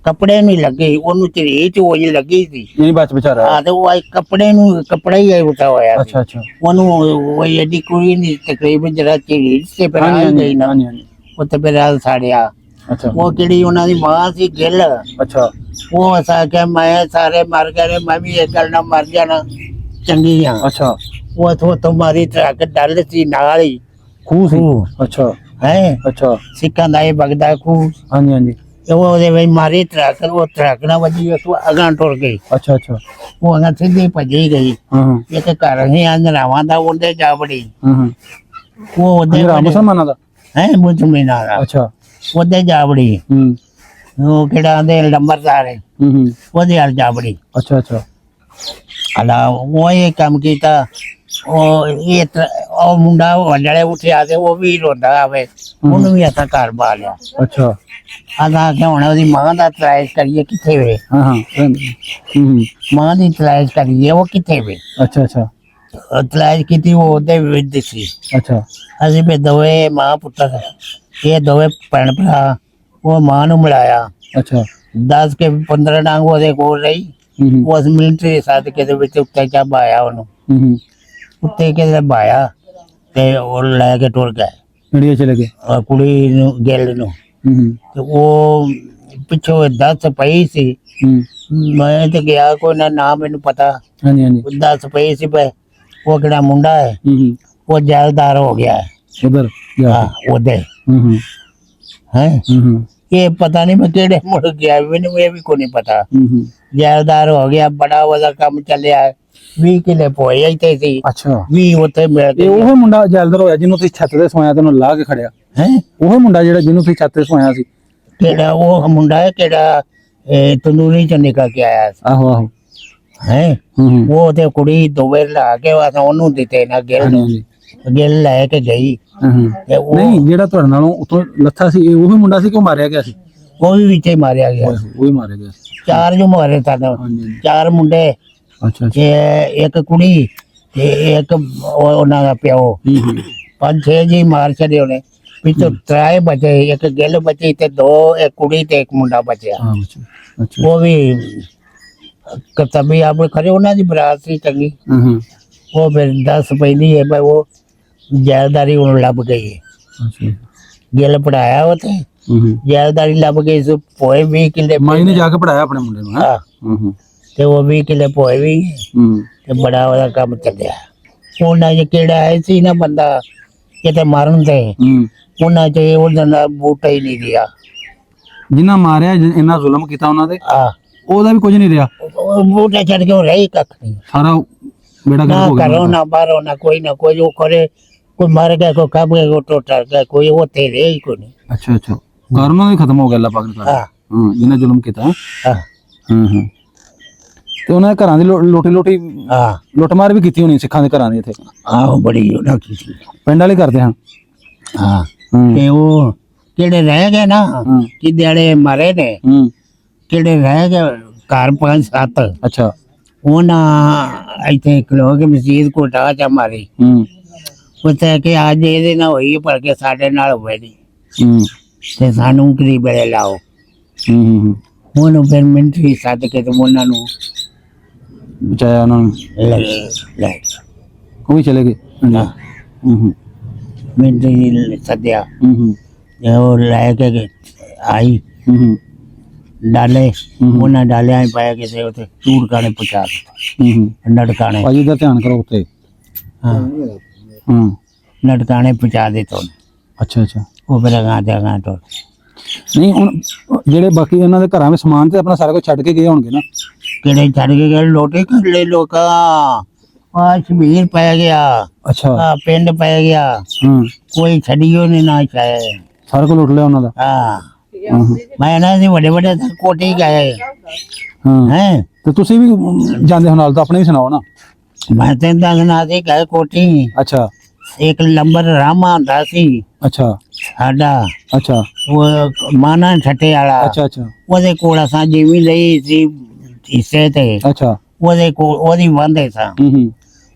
ਕੱਪੜੇ ਨਹੀਂ ਲੱਗੇ, ਉਹਨੂੰ ਝਰੀਟ ਉਹ ਜਿਹੀ ਲੱਗੀ ਸੀ। ਨਹੀਂ ਬਚ ਵਿਚਾਰਾ। ਆ ਤੇ ਉਹ ਕੱਪੜੇ ਨੂੰ ਕੱਪੜਾ ਹੀ ਉਠਾ ਹੋਇਆ ਸੀ। ਅੱਛਾ ਅੱਛਾ ਉਹਨੂੰ ਉਹ ਇਹਦੀ ਕੁੜੀ ਦੀ ਤਕਰੀਬਨ ਜਿਹੜਾ ਝਰੀਟ ਤੇ ਪਰ ਹਾਂਜੀ ਆ ਹਾਂਜੀ ਗਈ ਨਾ, ਹਾਂਜੀ ਹਾਂਜੀ ਉਹ ਤੇ ਫਿਰ ਸਾੜਿਆ। ਅੱਛਾ ਉਹ ਕਿਹੜੀ ਉਹਨਾਂ ਦੀ ਮਾਂ ਸੀ ਗਿੱਲ, ਅੱਛਾ ਉਹ ਅਸਾ ਕਿ ਮੈਂ ਸਾਰੇ ਮਰ ਗਏ ਨੇ, ਮੈਂ ਵੀ ਇਹ ਗੱਲ ਨਾਲ ਮਰ ਜਾਣਾ ਚੰਗੀ ਆ। ਅੱਛਾ ਉਹ ਤੋਂ ਮਾਰੀ ਟਰੱਕ ਡਲ ਸੀ ਨਾਲ ਹੀ ਖੂਹ ਸੀ। ਖੂਹ ਅੱਛਾ ਹੈ ਅੱਛਾ ਸਿੱਕਾਂ ਦਾ ਇਹ ਬਗਦਾ ਖੂਹ। ਹਾਂਜੀ ਹਾਂਜੀ ਤੇ ਉਹ ਉਹਦੇ ਵਿੱਚ ਮਾਰੀ ਟਰੱਕ, ਉਹ ਟਰੱਕ ਨਾਲ ਵੱਜੀ, ਉਹ ਅਗਾਂ ਟੁਰ ਗਈ। ਅੱਛਾ ਅੱਛਾ ਉਹ ਅਗਾਂ ਸਿੱਧੀ ਭੱਜੀ ਗਈ। ਹਾਂ ਹਾਂ ਇੱਕ ਘਰ ਸੀ ਅੰਜਰਾਵਾਂ ਦਾ, ਉਹਦੇ ਜਾ ਵੜੀ। ਹਾਂ ਹਾਂ ਉਹ ਉਹਦੇ ਰਾਮ ਮੁਸਲਮਾਨਾਂ ਦਾ। ਹੈ ਮੁਸਲਮਾਨਾਂ ਦਾ, ਅੱਛਾ ਉਹਦੇ ਜਾ ਵੜੀ। ਉਹ ਕਿਹੜਾ ਆਂਦੇ ਲੰਬਰਦਾਰ ਹੈ, ਉਹਦੇ ਹਾਲ ਜਾ ਵੜੀ। ਅੱਛਾ ਅੱਛਾ ਹਲਾ ਉਹ ਇਹ ਕੰਮ ਕੀਤਾ। ਉਹ ਉਹ ਮੁੰਡਾ ਵੱਡਲੇ ਉੱਠਿਆ ਤੇ ਉਹ ਵੀ ਰੋਂਦਾ ਆਵੇ, ਉਹਨੂੰ ਵੀ ਅਸਾਂ ਘਰ ਪਾ ਲਿਆ। ਅੱਛਾ ਆਦਾ ਕਿ ਹੁਣ ਉਹਦੀ ਮਾਂ ਦਾ ਤਲਾਸ਼ ਕਰੀਏ ਕਿੱਥੇ ਵੇ, ਹਾਂ ਹਾਂ ਮਾਂ ਦੀ ਤਲਾਸ਼ ਕਰੀਏ ਉਹ ਕਿੱਥੇ ਵੇ। ਅੱਛਾ ਅੱਛਾ ਤਲਾਸ਼ ਕੀਤੀ, ਉਹ ਉਹਦੇ ਵਿੱਚ ਸੀ। ਅੱਛਾ ਅਸੀਂ ਵੀ ਦੋਵੇਂ ਮਾਂ ਪੁੱਤਰ, ਇਹ ਦੋਵੇਂ ਭੈਣ ਭਰਾ। ਉਹ ਮਾਂ ਨੂੰ ਮਿਲਾਇਆ, ਅੱਛਾ 10 ਕੇ 15 ਡਾਂਗ ਉਹਦੇ ਕੋਲ ਰਹੀ। ਉਸ ਮਿਲਟਰੀ ਸਾਦਕੇ ਦੇ ਵਿੱਚ ਉੱਤੇ ਚਾਬਾਇਆ ਉਹਨੂੰ, ਉੱਤੇ ਕਿਤੇ ਬਾਇਆ ਤੇ ਉਹ ਲੈ ਕੇ ਟੁਰ ਗਏ ਇੰਡੀਆ ਚਲੇ ਗਏ। ਕੁੜੀ ਨੂੰ ਗਿੱਲ ਨੂੰ। ਤੇ ਉਹ ਪਿੱਛੋਂ 10 ਪਈ ਸੀ। ਮੈਂ ਤੇ ਗਿਆ ਕੋਈ ਨਾ ਮੈਨੂੰ ਪਤਾ। ਹਾਂਜੀ ਹਾਂਜੀ 10 ਪਈ ਸੀ ਪਏ। ਉਹ ਕਿਹੜਾ ਮੁੰਡਾ ਹੈ ਉਹ ਜੈਲਦਾਰ ਹੋ ਗਿਆ ਉਧਰ ਉਹਦੇ ਹੈ। ਇਹ ਪਤਾ ਨਹੀਂ ਮੈਂ ਕਿਹੜੇ ਮੁੜ ਗਿਆ, ਮੈਨੂੰ ਇਹ ਵੀ ਕੋਈ ਨਹੀਂ ਪਤਾ। ਜੈਲਦਾਰ ਹੋ ਗਿਆ, ਬੜਾ ਉਹਦਾ ਕੰਮ ਚੱਲਿਆ। 20 ਕਿੱਲੇ ਪੋਏ ਇੱਥੇ ਸੀ। ਅੱਛਾ 20 ਉੱਥੇ ਮਿਲ ਇਹ ਗਏ। ਉਹ ਮੁੰਡਾ ਜੈਲਦਾਰ ਹੋਇਆ ਜਿਹਨੂੰ ਤੁਸੀਂ ਛੱਤ ਤੇ ਸੋਇਆ ਤੈਨੂੰ ਲਾ ਕੇ ਖੜਿਆ ਹੈ ਉਹ ਮੁੰਡਾ ਜਿਹੜਾ ਜਿਹਨੂੰ ਤੁਸੀਂ ਛੱਤ ਤੇ ਸੋਇਆ ਸੀ। ਕਿਹੜਾ ਉਹ ਮੁੰਡਾ ਹੈ ਕਿਹੜਾ ਤੰਦੂਰੀ ਚ ਨਿਕਲ ਕੇ ਆਇਆ ਸੀ। ਆਹੋ ਆਹੋ ਹੈ ਉਹ ਤੇ ਕੁੜੀ ਦੋਵੇਂ ਲਾ ਕੇ ਉਹਨੂੰ ਦਿੱਤੇ ਨਾ ਗਿੱਲ ਨੂੰ। ਗਿੱਲ ਲੈ ਕੇ ਗਈ ਤੇ ਉਹ ਨਹੀਂ ਜਿਹੜਾ ਤੁਹਾਡੇ ਨਾਲੋਂ ਉਤੋਂ ਲੱਥਾ ਸੀ ਇਹ ਉਹ ਮੁੰਡਾ ਸੀ ਕਿ ਉਹ ਮਾਰਿਆ ਗਿਆ ਸੀ। ਉਹ ਵੀ ਵਿੱਚੇ ਮਾਰਿਆ ਗਿਆ। ਉਹ ਹੀ ਮਾਰਿਆ ਗਿਆ ਸੀ। 4 ਜੋ ਮਾਰੇ ਸਨ, 4 ਮੁੰਡੇ, ਅੱਛਾ ਤੇ ਇੱਕ ਕੁੜੀ ਤੇ ਇੱਕ ਉਹਨਾਂ ਦਾ ਪਿਓ। 5-6 ਜੀ ਮਾਰ ਛੱਡੇ ਉਹਨੇ। ਪਿੱਛੋਂ 3 ਬਚੇ, ਇੱਕ ਗਿੱਲ ਬਚੀ ਤੇ 2 ਇੱਕ ਕੁੜੀ ਤੇ ਇੱਕ ਮੁੰਡਾ ਬਚਿਆ। ਅੱਛਾ ਉਹ ਵੀ ਕਤਬੀ ਆਪ ਖੜੇ, ਉਹਨਾਂ ਦੀ ਬਰਾਤ ਸੀ ਚੰਗੀ। ਉਹ ਫਿਰ 10 ਪੈਂਦੀ ਹੈ ਭਾਈ, ਉਹ ਜਾਇਦਾਰੀ ਉਹਨੂੰ ਲੱਭ ਗਈ ਹੈ। ਅੱਛਾ ਗਿੱਲ ਪੜਾਇਆ ਉਹ ਤੇ ਜਾਇਦਾਰੀ ਲੱਭ ਗਈ ਸੀ। ਪੋਏ 20 ਕਿੱਲੇ ਮਾਈ ਨੇ ਜਾ ਕੇ ਪੜਾਇਆ ਆਪਣੇ ਮੁੰਡੇ ਨੂੰ। ਹਾਂ ਤੇ ਉਹ 20 ਕਿੱਲੇ ਪੋਏ ਵੀ ਤੇ ਬੜਾ ਉਹਦਾ ਕੰਮ ਚੱਲਿਆ। ਉਹਨਾਂ ਚ ਕਿਹੜਾ ਹੈ ਸੀ ਨਾ ਬੰਦਾ ਕਿਤੇ ਮਾਰਨ ਤੇ, ਉਹਨਾਂ ਚ ਉਹਨਾਂ ਦਾ ਬੂਟਾ ਹੀ ਨਹੀਂ ਰਿਹਾ। ਜਿੰਨਾ ਮਾਰਿਆ ਇੰਨਾ ਜ਼ੁਲਮ ਕੀਤਾ ਉਹਨਾਂ ਤੇ, ਆ ਉਹਦਾ ਵੀ ਕੁਝ ਨਹੀਂ ਰਿਹਾ। ਉਹ ਬੂਟਾ ਛੱਡ ਕੇ ਉਹ ਰਹੀ ਕੱਖ ਨਹੀਂ। ਸਾਰਾ ਬੇੜਾ ਨਾ ਗਰਕ ਹੋ ਗਿਆ। ਘਰੋਂ ਨਾ ਬਾਹਰੋਂ ਨਾ ਕੋਈ ਉਹ ਕਰੇ। ਕੋਈ ਮਰ ਗਿਆ, ਕੋਈ ਕੱਬ ਗਿਆ, ਕੋਈ ਟੁੱਟ ਗਿਆ, ਕੋਈ ਉਹ ਤੇ ਰਹੇ ਹੀ ਕੋਈ ਨਹੀਂ। ਅੱਛਾ ਅੱਛਾ ਘਰ ਉਹਨਾਂ ਦੇ ਖਤਮ ਹੋ ਗਿਆ ਅੱਲਾਹ ਪਾਕ ਨੇ ਸਾਰਾ। ਹਾਂ ਜਿਹਨੇ ਜ਼ੁਲਮ ਕੀਤਾ। ਹਾਂ ਤੇ ਉਹਨਾਂ ਦੇ ਘਰਾਂ ਦੀ ਲੋਟੀ ਹਾਂ ਲੁੱਟਮਾਰ ਵੀ ਕੀਤੀ ਹੋਣੀ ਸਿੱਖਾਂ ਦੇ ਘਰਾਂ ਦੀ ਇੱਥੇ। ਆਹੋ ਬੜੀ ਉਹਨਾਂ ਕੀਤੀ। ਪਿੰਡ ਵਾਲੇ ਕਰਦੇ ਹਾਂ। ਹਾਂ ਤੇ ਉਹ ਕਿਹੜੇ ਰਹਿ ਗਏ ਨਾ, ਕਿ ਦਿਹਾੜੇ ਮਾਰੇ ਨੇ, ਕਿਹੜੇ ਰਹਿ ਗਏ ਘਰ 5-7। ਅੱਛਾ ਉਹਨਾਂ ਇੱਥੇ ਖਲੋ ਕੇ ਮਸਜਿਦ ਕੋ ਟਾਚਾ ਮਾਰੀ। ਉੱਥੇ ਕਿ ਅੱਜ ਇਹਦੇ ਨਾਲ ਹੋਈ ਪਰ ਕੇ ਸਾਡੇ ਨਾਲ ਹੋਵੇ ਨਹੀਂ ਤੇ ਸਾਨੂੰ ਕਰੀ ਬੜੇ ਲਾਓ। ਉਹਨੂੰ ਫਿਰ ਮਿੰਟਰੀ ਸੱਦ ਕੇ ਤੇ ਉਹਨਾਂ ਨੂੰ ਬਚਾਇਆ ਉਹਨਾਂ ਨੂੰ। ਲੈ ਉਹ ਵੀ ਚਲੇ ਗਏ। ਮਿੰਟਰੀ ਸੱਦਿਆ ਤੇ ਉਹ ਲੈ ਕੇ ਆਈ ਡਾਲੇ। ਉਹਨਾਂ ਡਾਲਿਆਂ ਹੀ ਪਾਇਆ ਕਿਸੇ ਉੱਥੇ ਚੂੜਕਾਣੇ ਪਹੁੰਚਾ ਦਿੱਤੇ। ਨਟਕਾਣੇ ਭਾਜੀ ਦਾ ਧਿਆਨ ਕਰੋ ਉੱਤੇ। ਹਾਂ ਨਟਕਾਣੇ ਪਹੁੰਚਾ ਦਿੱਤੇ ਉਹਨੇ। ਅੱਛਾ ਅੱਛਾ ਉਹ ਫਿਰ ਅਗਾਂ ਤੇ ਅਗਾਂ ਤੋਂ ਨਹੀਂ ਹੁਣ ਜਿਹੜੇ ਬਾਕੀ ਉਹਨਾਂ ਦੇ ਘਰਾਂ ਵਿੱਚ ਸਮਾਨ ਤੇ ਆਪਣਾ ਸਾਰਾ ਕੁਝ ਛੱਡ ਕੇ ਗਏ ਹੋਣਗੇ ਨਾ। ਕਿਹੜੇ ਛੱਡ ਕੇ ਗਏ ਲੋਟੇ ਕਰ ਲੈ ਲੋਕਾਂ। ਆ ਸ਼ਬੀਰ ਪੈ ਗਿਆ, ਅੱਛਾ ਆ ਪਿੰਡ ਪੈ ਗਿਆ, ਕੋਈ ਛੱਡਿਓ ਨਹੀਂ ਨਾ ਚਾਹੇ। ਸਾਰਾ ਕੁਝ ਲੁੱਟ ਲਿਆ ਉਹਨਾਂ ਦਾ। ਹਾਂ ਮੈਂ ਨਾ ਸੀ ਵੱਡੇ ਵੱਡੇ ਕੋਠੇ ਗਏ ਹੈ। ਤੇ ਤੁਸੀਂ ਵੀ ਜਾਂਦੇ ਹੋ ਨਾਲ ਤਾਂ ਆਪਣੇ ਵੀ ਸੁਣਾਓ ਨਾ। ਮੈਂ ਤੈਨੂੰ ਦੱਸਣਾ ਸੀ ਗਏ ਕੋਠੀ। ਅੱਛਾ ਇੱਕ ਲੰਬਰ ਰਾਮਾ ਹੁੰਦਾ ਸੀ, ਅੱਛਾ ਸਾਡਾ ਅੱਛਾ ਉਹ ਮਾਨਾ ਛੱਟੇ ਵਾਲਾ ਅੱਛਾ ਅੱਛਾ ਉਹਦੇ ਕੋਲ ਅਸਾਂ ਜਿਵੇਂ ਲਈ ਸੀ ਹਿੱਸੇ ਤੇ ਅੱਛਾ ਉਹਦੇ ਕੋਲ ਉਹਦੀ ਵਾਂਦੇ ਸਾਂ ਹੂੰ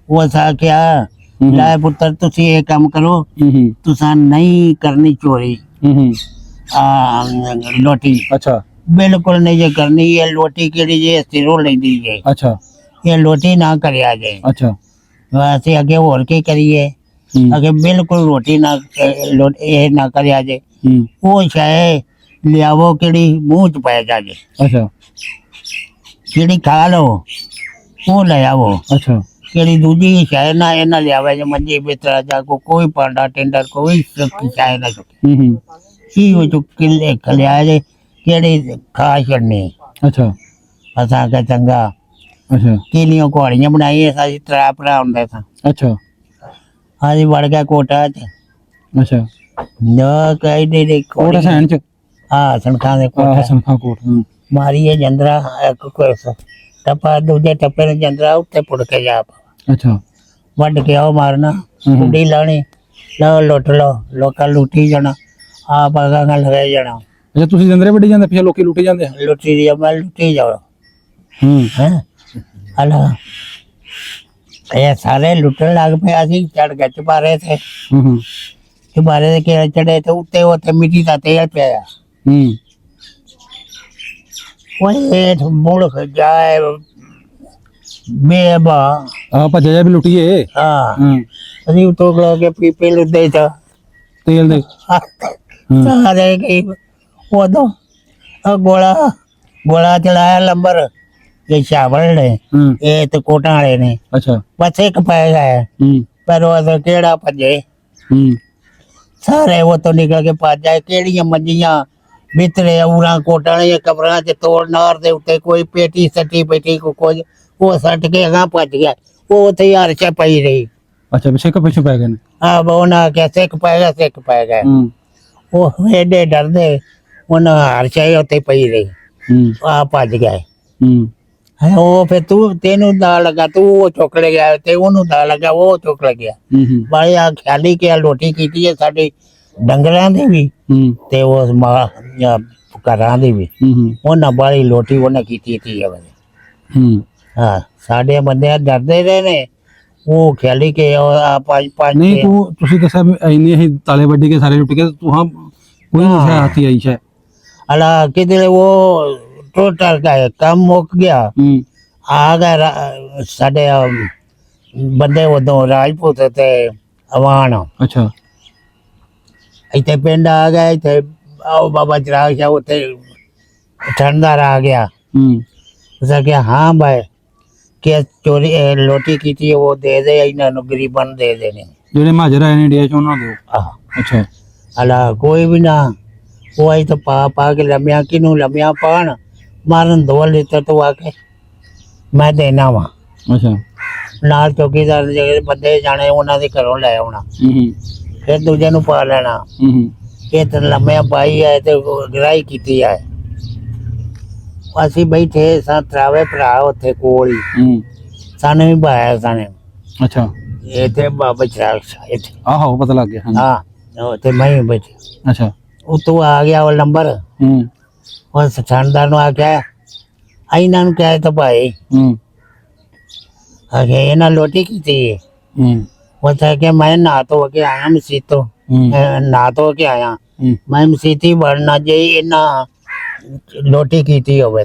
ਉਹ ਸਾ ਕਿਹਾ ਲੈ ਪੁੱਤਰ ਤੁਸੀਂ ਇਹ ਕੰਮ ਕਰੋ ਹੂੰ ਤੁਸੀਂ ਨਹੀਂ ਕਰਨੀ ਚੋਰੀ ਹੂੰ ਆ ਲੋਟੀ ਅੱਛਾ ਬਿਲਕੁਲ ਨਹੀਂ ਜੇ ਕਰਨੀ ਇਹ ਲੋਟੀ ਕਿਹੜੀ ਜੇ ਸਿਰੋਂ ਲੈਂਦੀ ਜੇ ਅੱਛਾ ਇਹ ਲੋਟੀ ਨਾ ਕਰਿਆ ਜੇ ਅੱਛਾ ਅਸੀਂ ਅੱਗੇ ਹੋਰ ਕੀ ਕਰੀਏ ਹੂੰ ਅੱਗੇ ਬਿਲਕੁਲ ਰੋਟੀ ਨਾ ਇਹ ਨਾ ਕਰਿਆ ਜੇ ਹੂੰ ਉਹ ਸ਼ਾਇ ਲਿਆਵੋ ਕਿਹੜੀ ਮੂੰਹ ਚ ਪੈ ਜਾ ਜੇ ਅੱਛਾ ਜਿਹੜੀ ਖਾ ਲਓ ਉਹ ਲੈ ਆਵੋ ਅੱਛਾ ਕਿਹੜੀ ਦੂਜੀ ਸ਼ਾਇ ਨਾ ਇਹਨਾਂ ਲਿਆਵੇ ਜੇ ਮੰਜੀ ਬਿਸਤਰਾ ਜਾ ਕੋਈ ਭਾਂਡਾ ਟਿੰਡਰ ਕੋਈ ਸ਼ਾਇ ਨਾ ਚੁੱਕੇ ਹੂੰ ਕੀ ਉਹ ਚੁੱਕ ਕੇ ਖਲਿਆ ਜੇ ਕਿਹੜੀ ਖਾ ਛੱਡਣੀ ਅੱਛਾ ਅਸਾਂ ਕਹ ਚੰਗਾ ਅੱਛਾ ਕਿਲੀਆਂ ਘੋੜੀਆਂ ਬਣਾਈਏ ਸਾਡੀ ਤਰਾ ਭਰਾ ਹੁੰਦੇ ਸਾਂ ਅੱਛਾ ਅਸੀਂ ਵੜ ਗਿਆ ਕੋਟਾ ਚ ਅੱਛਾ ਨਾ ਕਹੀ ਦੇ ਕੋਟ ਹਸੈਨ ਚ ਹਾਂ ਸਣਖਾਂ ਦੇ ਕੋਟਾ ਹਸਨ ਕੋਟ ਮਾਰੀਏ ਜੰਦਰਾ ਇੱਕ ਕੋਈ ਟੱਪਾ ਦੂਜੇ ਟੱਪੇ ਨੇ ਜੰਦਰਾ ਉੱਤੇ ਪੁੜ ਕੇ ਜਾ ਅੱਛਾ ਵੱਢ ਕੇ ਆਓ ਮਾਰਨਾ ਕੁੰਡੀ ਲਾਣੀ ਲਓ ਲੁੱਟ ਲਓ ਲੋਕਾਂ ਲੁੱਟੀ ਜਾਣਾ ਆਪ ਆਗਾ ਲਗਾਈ ਜਾਣਾ ਅੱਛਾ ਤੁਸੀਂ ਜੰਦਰੇ ਵੱਢੀ ਜਾਂਦੇ ਫਿਰ ਲੋਕੀ ਲੁੱਟੀ ਜਾਂਦੇ ਆ ਲੁੱਟੀ ਦੀ ਮੈਂ ਲੁੱਟੀ ਜਾਓ ਹੂੰ ਹੈ ਹਲਾ ਇਹ ਸਾਰੇ ਲੁੱਟਣ ਲੱਗ ਪਏ ਅਸੀਂ ਚੜ ਕੇ ਚੁਬਾਰੇ ਤੇ ਹੂੰ ਚੁਬਾਰੇ ਦੇ ਕੇ ਚੜੇ ਤੇ ਉੱਤੇ ਮਿੱਟੀ ਦਾ ਤੇਲ ਪਿਆ ਹੂੰ ਉਹ ਮੁਲਕ ਜਾਏ ਬੇਬਾ ਆ ਭੱਜਿਆ ਜਾ ਵੀ ਲੁੱਟੀਏ ਹਾਂ ਹੂੰ ਅਸੀਂ ਉਤੋਂ ਲਾ ਕੇ ਪੀਪੇ ਲੁੱਦੇ ਚ ਤੇਲ ਦੇ ਸਾਰੇ ਕੀ ਉਦੋਂ ਗੋਲਾ ਚਲਾਇਆ ਲੰਬਰ ਇਹ ਚਾਵਲ ਨੇ ਹੂੰ ਇਹ ਤੇ ਕੋਟਾਂ ਵਾਲੇ ਨੇ ਅੱਛਾ ਬਸ ਇੱਕ ਪੈ ਗਿਆ ਹੂੰ ਪਰ ਉਹ ਕਿਹੜਾ ਭੱਜੇ ਹੂੰ ਸਾਰੇ ਉਹ ਤੋਂ ਨਿਕਲ ਕੇ ਭੱਜ ਜਾਏ ਕਿਹੜੀਆਂ ਮੰਜੀਆਂ ਬਿਤਰੇ ਉਰਾਂ ਕੋਟਾਂ ਵਾਲੀਆਂ ਕਬਰਾਂ ਚ ਤੋੜ ਨਾਰ ਦੇ ਉੱਤੇ ਕੋਈ ਪੇਟੀ ਸੱਟੀ ਪੇਟੀ ਕੋ ਕੁਝ ਉਹ ਸੱਟ ਕੇ ਅਗਾਂਹ ਭੱਜ ਗਿਆ ਉਹ ਉੱਥੇ ਯਾਰ ਚ ਪਈ ਰਹੀ ਅੱਛਾ ਪਿੱਛੇ ਪੈ ਗਏ ਨੇ ਆ ਬੋਨਾ ਕਿ ਸਿੱਖ ਪੈ ਗਿਆ ਹੂੰ ਉਹ ਏਡੇ ਡਰਦੇ ਉਹਨਾਂ ਹਾਰ ਚਾਹੀ ਉੱਤੇ ਪਈ ਰਹੀ ਹੂੰ ਆ ਭੱਜ ਗਏ ਹੂੰ ਹੈ ਉਹ ਫਿਰ ਤੈਨੂੰ ਦਾ ਲਗਾ ਤੂੰ ਉਹ ਚੁੱਕ ਲੈ ਗਿਆ ਤੇ ਉਹਨੂੰ ਦਾ ਲਗਾ ਉਹ ਚੁੱਕ ਲੈ ਗਿਆ ਹੂੰ ਬਾਈ ਆ ਖਿਆਲੀ ਕਿ ਰੋਟੀ ਕੀਤੀ ਹੈ ਸਾਡੇ ਡੰਗਰਾਂ ਦੀ ਵੀ ਹੂੰ ਤੇ ਉਸ ਘਰਾਂ ਦੀ ਵੀ ਹੂੰ ਉਹਨਾਂ ਬਾਲੀ ਲੋਟੀ ਉਹਨੇ ਕੀਤੀ ਤੀ ਹੂੰ ਹਾਂ ਸਾਡੇ ਬੰਦੇ ਡਰਦੇ ਰਹੇ ਨੇ ਉਹ ਖਿਆਲੀ ਕਿ ਆ ਪੰਜ ਨਹੀਂ ਤੁਸੀਂ ਦੱਸਿਆ ਵੀ ਇੰਨੀ ਅਸੀਂ ਤਾਲੇ ਵੱਢੀ ਕੇ ਸਾਰੇ ਲੁੱਟ ਕੇ ਤੂੰ ਹਾਂ ਕੋਈ ਨਹੀਂ ਹਾਥੀ ਆਈ ਹੈ अला किधर वो टोटल का है काम मुक गया आ गए साढ़े बंदे उदों राजपूत ते अवान अच्छा इतने पिंड आ गए इतने आओ बाबा चिराग शाह उते ठंडार आ गया उसने कहा हाँ भाई के चोरी लोटी की थी वो दे दे इन्होंने गरीबन दे देने ਜਿਹੜੇ ਮਾਜਰ ਆਏ ਨੇ ਇੰਡੀਆ ਚ ਉਹਨਾਂ ਦੇ ਅੱਛਾ अला कोई भी ना वो आई तो पा के लम्या किनू लम्या पान मारन 2 लीटर तो आके मैं देना वा ਅੱਛਾ नाल चौकीदार ਜਿਹੜੇ ਬੰਦੇ ਜਾਣੇ ਉਹਨਾਂ ਦੇ ਘਰੋਂ ਲੈ ਆਉਣਾ ਫਿਰ ਦੂਜੇ ਨੂੰ ਪਾ ਲੈਣਾ ਇਹ ਤਾਂ ਲੰਮਿਆ ਪਾਈ ਹੈ ਤੇ ਗਰਾਈ ਕੀਤੀ ਹੈ ਅਸੀਂ ਬੈਠੇ ਸਾਂ ਤਰਾਵੇ ਭਰਾ ਉੱਥੇ ਕੋਲ ਹੀ ਸਾਨੂੰ ਵੀ ਬਾਇਆ ਸਾਨੇ ਅੱਛਾ ਇਹ ਤੇ ਬਾਬਾ ਚਰਾਗ ਸਾਹਿਬ ਆਹੋ ਪਤਾ ਲੱਗ ਗਿਆ ਹਾਂ ਤੇ ਮੈਂ ਹੀ ਬੈਠੇ ਅੱਛਾ ਉਤੋਂ ਆ ਗਿਆ ਉਹ ਨੰਬਰ ਉਹ ਸਥਾਨਦਾਰ ਨੂੰ ਆ ਗਿਆ ਇਹਨਾਂ ਨੂੰ ਕਹਿ ਤਾ ਭਾਈ ਅਗੇ ਇਹਨਾਂ ਲੋਟੀ ਕੀਤੀ ਉਹ ਤਾਂ ਕਿ ਮੈਂ ਨਾ ਧੋ ਕੇ ਆਇਆ ਮਸੀਤ ਤੋਂ ਨਾ ਧੋ ਕੇ ਆਇਆ ਮੈਂ ਮਸੀਤੀ ਵੜਨਾ ਜੇ ਇਹਨਾਂ ਲੋਟੀ ਕੀਤੀ ਹੋਵੇ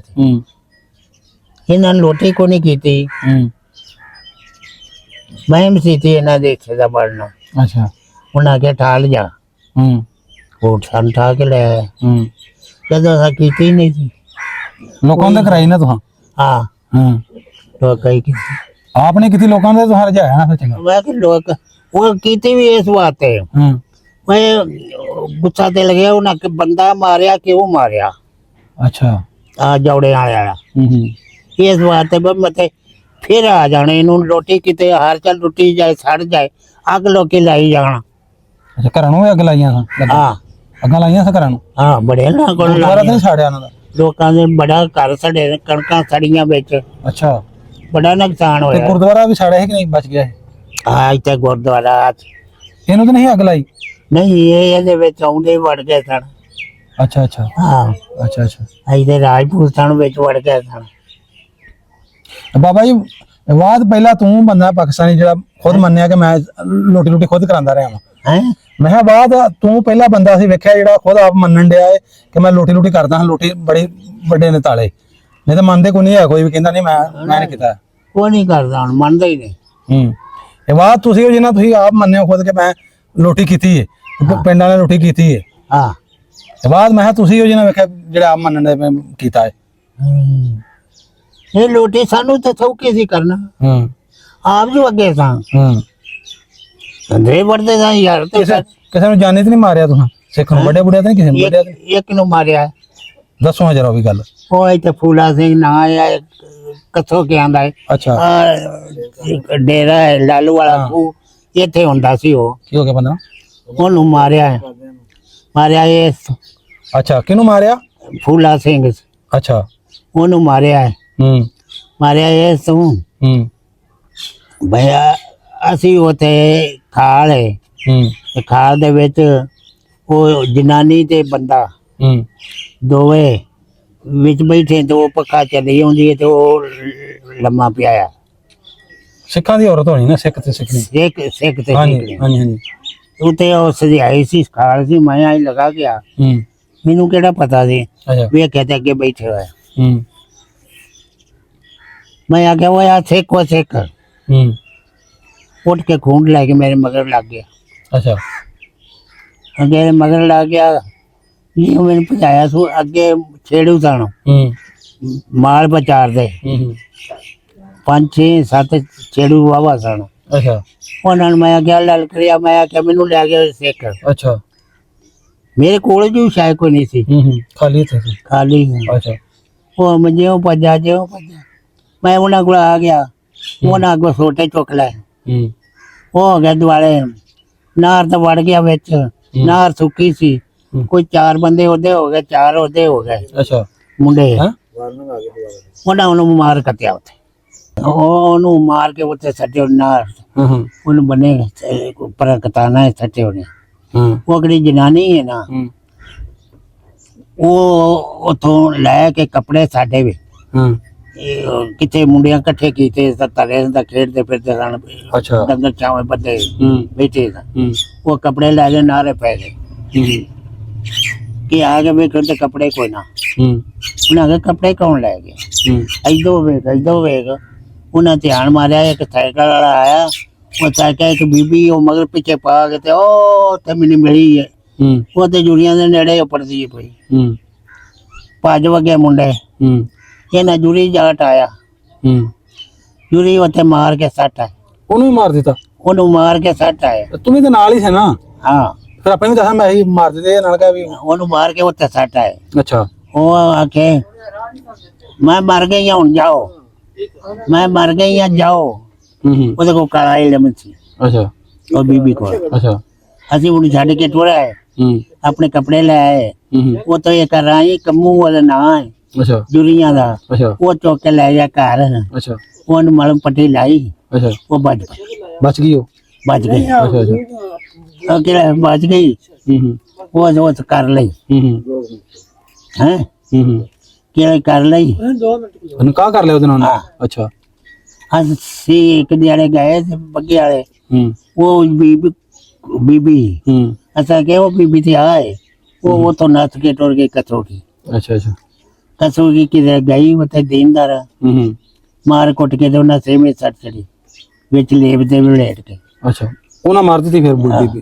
ਇਹਨਾਂ ਨੇ ਲੋਟੀ ਕੋ ਨਹੀਂ ਕੀਤੀ ਮੈਂ ਮਸੀਤੀ ਇਹਨਾਂ ਦੇ ਇੱਥੇ ਦਾ ਵੜਨਾ ਅੱਛਾ ਉਹਨਾਂ ਕੇ ਠਾਲ ਜਾ ਉਹ ਠਾਲ ਠਾ ਕੇ ਲੈ ਆਇਆ ਜਦੋਂ ਸਾ ਕੀਤੀ ਨਹੀਂ ਸੀ ਲੋਕਾਂ ਦੇ ਕਰਾਈ ਨਾ ਤੁਹਾਂ ਹਾਂ तो कई की आपने किसी लोगों ने तो हर जाया ना फिर चंगा वह लोग वो कीती भी इस बात है मैं गुस्सा ते लगे उन्हें कि बंदा मारिया क्यों मारिया अच्छा आ जौड़े आया इस बात है मत फिर आ जाने इन्हों रोटी किते हर चल रोटी जाए सड़ जाए अग लोग लाई जाना अच्छा घरों भी अग लाइया हाँ अग लाइया घरों हाँ बड़े ना नहीं साड़िया लोगों ने बड़ा घर सड़े कणकां सड़ियां बेच अच्छा बड़ा नुकसान ਤੇ होया ਗੁਰਦੁਆਰਾ ਵੀ ਸਾੜਿਆ ਹੈ ਕਿ ਨਹੀਂ ਬਚ ਗਿਆ ਹੈ हाँ इतने गुरुद्वारा ਇਹਨੂੰ ਤਾਂ ਨਹੀਂ ਅੱਗ ਲਾਈ ਨਹੀਂ ਇਹ ਇਹਦੇ ਵਿੱਚ ਆਉਂਦੇ ਵੜ ਗਏ ਸਨ। ਅੱਛਾ ਅੱਛਾ ਹਾਂ ਅੱਛਾ ਅੱਛਾ ਅਸੀਂ ਤੇ ਰਾਜਪੂਤ ਸਨ ਵਿੱਚ ਵੜ ਗਏ ਸਨ। ਬਾਬਾ ਜੀ ਬਾਅਦ ਪਹਿਲਾਂ ਤੂੰ ਬੰਦਾ ਪਾਕਿਸਤਾਨੀ ਜਿਹੜਾ ਖੁਦ ਮੰਨਿਆ ਕਿ ਮੈਂ ਲੋਟੀ ਲੋਟੀ ਖੁਦ ਕਰਾਂਦਾ ਰਿਹਾ ਹਾਂ ਹੈ ਮੈਂ ਕਿਹਾ ਬਾਅਦ ਤੂੰ ਪਹਿਲਾ ਬੰਦਾ ਸੀ ਵੇਖਿਆ ਜਿਹੜਾ ਖੁਦ ਆਪ ਮੰਨਣ ਡਿਆ ਏ ਕਿ ਮੈਂ ਲੋਟੀ ਲੋਟੀ ਕਰਦਾ ਹਾਂ ਲੋਟੀ ਬੜੇ ਵੱਡੇ ਨੇ ਤਾਲੇ ਨਹੀਂ ਤਾਂ ਮੰਨਦੇ ਕੋਈ ਨਹੀਂ ਹੈ ਕੋਈ ਵੀ ਕਹਿੰਦਾ ਨਹੀਂ ਮੈਂ ਨਹੀਂ ਕੀਤਾ ਉਹ ਨਹੀਂ ਕਰਦਾ ਹੁਣ ਮੰਨਦਾ ਹੀ ਨਹੀਂ। ਇਹ ਬਾਤ ਤੁਸੀਂ ਜਿਹਨਾਂ ਤੁਸੀਂ ਆਪ ਮੰਨਿਓ ਖੁਦ ਕਿ ਮੈਂ ਲੋਟੀ ਕੀਤੀ ਏ ਪਿੰਡਾਂ ਨੇ ਲੋਟੀ ਕੀਤੀ ਏ ਹਾਂ ਇਹ ਬਾਤ ਮੈਂ ਕਿਹਾ ਤੁਸੀਂ ਉਹ ਜਿਹਨਾਂ ਵੇਖਿਆ ਜਿਹੜਾ ਆਪ ਮੰਨਣ ਦੇ ਕੀਤਾ ਏ ਇਹ ਲੋਟੀ ਸਾਨੂੰ ਤੇ ਸੌਖੀ ਸੀ ਕਰਨਾ ਆਪ ਜੋ ਅੱਗੇ ਸਾਂ ਅੰਦਰੇ ਵੜਦੇ ਸਾਂ ਯਾਰ ਤੇ ਕਿਸੇ ਨੂੰ ਜਾਣੇ ਤੇ ਨਹੀਂ ਮਾਰਿਆ ਤੁਸੀਂ ਸਿੱਖ ਨੂੰ ਵੱਡੇ ਬੁੱਢੇ ਤੇ ਨਹੀਂ ਕਿਸੇ ਨੂੰ ਵੱਡਿਆ ਇੱਕ ਨੂੰ ਮਾਰਿਆ। ਦੱਸੋ ਜਰਾ ਉਹ ਵੀ ਗੱਲ ਉਹ ਇੱਥੇ ਫੂਲਾ ਸਿੰਘ ਨਾਂ ਆ ਕਿੱਥੋਂ ਕਿ ਆਂਦਾ ਹੈ ਅੱਛਾ ਡੇਰਾ ਹੈ ਲਾਲੂ ਵਾਲਾ ਖੂਹ ਇੱਥੇ ਹੁੰਦਾ ਸੀ ਉਹ ਕੀ ਹੋ ਗਿਆ ਬੰਦਾ ਉਹਨੂੰ ਮਾਰਿਆ ਹੈ। ਮਾਰਿਆ ਇਹ ਅੱਛਾ ਕਿਹਨੂੰ ਮਾਰਿਆ ਫੂਲਾ ਸਿੰਘ ਅੱਛਾ ਉਹਨੂੰ ਮਾਰਿਆ ਹੈ। ਮਾਰਿਆ ਇਹ ਤੂੰ ਭਈਆ ਅਸੀਂ ਉੱਥੇ ਖਾਲ ਹੈ ਤੇ ਖਾਲ ਦੇ ਵਿੱਚ ਉਹ ਜਨਾਨੀ ਤੇ ਬੰਦਾ ਦੋਵੇਂ ਵਿੱਚ ਬੈਠੇ ਤੇ ਉਹ ਪੱਖਾ ਚੱਲੀ ਆਉਂਦੀ ਹੈ ਤੇ ਉਹ ਲੰਮਾ ਪਿਆ ਆ। ਸਿੱਖਾਂ ਦੀ ਔਰਤ ਹੋਣੀ ਨਾ ਸਿੱਖ ਤੇ ਸਿੱਖਣੀ ਸਿੱਖ ਸਿੱਖ ਤੇ ਹਾਂਜੀ ਹਾਂਜੀ ਹਾਂਜੀ ਉਤੇ ਉਹ ਸਜਾਈ ਸੀ ਖਾਲ ਸੀ ਮੈਂ ਆਈ ਲਗਾ ਗਿਆ ਮੈਨੂੰ ਕਿਹੜਾ ਪਤਾ ਸੀ ਅੱਛਾ ਵੇ ਕਹਿੰਦੇ ਅੱਗੇ ਬੈਠੇ ਹੋਏ ਮੈਂ ਆ ਗਿਆ ਉਹ ਆ ਸਿੱਖ ਉੱਠ ਕੇ ਖੂੰਡ ਲੈ ਕੇ ਮੇਰੇ ਮਗਰ ਲੱਗ ਗਿਆ। ਅੱਛਾ ਅੱਗੇ ਮਗਰ ਲੱਗ ਗਿਆ ਇਹ ਮੈਨੂੰ ਭਜਾਇਆ ਸੋ ਅੱਗੇ ਛੇੜੂ ਸਨ ਮਾਲ ਬਚਾਰ ਦੇ 5 6 7 ਛੇੜੂ ਵਾਵਾ ਸਨ। ਅੱਛਾ ਉਹਨਾਂ ਨੂੰ ਮੈਂ ਕਿਹਾ ਲਲ ਕਰਿਆ ਮੈਂ ਕਿਹਾ ਮੈਨੂੰ ਲੈ ਗਿਆ ਸਿੱਖ ਅੱਛਾ ਮੇਰੇ ਕੋਲ ਵੀ ਸ਼ਾਇਦ ਕੋਈ ਨਹੀਂ ਸੀ ਖਾਲੀ ਥੇ ਖਾਲੀ ਅੱਛਾ ਉਹ ਜਿਉਂ ਭੱਜਾ ਮੈਂ ਉਹਨਾਂ ਕੋਲ ਆ ਗਿਆ ਉਹਨਾਂ ਅੱਗੋਂ ਛੋਟੇ ਚੁੱਕ ਲੈ ਉਹ ਹੋ ਗਿਆ ਦੁਆਲੇ ਨਾਰ ਤਾਂ ਵੜ ਗਿਆ ਵਿੱਚ ਨਾਰ ਸੁੱਕੀ ਸੀ ਕੋਈ 4 ਬੰਦੇ ਉਹਦੇ ਹੋ ਗਏ 4 ਉਹਦੇ ਹੋ ਗਏ ਅੱਛਾ ਮੁੰਡੇ ਉਹਨਾਂ ਨੂੰ ਮਾਰ ਕੱਟਿਆ ਉੱਥੇ ਉਹਨੂੰ ਮਾਰ ਕੇ ਉੱਥੇ ਸੱਟੇ ਨਾਰ ਉਹਨੂੰ ਬਣੇ ਉੱਪਰ ਕਤਾਨਾ ਸੱਟੇ ਉਹਨੇ ਉਹ ਅਗਲੀ ਜਨਾਨੀ ਹੈ ਨਾ ਉਹ ਉਥੋਂ ਲੈ ਕੇ ਕੱਪੜੇ ਸਾਡੇ ਵੀ ਕਿਤੇ ਮੁੰਡਿਆਂ ਇਕੱਠੇ ਕੀਤੇ ਤਰੇ ਦਾ ਖੇਡਦੇ ਫਿਰਦੇ ਸਨ ਅੱਛਾ ਡੰਗਰ ਚਾਵੇਂ ਬੱਦੇ ਬੈਠੇ ਸਨ ਉਹ ਕੱਪੜੇ ਲੈ ਕੇ ਨਾਰੇ ਪੈ ਗਏ ਕਿ ਆ ਕੇ ਵੇਖੋ ਤੇ ਕੱਪੜੇ ਕੋਈ ਨਾ ਉਹਨਾਂ ਦੇ ਕੱਪੜੇ ਕੌਣ ਲੈ ਗਏ ਇਦੋਂ ਵੇਖ ਉਹਨਾਂ ਧਿਆਨ ਮਾਰਿਆ ਇੱਕ ਸਾਈਕਲ ਵਾਲਾ ਆਇਆ ਉਹ ਸਾਈਕਲ ਇੱਕ ਬੀਬੀ ਉਹ ਮਗਰ ਪਿੱਛੇ ਪਾ ਕੇ ਤੇ ਉਹ ਤੇ ਮੈਨੂੰ ਮਿਲੀ ਹੈ ਉਹ ਤੇ ਜੁੜੀਆਂ ਦੇ ਨੇੜੇ ਉੱਪਰਦੀ ਪਈ ਭੱਜ ਵਗੇ ਮੁੰਡੇ ਇਹਨਾਂ ਜੁੜੀ ਜਾਟ ਆਇਆ ਜੁੜੀ ਉੱਥੇ ਮਾਰ ਕੇ ਸੱਟ ਆਇਆ ਉਹਨੂੰ ਵੀ ਮਾਰ ਦਿੱਤਾ ਉਹਨੂੰ ਮਾਰ ਕੇ ਸੱਟ ਆਇਆ ਤੂੰ ਵੀ ਤੇ ਨਾਲ ਹੀ ਸੀ ਨਾ ਹਾਂ ਫਿਰ ਆਪਾਂ ਵੀ ਦੱਸਾਂ ਮੈਂ ਹੀ ਮਾਰ ਦਿੱਤੇ ਨਾਲ ਕਹ ਵੀ ਉਹਨੂੰ ਮਾਰ ਕੇ ਉੱਥੇ ਸੱਟ ਆਇਆ ਅੱਛਾ ਉਹ ਆਖੇ ਮੈਂ ਮਰ ਗਈ ਹਾਂ ਹੁਣ ਜਾਓ ਮੈਂ ਮਰ ਗਈ ਹਾਂ ਜਾਓ ਉਹਦੇ ਕੋਲ ਕਾਲਾ ਇਲਮ ਸੀ ਅੱਛਾ ਉਹ ਬੀਬੀ ਕੋਲ ਅੱਛਾ ਅਸੀਂ ਉਹਨੂੰ ਛੱਡ ਕੇ ਟੁਰਿਆ ਆਪਣੇ ਕੱਪੜੇ ਲੈ ਆਏ ਉਹ ਤਾਂ ਇਹ ਕਰ ਰਹਾ ਕੰਮੂ ਵਾਲਾ ਨਾਂ ਹੈ ਅੱਛਾ ਜੁਰੀਆਂ ਦਾ ਅੱਛਾ ਉਹ ਚੁੱਕ ਕੇ ਲੈ ਜਾ ਘਰ ਅੱਛਾ ਉਹਨੂੰ ਮਲਮ ਪੱਟੀ ਲਾਈ ਅੱਛਾ ਉਹ ਬਚ ਗਈ ਉਹ ਬਚ ਗਈ ਅੱਛਾ ਅੱਛਾ ਉਹ ਕਿਹੜਾ ਬਚ ਗਈ ਉਹ ਕਰ ਲਈ ਹੈ ਕਿਹੜਾ ਕਰ ਲਈ ਉਹਨੂੰ ਕਾ ਕਰ ਲਿਆ ਉਹਦੇ ਨਾਲ ਅੱਛਾ ਅਸੀਂ ਇੱਕ ਦਿਹਾੜੇ ਗਏ ਤੇ ਬੱਗੇ ਵਾਲੇ ਉਹ ਬੀਬੀ ਅਸਾਂ ਕਿ ਉਹ ਬੀਬੀ ਤੇ ਆਏ ਉਹ ਤੋਂ ਨੱਥ ਕੇ ਟੁਰ ਗਈ ਕਥੋਂ ਕੀ ਅੱਛਾ ਅੱਛਾ ਕਥੋਂ ਕੀ ਕਿਧਰ ਗਈ ਉੱਥੇ ਦੇਨਦਾਰ ਮਾਰ ਕੁੱਟ ਕੇ ਤੇ ਉਹਨਾਂ ਸੇਮੇ ਸੱਟ ਚੜੀ ਵਿੱਚ ਲੇਬ ਦੇ ਲੇਟ ਕੇ ਅੱਛਾ ਉਹਨਾਂ ਮਾਰ ਦਿੱਤੀ ਫਿਰ ਬੁੱਢੀ ਵੀ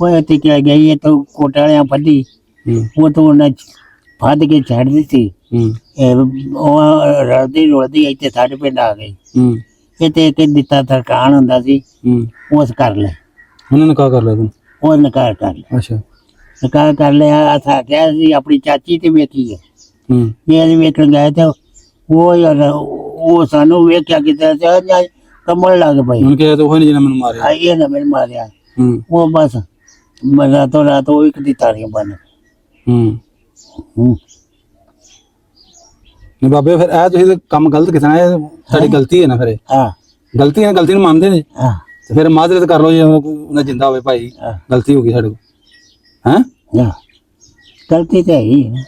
ਉਹ ਇੱਥੇ ਕਿ ਗਈ ਇਹ ਤਾਂ ਕੋਟ ਵਾਲਿਆਂ ਫੱਦੀ ਉਹ ਤੋਂ ਉਹਨਾਂ ਫੱਦ ਕੇ ਛੱਡ ਦਿੱਤੀ ਉਹ ਰਲਦੀ ਇੱਥੇ ਸਾਡੇ ਪਿੰਡ ਆ ਗਈ ਇੱਥੇ ਇੱਕ ਦਿੱਤਾ ਸਰਕਾਨ ਹੁੰਦਾ ਸੀ ਉਸ ਕਰ ਲੈ ਉਹਨਾਂ ਨੇ ਕਾ ਕਰ ਲਿਆ ਤੂੰ ਉਹ ਨਕਾਰ ਕਰ ਲਿਆ ਅੱਛਾ ਨਕਾਰ ਕਰ ਲਿਆ ਅਸਾਂ ਕਿਹਾ ਸੀ ਆਪਣੀ ਚਾਚੀ ਤੇ ਵੇਖੀ ਹੈ ਇਹ ਵੇਖਣ ਗਏ ਤੇ ਉਹ ਯਾਰ ਉਹ ਸਾਨੂੰ ਵੇਖਿਆ ਕਿਤੇ ਕਮਲ ਲੱਗ ਪਈ ਹੁਣ ਕਿਹਾ ਤਾਂ ਉਹ ਨਹੀਂ ਜਿਹਨੇ ਮੈਨੂੰ ਮਾਰਿਆ ਇਹ ਨਾ ਮੈਨੂੰ ਮਾਰਿਆ ਉਹ ਬਸ ਰਾਤੋਂ ਉਹ ਇੱਕ ਦੀ ਤਾਰੀਆਂ ਬਣ ਨਹੀਂ ਬਾਬੇ ਫਿਰ ਇਹ ਤੁਸੀਂ ਕੰਮ ਗਲਤ ਕੀਤਾ ਨਾ ਇਹ ਤੁਹਾਡੀ ਗਲਤੀ ਹੈ ਨਾ ਫਿਰ ਹਾਂ ਗਲਤੀ ਨੂੰ ਮੰਨਦੇ ਨੇ ਤੇ ਫਿਰ ਮਾਜ਼ਰਤ ਕਰ ਲਓ ਜੇ ਉਹਨੇ ਜਿੰਦਾ ਹੋਵੇ ਭਾਈ ਹਾਂ। ਗਲਤੀ ਹੋ ਗਈ ਸਾਡੇ ਕੋਲ ਹੈ ਨਾ ਗਲਤੀ ਤਾਂ ਹੈ ਹੀ ਹੈ।